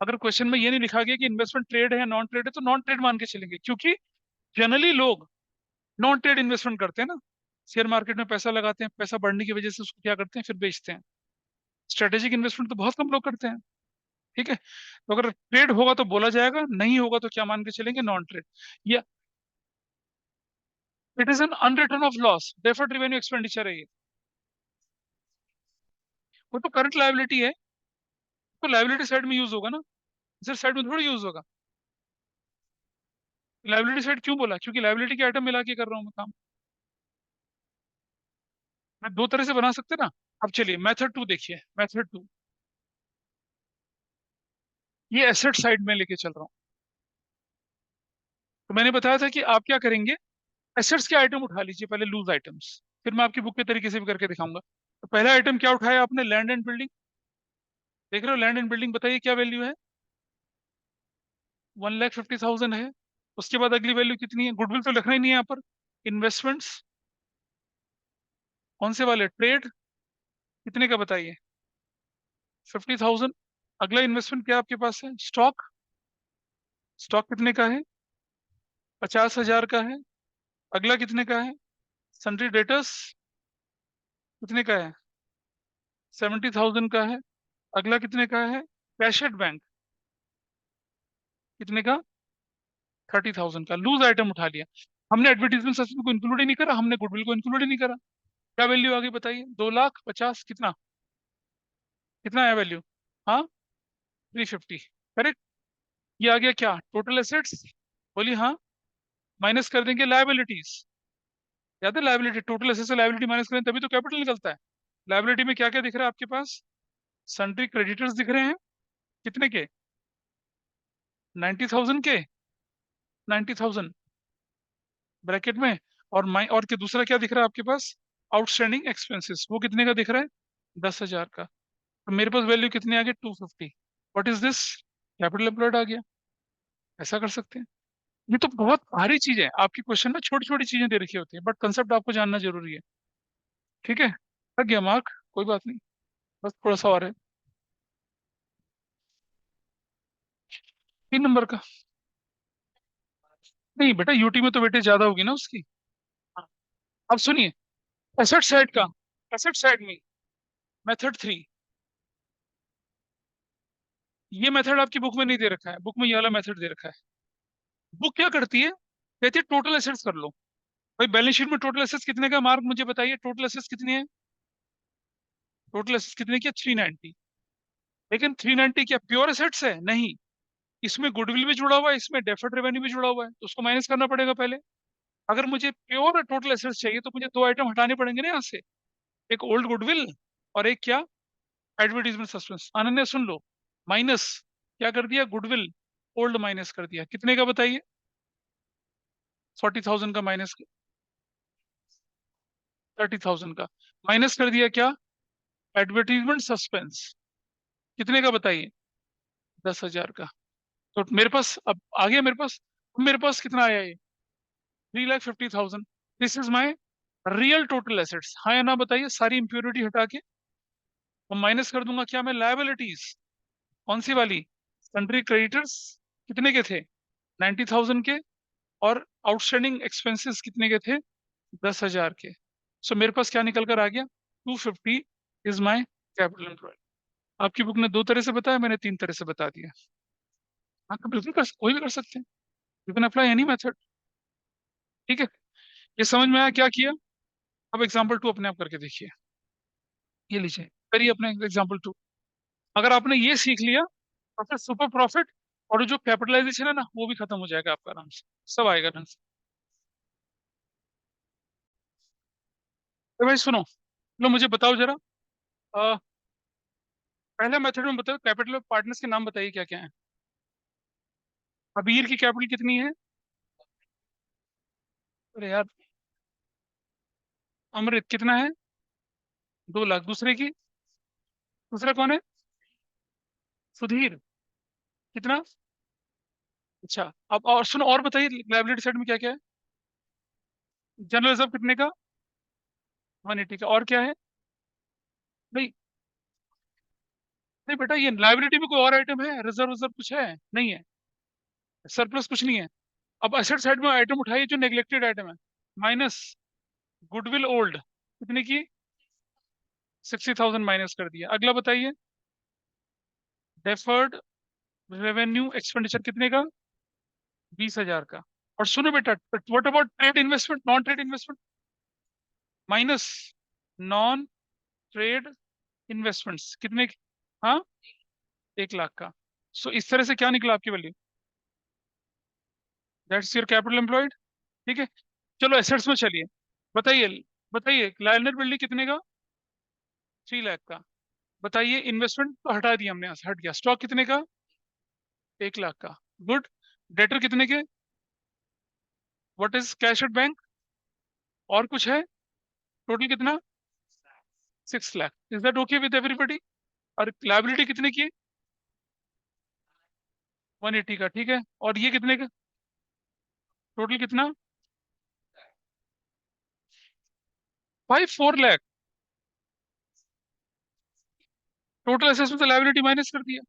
अगर क्वेश्चन में ये नहीं लिखा गया कि इन्वेस्टमेंट ट्रेड है या नॉन ट्रेड है तो नॉन ट्रेड मान के चलेंगे, क्योंकि जनरली लोग नॉन ट्रेड इन्वेस्टमेंट करते हैं ना, शेयर मार्केट में पैसा लगाते हैं, पैसा बढ़ने की वजह से उसको क्या करते हैं, फिर बेचते हैं। स्ट्रेटेजिक इन्वेस्टमेंट तो बहुत कम लोग करते हैं। ठीक है, तो अगर ट्रेड होगा तो बोला जाएगा, नहीं होगा तो क्या मान के चलेंगे, नॉन ट्रेड। या it is an unreturned of loss, deferred revenue expenditure है ये। वो तो करंट लायबिलिटी है, तो लायबिलिटी साइड में यूज होगा ना, इधर साइड में थोड़ी यूज होगा। लायबिलिटी साइड क्यों बोला, क्योंकि लायबिलिटी के आइटम मिला के कर रहा हूँ मैं काम। मैं दो तरह से बना सकते ना। अब चलिए मेथड टू देखिए, मेथड टू, ये एसेट साइड में लेके चल रहा हूँ। तो मैंने बताया था कि आप क्या करेंगे, एसेट्स के आइटम उठा लीजिए पहले, लूज आइटम्स, फिर मैं आपकी बुक के तरीके से भी करके दिखाऊंगा। तो पहला आइटम क्या उठाया आपने, लैंड एंड बिल्डिंग। देख रहे हो लैंड एंड बिल्डिंग, बताइए क्या वैल्यू है, 1,50,000 है। उसके बाद अगली वैल्यू कितनी है, गुडविल तो लिखना ही नहीं है यहाँ पर। इन्वेस्टमेंट्स कौन से वाले, ट्रेड, कितने का बताइए, 50,000। अगला इन्वेस्टमेंट क्या आपके पास है, स्टॉक, स्टॉक कितने का है, 50,000 का है। अगला कितने का है, सन्ड्री डेटर्स, कितने का है, 70,000 का है। अगला कितने का है, कैश एट बैंक, कितने का, 30,000 का। लूज आइटम उठा लिया हमने, एडवर्टीजमेंट सस्पेंस को इंक्लूड ही नहीं करा हमने, गुडविल को इंक्लूड ही नहीं करा। क्या वैल्यू आ गई बताइए, 2,50,000, कितना, कितना है वैल्यू, हाँ, 350, करेक्ट। ये आ गया क्या, टोटल एसेट्स, बोलिए हाँ। माइनस कर देंगे लायबिलिटीज, याद है लायबिलिटी, टोटल एसेट्स से लायबिलिटी माइनस करें तभी तो कैपिटल निकलता है। लायबिलिटी में क्या क्या दिख रहा है आपके पास, सन्ड्री क्रेडिटर्स दिख रहे हैं, कितने के, 90,000 के, 90,000 ब्रैकेट में। और और के दूसरा क्या दिख रहा है आपके पास, आउटस्टैंडिंग एक्सपेंसेस, वो कितने का दिख रहा है, 10,000 का। तो मेरे पास वैल्यू कितनी आ गई, 250। What is this, capital employed आ गया। ऐसा कर सकते हैं। ये तो बहुत भारी चीज है, आपकी क्वेश्चन में छोटी छोटी चीजें दे रखी होती है, बट कंसेप्ट आपको जानना जरूरी है। ठीक है, लग गया मार्क, कोई बात नहीं, बस थोड़ा सा और है, 3 नंबर का। नहीं बेटा, यूटी में तो वेटेज ज्यादा होगी ना उसकी। हाँ। अब सुनिए, एसेट साइड का, एसेट साइड में मेथड 3, ये मेथड आपकी बुक में नहीं दे रखा है, बुक में ये वाला मेथड दे रखा है। बुक क्या करती है, कहती है टोटल एसेट्स कर लो। भाई बैलेंस शीट में टोटल एसेट्स कितने का, मार्क मुझे बताइए, टोटल एसेट्स कितनी है, टोटल एसेट्स कितने की, 390। लेकिन 390 क्या प्योर एसेट्स है, नहीं, इसमें गुडविल भी जुड़ा हुआ है, इसमें डेफर्ड रेवेन्यू भी जुड़ा हुआ है, तो उसको माइनस करना पड़ेगा पहले। अगर मुझे प्योर टोटल एसेट्स चाहिए तो मुझे दो आइटम हटाने पड़ेंगे ना यहाँ से, एक ओल्ड गुडविल और एक क्या, एडवर्टीजमेंट सस्पेंस। अनन्या सुन लो, माइनस, क्या कर दिया, गुडविल ओल्ड माइनस कर दिया, कितने का बताइए, 40,000 का माइनस, 30,000 का माइनस कर दिया, क्या, एडवर्टीजमेंट सस्पेंस, कितने का बताइए, 10,000 का। तो मेरे पास अब आ गया, मेरे पास कितना आया ये, 3,50,000। This is my real total assets, हाँ या ना बताइए, सारी इंप्योरिटी हटा के। और माइनस कर दूंगा क्या मैं, लायबिलिटीज, कौन सी वाली, सन्ड्री क्रेडिटर्स, कितने के थे, 90,000 के। और आउटस्टैंडिंग एक्सपेंसेस कितने के थे, 10,000 के। सो मेरे पास क्या निकल कर आ गया, 250 इज माई कैपिटल एम्प्लॉयड। आपकी बुक ने दो तरह से बताया, मैंने तीन तरह से बता दिया। हाँ तो बिल्कुल कोई भी कर सकते हैं, you can apply any method. ठीक है, ये समझ में आया क्या किया। अब एग्जाम्पल टू अपने आप करके देखिए, ये लीजिए, करिए अपने एग्जाम्पल टू। अगर आपने ये सीख लिया तो फिर सुपर प्रॉफिट और जो कैपिटलाइजेशन है ना, वो भी खत्म हो जाएगा आपका आराम से, सब आएगा ढंग से। तो भाई सुनो, लो मुझे बताओ जरा, अ, पहले मेथड में बताओ, कैपिटल पार्टनर्स के नाम बताइए क्या क्या है। अबीर की कैपिटल कितनी है, अरे यार, अमृत कितना है, 2 लाख। दूसरे की, दूसरा कौन है, सुधीर, कितना, अच्छा। अब और सुनो, और बताइए लाइबिलिटी साइड में क्या क्या है, जनरल रिजर्व कितने का, 180 का। और क्या है? नहीं, नहीं बेटा, ये लाइबिलिटी में कोई और आइटम है? रिजर्व रिजर्व कुछ है? नहीं है। सरप्लस कुछ नहीं है। अब असेट साइड में आइटम उठाइए जो नेग्लेक्टेड आइटम है। माइनस गुडविल ओल्ड, कितने की? 60,000 माइनस कर दिया। अगला बताइए। डेफर्ड रेवेन्यू एक्सपेंडिचर कितने का? 20,000 का। और सुनो बेटा, what about trade investment, non trade investment? Minus non trade investments कितने की? हाँ, 1 लाख का। सो इस तरह से क्या निकला आपकी value? That's your capital employed. ठीक है। चलो एसेट्स में चलिए। बताइए, बताइए लाइनर बिल्डिंग कितने का? 3 लाख का। बताइए इन्वेस्टमेंट तो हटा दिया हमने, यहाँ से हट गया। स्टॉक कितने का? 1 लाख का। गुड। डेटर कितने के? What is cash at bank? और कुछ है? टोटल कितना? 6 lakh. Is that okay with everybody? और लाइबिलिटी कितने की? 180 का। ठीक है। और ये कितने का? टोटल कितना? 4 लाख। टोटल असेसमेंट से लाइबिलिटी माइनस कर दिया।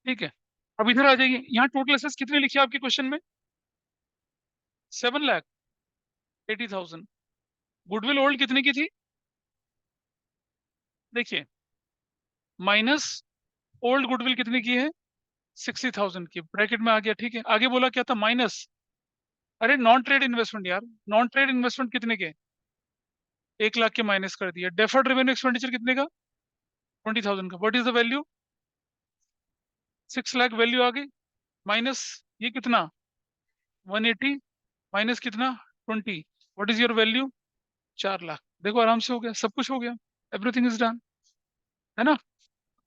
ठीक है। अब इधर आ जाइए, यहाँ टोटल असेस कितने लिखे आपके क्वेश्चन में? 7,80,000। गुडविल ओल्ड कितने की थी? देखिए, माइनस ओल्ड गुडविल कितने की है? 60,000 की, ब्रैकेट में आ गया। ठीक है। आगे बोला क्या था? माइनस, अरे नॉन ट्रेड इन्वेस्टमेंट यार, नॉन ट्रेड इन्वेस्टमेंट कितने के? 1 लाख के माइनस कर दिया। डेफर्ड रेवेन्यू एक्सपेंडिचर कितने का? 20,000 का। What is the value? 6 lakh value आ गई। माइनस ये कितना? 180। माइनस कितना? 20। What is your value? 4 lakh. देखो आराम से हो गया, सब कुछ हो गया। Everything is done. है ना?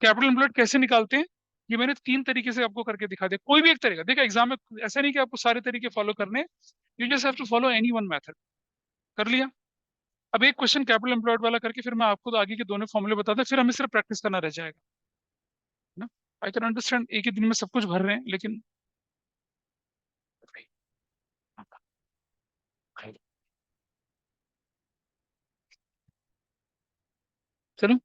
कैपिटल एम्प्लॉयड कैसे निकालते हैं, ये मैंने 3 तरीके से आपको करके दिखा दिया। कोई भी एक तरीका देखो, एग्जाम में ऐसा नहीं कि आपको सारे तरीके फॉलो करने। You just have to follow any one method. कर लिया? अब एक क्वेश्चन कैपिटल एम्प्लॉयड वाला करके फिर मैं आपको तो आगे के दोनों फॉर्मूले बताता, फिर हमें सिर्फ प्रैक्टिस करना रह जाएगा। है ना? आई कैन अंडरस्टैंड एक ही दिन में सब कुछ भर रहे हैं, लेकिन चलो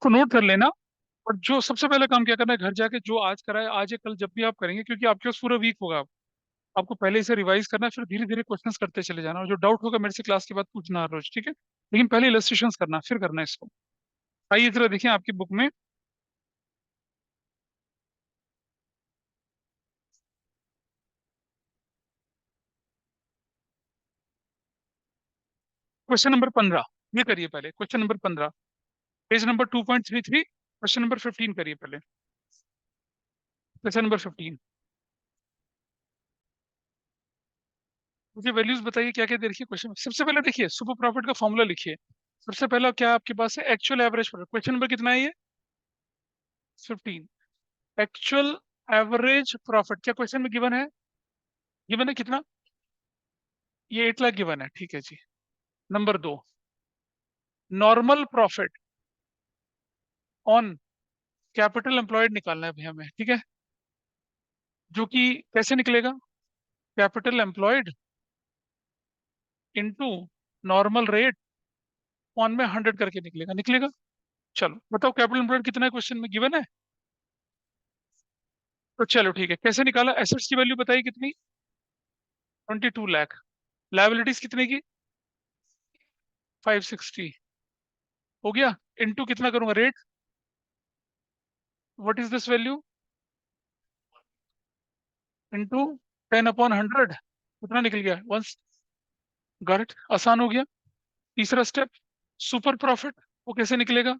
को नोट कर लेना। और जो सबसे पहले काम क्या करना है, घर जाके जो आज कराए, आज या कल जब भी आप करेंगे, क्योंकि आपके पास पूरा वीक होगा, आपको पहले से रिवाइज करना है, फिर धीरे धीरे क्वेश्चंस करते चले जाना, और जो डाउट होगा मेरे से क्लास के बाद पूछना हर रोज। ठीक है? लेकिन पहले इलस्ट्रेशन करना, फिर करना है इसको। आइए जरा देखिए आपकी बुक में क्वेश्चन नंबर 15। ये करिए पहले question number 15। Page number 2.33, question number 15 करिए पहले। Question number 15। मुझे वैल्यूज बताइए क्या क्या दे रखिए क्वेश्चन में। सबसे पहले देखिए सुपर प्रॉफिट का फॉर्मूला लिखिए। सबसे पहला क्या आपके पास है? Actual average profit. Question number कितना है ये? 15। एक्चुअल एवरेज प्रॉफिट क्या क्वेश्चन में गिवन है? गिवन है कितना? ये 8 लाख गिवन है। ठीक है जी। Number 2, normal profit on capital employed निकालना है भैया हमें। ठीक है? जो कि कैसे निकलेगा? Capital employed into normal rate on में 100 करके निकलेगा। निकलेगा? चलो बताओ कैपिटल एम्प्लॉयड कितना है क्वेश्चन में गिवन है? तो चलो ठीक है, कैसे निकाला? एसेट्स की वैल्यू बताइए कितनी? 22 लाख। लाइबिलिटीज कितने की? 560। हो गया। इनटू कितना करूंगा rate? What is this value? Into 10/100। कितना निकल गया? वंस। गॉट इट, आसान हो गया। तीसरा स्टेप, सुपर प्रॉफिट, वो कैसे निकलेगा?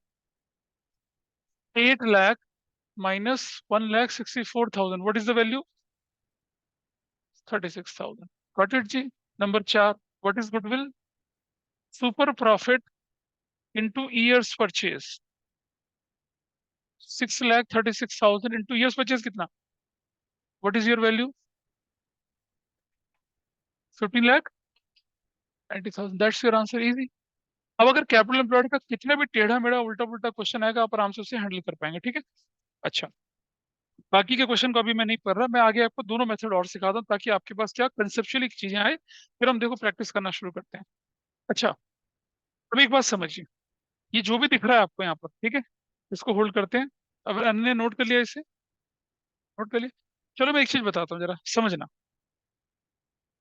8 lakh minus 1,64,000। What is the value? 36,000। Got it जी। Number 4, what is goodwill? Super profit into years purchase. 6,36,000 into years purchase कितना? What is your value? 15,90,000। That's your answer. Easy. अब अगर कैपिटल एम्प्लॉयड का कितना भी टेढ़ा मेढ़ा उल्टा पुल्टा क्वेश्चन आएगा, आप आराम से उसे हैंडल कर पाएंगे। ठीक है? अच्छा, बाकी के क्वेश्चन को अभी मैं नहीं पढ़ रहा, मैं आगे आपको दोनों मेथड और सिखा दूं ताकि आपके पास क्या कंसेप्चुअली चीजें आए, फिर हम देखो प्रैक्टिस करना शुरू करते हैं। अच्छा, अब एक बात समझिए, ये जो भी दिख रहा है आपको यहाँ पर, ठीक है, इसको होल्ड करते हैं। अगर अन्य नोट कर लिया इसे, नोट कर लिया। चलो मैं एक चीज बताता हूँ, जरा समझना।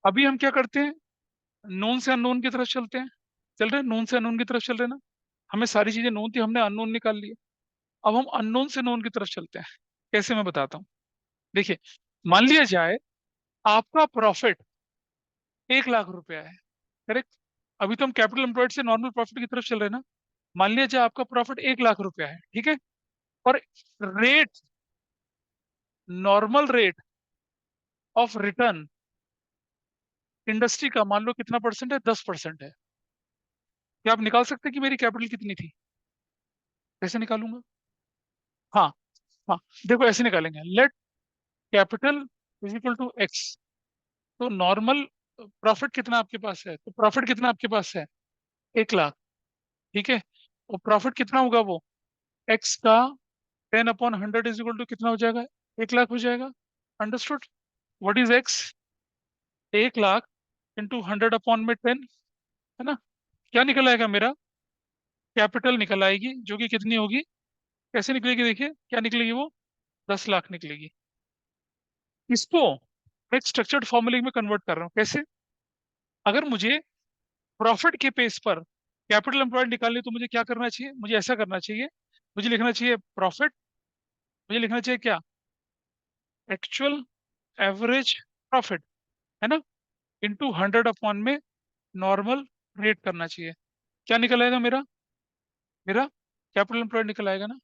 अभी हम क्या करते हैं, नोन से अननोन की तरफ चलते हैं, चल रहे हैं नोन से अननोन की तरफ चल रहे हैं ना। हमें सारी चीजें नोन थी, हमने अननोन निकाल लिए। अब हम अननोन से नोन की तरफ चलते हैं। कैसे, मैं बताता हूँ। देखिए, मान लिया जाए आपका प्रॉफिट 1 लाख रुपया है, करेक्ट। अभी तो हम कैपिटल एम्प्लॉयड से नॉर्मल प्रॉफिट की तरफ चल रहे हैं ना। मान लिया जाए आपका प्रॉफिट 1 लाख रुपया है, ठीक है। और rate, normal rate of return industry का मान लो कितना परसेंट है, 10% है। क्या आप निकाल सकते हैं कि मेरी कैपिटल कितनी थी? कैसे निकालूंगा? हाँ, हाँ, देखो ऐसे निकालेंगे, let capital is equal to X. तो नॉर्मल प्रॉफिट कितना आपके पास है, तो प्रॉफिट कितना आपके पास है, 1 लाख, ठीक है। और प्रॉफिट कितना होगा वो, एक्स का 10/100 इज इक्वल टू कितना हो जाएगा, 1 लाख हो जाएगा। Understood? What is x? 1 lakh into 100 upon में 10, है ना। क्या निकल आएगा मेरा, कैपिटल निकल आएगी, जो कि कितनी होगी, कैसे निकलेगी, देखिए क्या निकलेगी वो, 10 लाख निकलेगी। इसको एक स्ट्रक्चर्ड फॉर्मूले में कन्वर्ट कर रहा हूँ, कैसे? अगर मुझे प्रॉफिट के पेस पर कैपिटल एम्प्लॉयड निकालनी, तो मुझे क्या करना चाहिए, मुझे ऐसा करना चाहिए, मुझे लिखना चाहिए प्रॉफिट, मुझे लिखना चाहिए क्या, एक्चुअल एवरेज प्रॉफिट, है ना, इंटू 100 अपॉन में नॉर्मल रेट करना चाहिए। क्या निकल आएगा मेरा, मेरा कैपिटल एम्प्लॉयड निकल आएगा ना।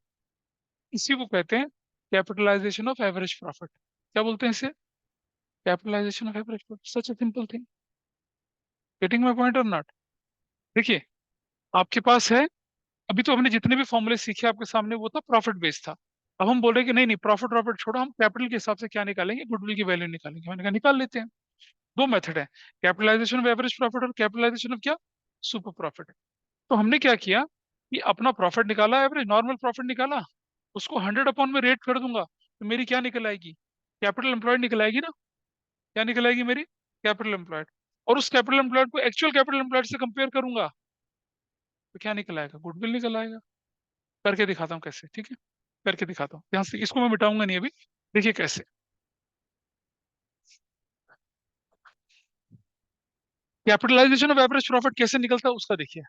इसी को कहते हैं कैपिटलाइजेशन ऑफ एवरेज प्रॉफिट। क्या बोलते हैं इसे, capitalisation of average profit, such a simple thing. Getting my point और नॉट? देखिए, आपके पास है, अभी तो हमने जितने भी फॉर्मूले सीखे आपके सामने वो था प्रॉफिट बेस्ड था। अब हम बोल रहे हैं कि नहीं नहीं, प्रॉफिट प्रॉफिट छोड़ो, हम कैपिटल के हिसाब से क्या निकालेंगे, गुडविल की वैल्यू निकालेंगे। मैंने कहा निकाल लेते हैं। दो मेथड है, कैपिटलाइजेशन ऑफ एवरेज प्रॉफिट और कैपिटलाइजेशन ऑफ क्या, सुपर प्रॉफिट। तो हमने क्या किया कि अपना प्रॉफिट निकाला, एवरेज नॉर्मल प्रॉफिट निकाला, उसको 100 अपॉन में रेट कर दूंगा, तो मेरी क्या निकल आएगी, कैपिटल एम्प्लॉयड निकल आएगी ना। क्या निकल आएगी मेरी, कैपिटल एम्प्लॉयड। और उस कैपिटल एम्प्लॉयड को एक्चुअल कैपिटल एम्प्लॉयड से कंपेयर करूंगा, तो क्या निकल आएगा, गुडविल निकल आएगा। करके दिखाता हूँ कैसे, ठीक है, करके दिखाता हूँ। ध्यान से, इसको मैं मिटाऊंगा नहीं अभी। देखिए कैसे, कैपिटलाइजेशन ऑफ एवरेज प्रॉफिट कैसे निकलता है उसका देखिए।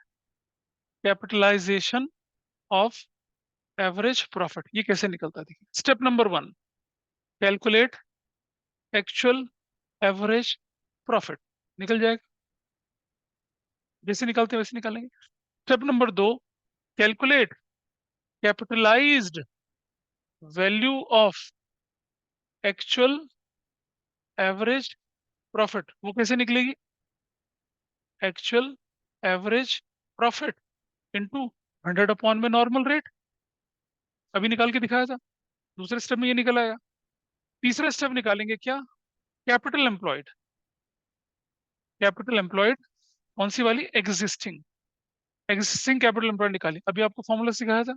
कैपिटलाइजेशन ऑफ एवरेज प्रॉफिट ये कैसे निकलता है, देखिए step number 1, calculate actual average profit, निकल जाएगा। जैसे निकालते हैं वैसे निकालेंगे। Step number 2, calculate capitalised value of actual average profit, वो कैसे निकलेगी, actual average profit into 100 upon में नॉर्मल रेट। अभी निकाल के दिखाया था, दूसरे स्टेप में ये निकल आया। तीसरा स्टेप निकालेंगे क्या, कैपिटल एम्प्लॉयड, कैपिटल एम्प्लॉयड कौन सी वाली, एग्जिस्टिंग, एग्जिस्टिंग कैपिटल एम्प्लॉयड निकाली। अभी आपको फॉर्मूला सिखाया था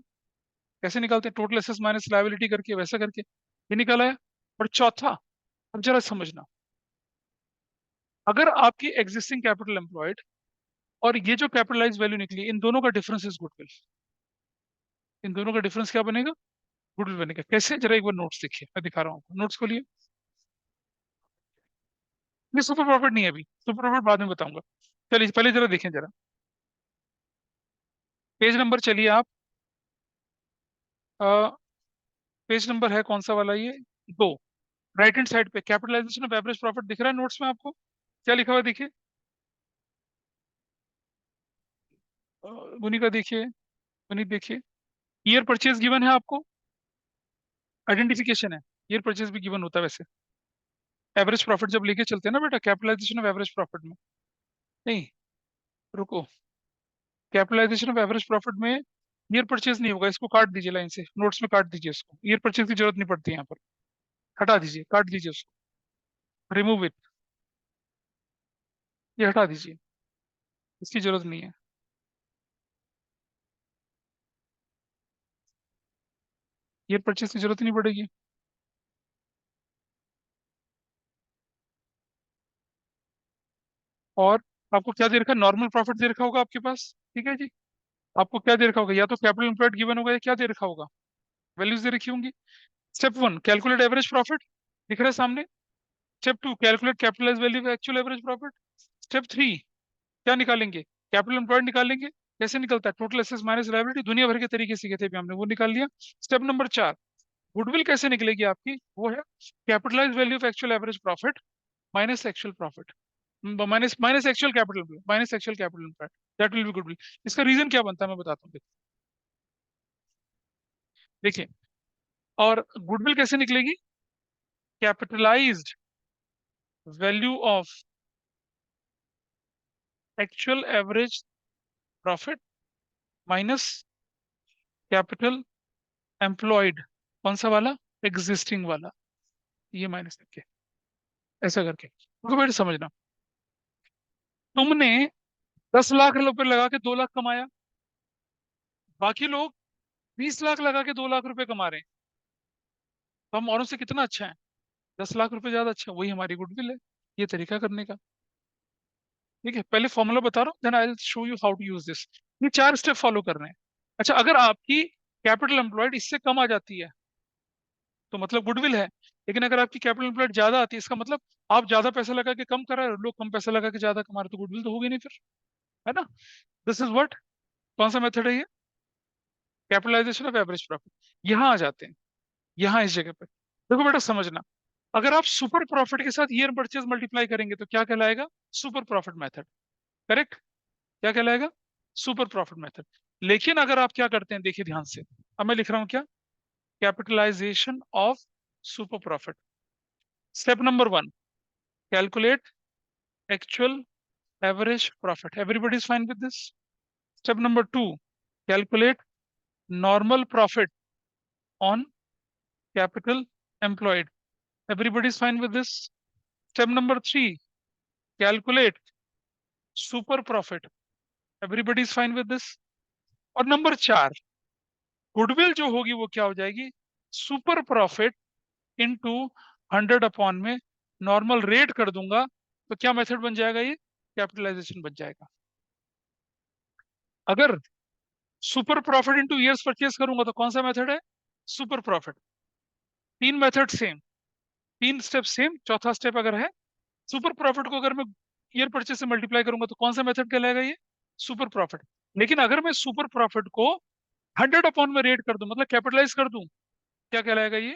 कैसे निकालते हैं, टोटल एसेट्स माइनस लायबिलिटी करके, वैसा करके ये निकाला है। और चौथा, अब जरा समझना, अगर आपकी एग्जिस्टिंग कैपिटल एम्प्लॉयड और ये जो कैपिटलाइज वैल्यू निकली, इन दोनों का डिफरेंस इज गुडविल, इन दोनों का डिफरेंस क्या बनेगा, गुडविल बनेगा। कैसे, जरा एक बार नोट्स देखिए, मैं दिखा रहा हूँ आपको, नोट्स को लिए। ये सुपर प्रॉफिट नहीं है अभी, सुपर प्रॉफिट बाद में बताऊंगा। चलिए पहले जरा देखें जरा, पेज नंबर चलिए आप, पेज नंबर है कौन सा वाला ये, 2, राइट हैंड साइड पे कैपिटलाइजेशन ऑफ एवरेज प्रॉफिट दिख रहा है नोट्स में आपको, क्या लिखा हुआ है देखिए। अ, उन्हीं का देखिए, उन्हीं देखिए, ईयर परचेज गिवन है आपको, आइडेंटिफिकेशन है, ईयर परचेज भी गिवन होता है वैसे। एवरेज प्रॉफिट जब लेके चलते हैं ना बेटा, कैपिटलाइजेशन ऑफ एवरेज प्रॉफिट में, नहीं, रुको, कैपिटलाइजेशन ऑफ एवरेज प्रॉफिट में ईयर परचेज नहीं होगा, इसको काट दीजिए लाइन से, नोट्स में काट दीजिए इसको, ईयर परचेज की जरूरत नहीं पड़ती है यहाँ पर, हटा दीजिए, काट दीजिए उसको, रिमूव इट, ये हटा दीजिए, इसकी जरूरत नहीं है। ईयर परचेज की जरूरत ही नहीं पड़ेगी। और आपको क्या दे रखा है, नॉर्मल प्रॉफिट दे रखा होगा आपके पास, ठीक है जी। आपको क्या दे रखा होगा, या तो कैपिटल एम्प्लॉयड गिवन होगा, या क्या दे रखा होगा, वैल्यूज दे रखी होंगी। Step one, calculate average profit, दिख रहा है सामने। Step two, calculate capitalise value actual average profit. Step three, क्या निकालेंगे, कैपिटल एम्प्लॉयड निकालेंगे। कैसे निकलता है, टोटल एसेट्स माइनस लायबिलिटी, दुनिया भर के तरीके सीखे थे भी हमने, वो निकाल लिया। स्टेप नंबर चार, गुडविल कैसे निकलेगी आपकी, वो है capitalise value of actual average profit minus actual profit, minus minus actual capital, minus actual capital employed, that will be goodwill. इसका रीजन क्या बनता है मैं बताता हूँ, देखिए। और गुडविल कैसे निकलेगी, capitalised value of actual average profit minus capital employed, कौन सा वाला, एग्जिस्टिंग वाला, ये माइनस करके, ऐसा करके। तो बेटा समझना, तुमने 10 लाख रुपए लगा के 2 लाख कमाया, बाकी लोग 20 लाख लगा के 2 लाख रुपए कमा रहे हैं, तो हम औरों से कितना अच्छा है, 10 लाख रुपए ज्यादा अच्छा है, वही हमारी गुडविल है। ये तरीका करने का, ठीक है। पहले फॉर्मूला बता रहा हूँ, then I will show you how to use this. ये 4 स्टेप फॉलो कर रहे हैं। अच्छा, अगर आपकी कैपिटल एम्प्लॉयड इससे कम आ जाती है तो मतलब गुडविल है, लेकिन अगर आपकी कैपिटल एम्प्लॉयड ज्यादा आती है, इसका मतलब आप ज्यादा पैसा लगा के कम कर रहे हो, लोग कम पैसा लगा के ज्यादा कमा रहे, तो गुडविल तो होगी नहीं फिर, है ना। दिस इज व्हाट, कौन सा मेथड है ये, कैपिटलाइजेशन ऑफ एवरेज प्रॉफिट। यहाँ आ जाते हैं, यहाँ इस जगह पे देखो बेटा समझना, अगर आप सुपर प्रॉफिट के साथ ईयर परचेज मल्टीप्लाई करेंगे तो क्या कहलाएगा, सुपर प्रॉफिट मेथड, करेक्ट। क्या कहलाएगा, सुपर प्रॉफिट मेथड। लेकिन अगर आप क्या करते हैं, देखिए ध्यान से, अब मैं लिख रहा हूं क्या, capitalisation of super profit. Step number one, calculate actual average profit, everybody is fine with this. Step number two, calculate normal profit on capital employed, everybody is fine with this. Step number three, calculate super profit, everybody is fine with this. और number चार, goodwill जो होगी वो क्या हो जाएगी, super profit into 100 upon में normal rate कर दूंगा, तो क्या मेथड बन जाएगा, ये कैपिटलाइजेशन बन जाएगा। अगर super profit into years purchase करूंगा तो कौन सा मेथड है, सुपर प्रॉफिट। तीन मेथड सेम, तीन स्टेप सेम, चौथा स्टेप अगर है सुपर प्रॉफिट को अगर मैं ईयर परचेज से मल्टीप्लाई करूंगा तो कौन सा मेथड कहलाएगा, ये सुपर प्रॉफिट। लेकिन अगर मैं सुपर प्रॉफिट को 100 अपॉन में रेट कर दूं, मतलब कैपिटलाइज कर दूं, क्या कहलाएगा ये,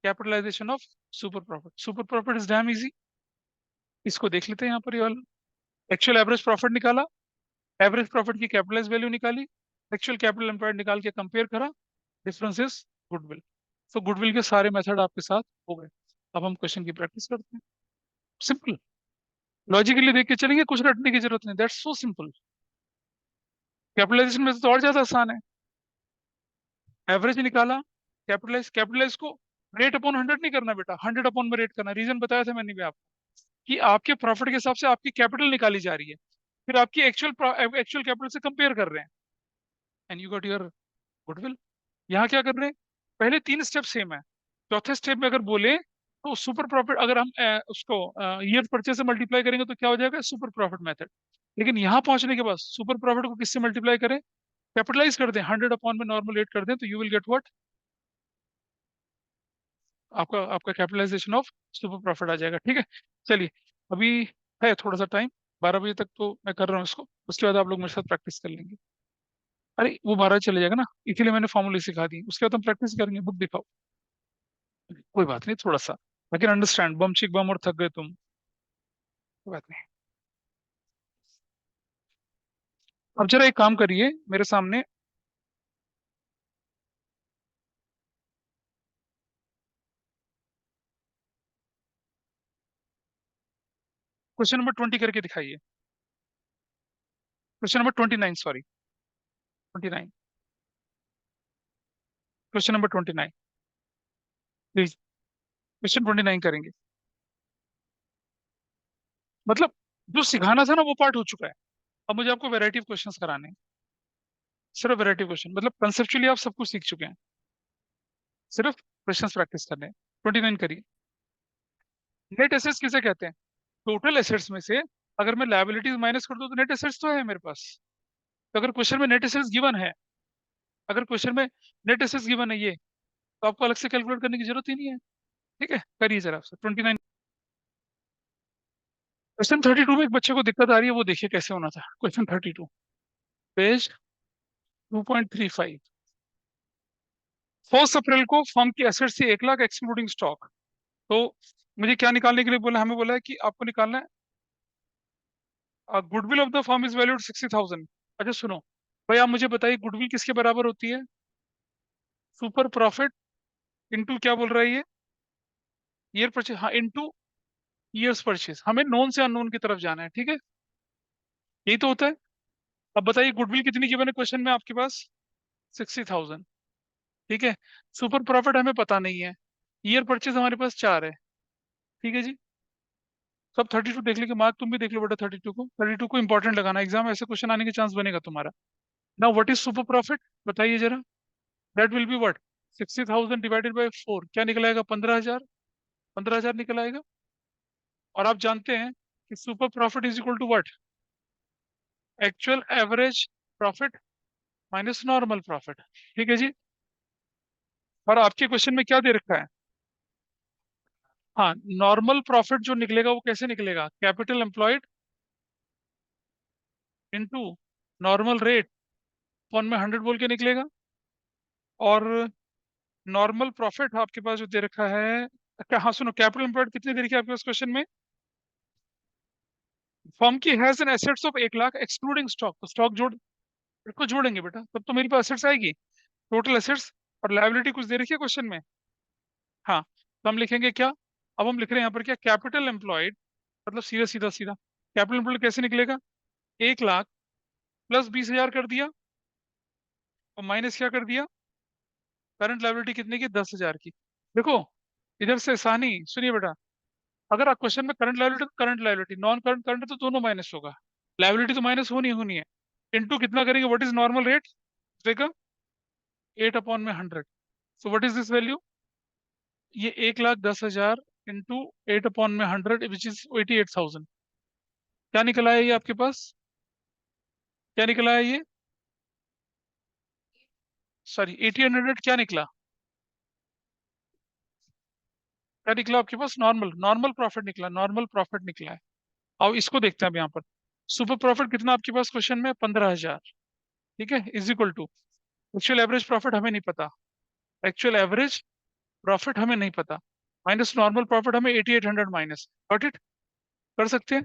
capitalisation of super profit. Super profit is damn easy, इसको देख लेते हैं यहाँ पर, ये वाला एक्चुअल एवरेज प्रॉफिट निकाला, एवरेज प्रॉफिट की कैपिटलाइज वैल्यू निकाली, एक्चुअल कैपिटल एम्प्लॉयड निकाल के कंपेयर करा, डिफरेंस इज गुडविल। तो गुडविल के सारे मेथड आपके साथ हो गए। अब हम क्वेश्चन की प्रैक्टिस करते हैं, सिंपल, लॉजिकली देख के चलेंगे, कुछ रटने की जरूरत नहीं, दैट्स सो सिंपल। कैपिटलाइजेशन में तो और ज्यादा आसान है, एवरेज निकाला, कैपिटलाइज, कैपिटलाइज को रेट अपॉन 100 नहीं करना बेटा, 100 अपॉन में रेट करना, रीजन बताया था मैंने भी आपको, कि आपके प्रॉफिट के हिसाब से आपकी कैपिटल निकाली जा रही है, फिर आपकी एक्चुअल एक्चुअल कैपिटल से कंपेयर कर रहे हैं, and you got your goodwill. यहाँ क्या कर रहे हैं, पहले तीन स्टेप सेम है, चौथे स्टेप में अगर बोले तो सुपर प्रॉफिट, अगर हम उसको ईयर परचेज से मल्टीप्लाई करेंगे तो क्या हो जाएगा, सुपर प्रॉफिट मेथड। लेकिन यहाँ पहुंचने के बाद सुपर प्रॉफिट को किससे मल्टीप्लाई करें, कैपिटलाइज कर दें, 100 अपॉन में नॉर्मल रेट कर दें, तो यू विल गेट व्हाट, आपका आपका कैपिटलाइजेशन ऑफ सुपर प्रॉफिट आ जाएगा, ठीक है। चलिए, अभी है थोड़ा सा टाइम, 12 बजे तक तो मैं कर रहा हूँ इसको, उसके बाद आप लोग मेरे साथ प्रैक्टिस कर लेंगे। अरे वो 12 चले जाएगा ना, इसीलिए मैंने फॉर्मूले सिखा दी, उसके बाद हम प्रैक्टिस करेंगे, बुक दिखाओ, कोई बात नहीं, थोड़ा सा, लेकिन अंडरस्टैंड, बम चिक बम और थक गए तुम, कोई बात नहीं। अब जरा एक काम करिए मेरे सामने, क्वेश्चन नंबर 20 करके दिखाइए, question number 29, sorry, 29, question number 29, please, question 29 करेंगे। मतलब जो सिखाना था ना वो पार्ट हो चुका है, अब मुझे आपको वैरायटी ऑफ क्वेश्चंस कराने हैं, सिर्फ वैरायटी क्वेश्चन, मतलब कंसेप्चुअली आप सब कुछ सीख चुके हैं, सिर्फ क्वेश्चंस प्रैक्टिस करने हैं। 29 करिए। नेट एसेट्स किसे कहते हैं, टोटल एसेट्स में से अगर मैं लायबिलिटीज माइनस कर दूं तो नेट एसेट्स तो है मेरे पास। तो अगर क्वेश्चन में नेट एसेट्स गिवन है, अगर क्वेश्चन में नेट एसेट्स गिवन है ये, तो आपको अलग से कैलकुलेट करने की जरूरत ही नहीं है। ठीक है, करिए जरा आपसे 29। क्वेश्चन 32 में एक बच्चे को दिक्कत आ रही है, वो देखिए कैसे होना था। Question 32, page 2.35। 1 अप्रैल को फर्म की एसेट्स थी 1 लाख एक्सक्लूडिंग स्टॉक। तो मुझे क्या निकालने के लिए बोला, हमें बोला है कि आपको निकालना है goodwill of the firm is valued 60,000। अच्छा सुनो भाई, आप मुझे बताइए गुडविल किसके बराबर होती है? सुपर प्रॉफिट इनटू क्या बोल रहा है ये, ईयर परचेज, हाँ इनटू ईयर्स परचेज। हमें नोन से अननोन की तरफ जाना है, ठीक है, यही तो होता है। अब बताइए गुडविल कितनी गिवन है क्वेश्चन में आपके पास? 60,000। ठीक है, सुपर प्रॉफिट हमें पता नहीं है, ईयर परचेज हमारे पास 4 है। ठीक है जी, सब 32 देख लेंगे, मार्क तुम भी देख लो बेटा 32 को, 32 को इंपॉर्टेंट लगाना, एग्जाम ऐसे क्वेश्चन आने के चांस बनेगा तुम्हारा। Now what is super profit, बताइए जरा। That will be what, 60,000 divided by 4, क्या निकल आएगा? 15,000। 15,000 निकल आएगा। और आप जानते हैं कि super profit is equal to what, actual average profit minus normal profit. ठीक है जी। और आपके क्वेश्चन में क्या दे रखा है? हाँ, नॉर्मल प्रॉफिट जो निकलेगा वो कैसे निकलेगा? Capital employed into normal rate upon में 100 बोल के निकलेगा। और नॉर्मल प्रॉफिट आपके पास जो दे रखा है, क्या, हाँ सुनो, कैपिटल एम्प्लॉयड कितने दे रखी है आपके पास क्वेश्चन में? फर्म की has an assets of 1 lakh excluding stock, तो स्टॉक को जोड़ेंगे बेटा, तब तो मेरे पास एसेट्स आएगी, टोटल एसेट्स। और लायबिलिटी कुछ दे रखी है क्वेश्चन में। हाँ, तो हम लिखेंगे क्या? अब हम लिख रहे हैं यहाँ पर क्या, कैपिटल एम्प्लॉयड, मतलब सीधा सीधा सीधा कैपिटल एम्प्लॉयड कैसे निकलेगा? 1 लाख प्लस 20,000 कर दिया, और माइनस क्या कर दिया, करंट लायबिलिटी कितने की? 10,000 की। देखो, इधर से आसानी सुनिए बेटा, अगर आप क्वेश्चन में करंट लायबिलिटी तो current liability, non current current तो दोनों माइनस होगा, लायबिलिटी तो माइनस होनी होनी है। इनटू कितना करेंगे, व्हाट इज नॉर्मल रेट, देखा, 8/100। So what is this value, ये 1,10,000 इंटू 8/100 विच इज 88,000। क्या निकला है ये आपके पास? क्या निकला है ये? सॉरी, 8,800 क्या निकला? क्या निकला आपके पास? नॉर्मल नॉर्मल प्रॉफिट निकला, नॉर्मल प्रॉफिट निकला है। अब इसको देखते हैं अब यहाँ पर, सुपर प्रॉफिट कितना आपके पास क्वेश्चन में? 15,000। ठीक है, is equal to actual average profit हमें नहीं पता, एक्चुअल एवरेज प्रॉफिट हमें नहीं पता, माइनस नॉर्मल प्रॉफिट हमें 8,800 माइनस, गॉट इट, कर सकते हैं।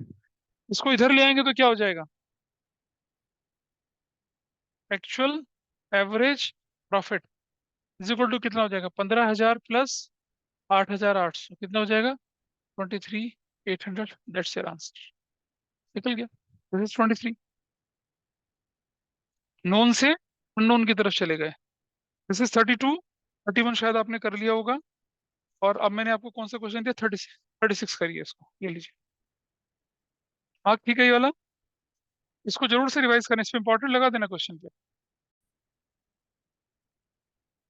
इसको इधर ले आएंगे तो क्या हो जाएगा, actual average profit is equal to कितना हो जाएगा, 15,000 प्लस 8,800, कितना हो जाएगा? 23,800। दैट्स योर आंसर, निकल गया। This is 23। नोन से अननोन की तरफ चले गए। This is 32। 31 शायद आपने कर लिया होगा। और अब मैंने आपको कौन सा क्वेश्चन दिया, 36। 36 करिए इसको, ये लीजिए। हाँ ठीक है, ये वाला, इसको जरूर से रिवाइज करना, इसमें इंपॉर्टेंट लगा देना क्वेश्चन पे।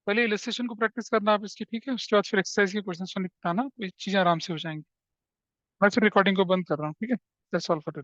पहले इलस्ट्रेशन को प्रैक्टिस करना आप इसकी, ठीक है, उसके बाद फिर एक्सरसाइज के क्वेश्चन निपटाना, तो ये चीजें आराम से हो जाएंगी। मैं फिर रिकॉर्डिंग को बंद कर रहा हूँ, ठीक है। That's all for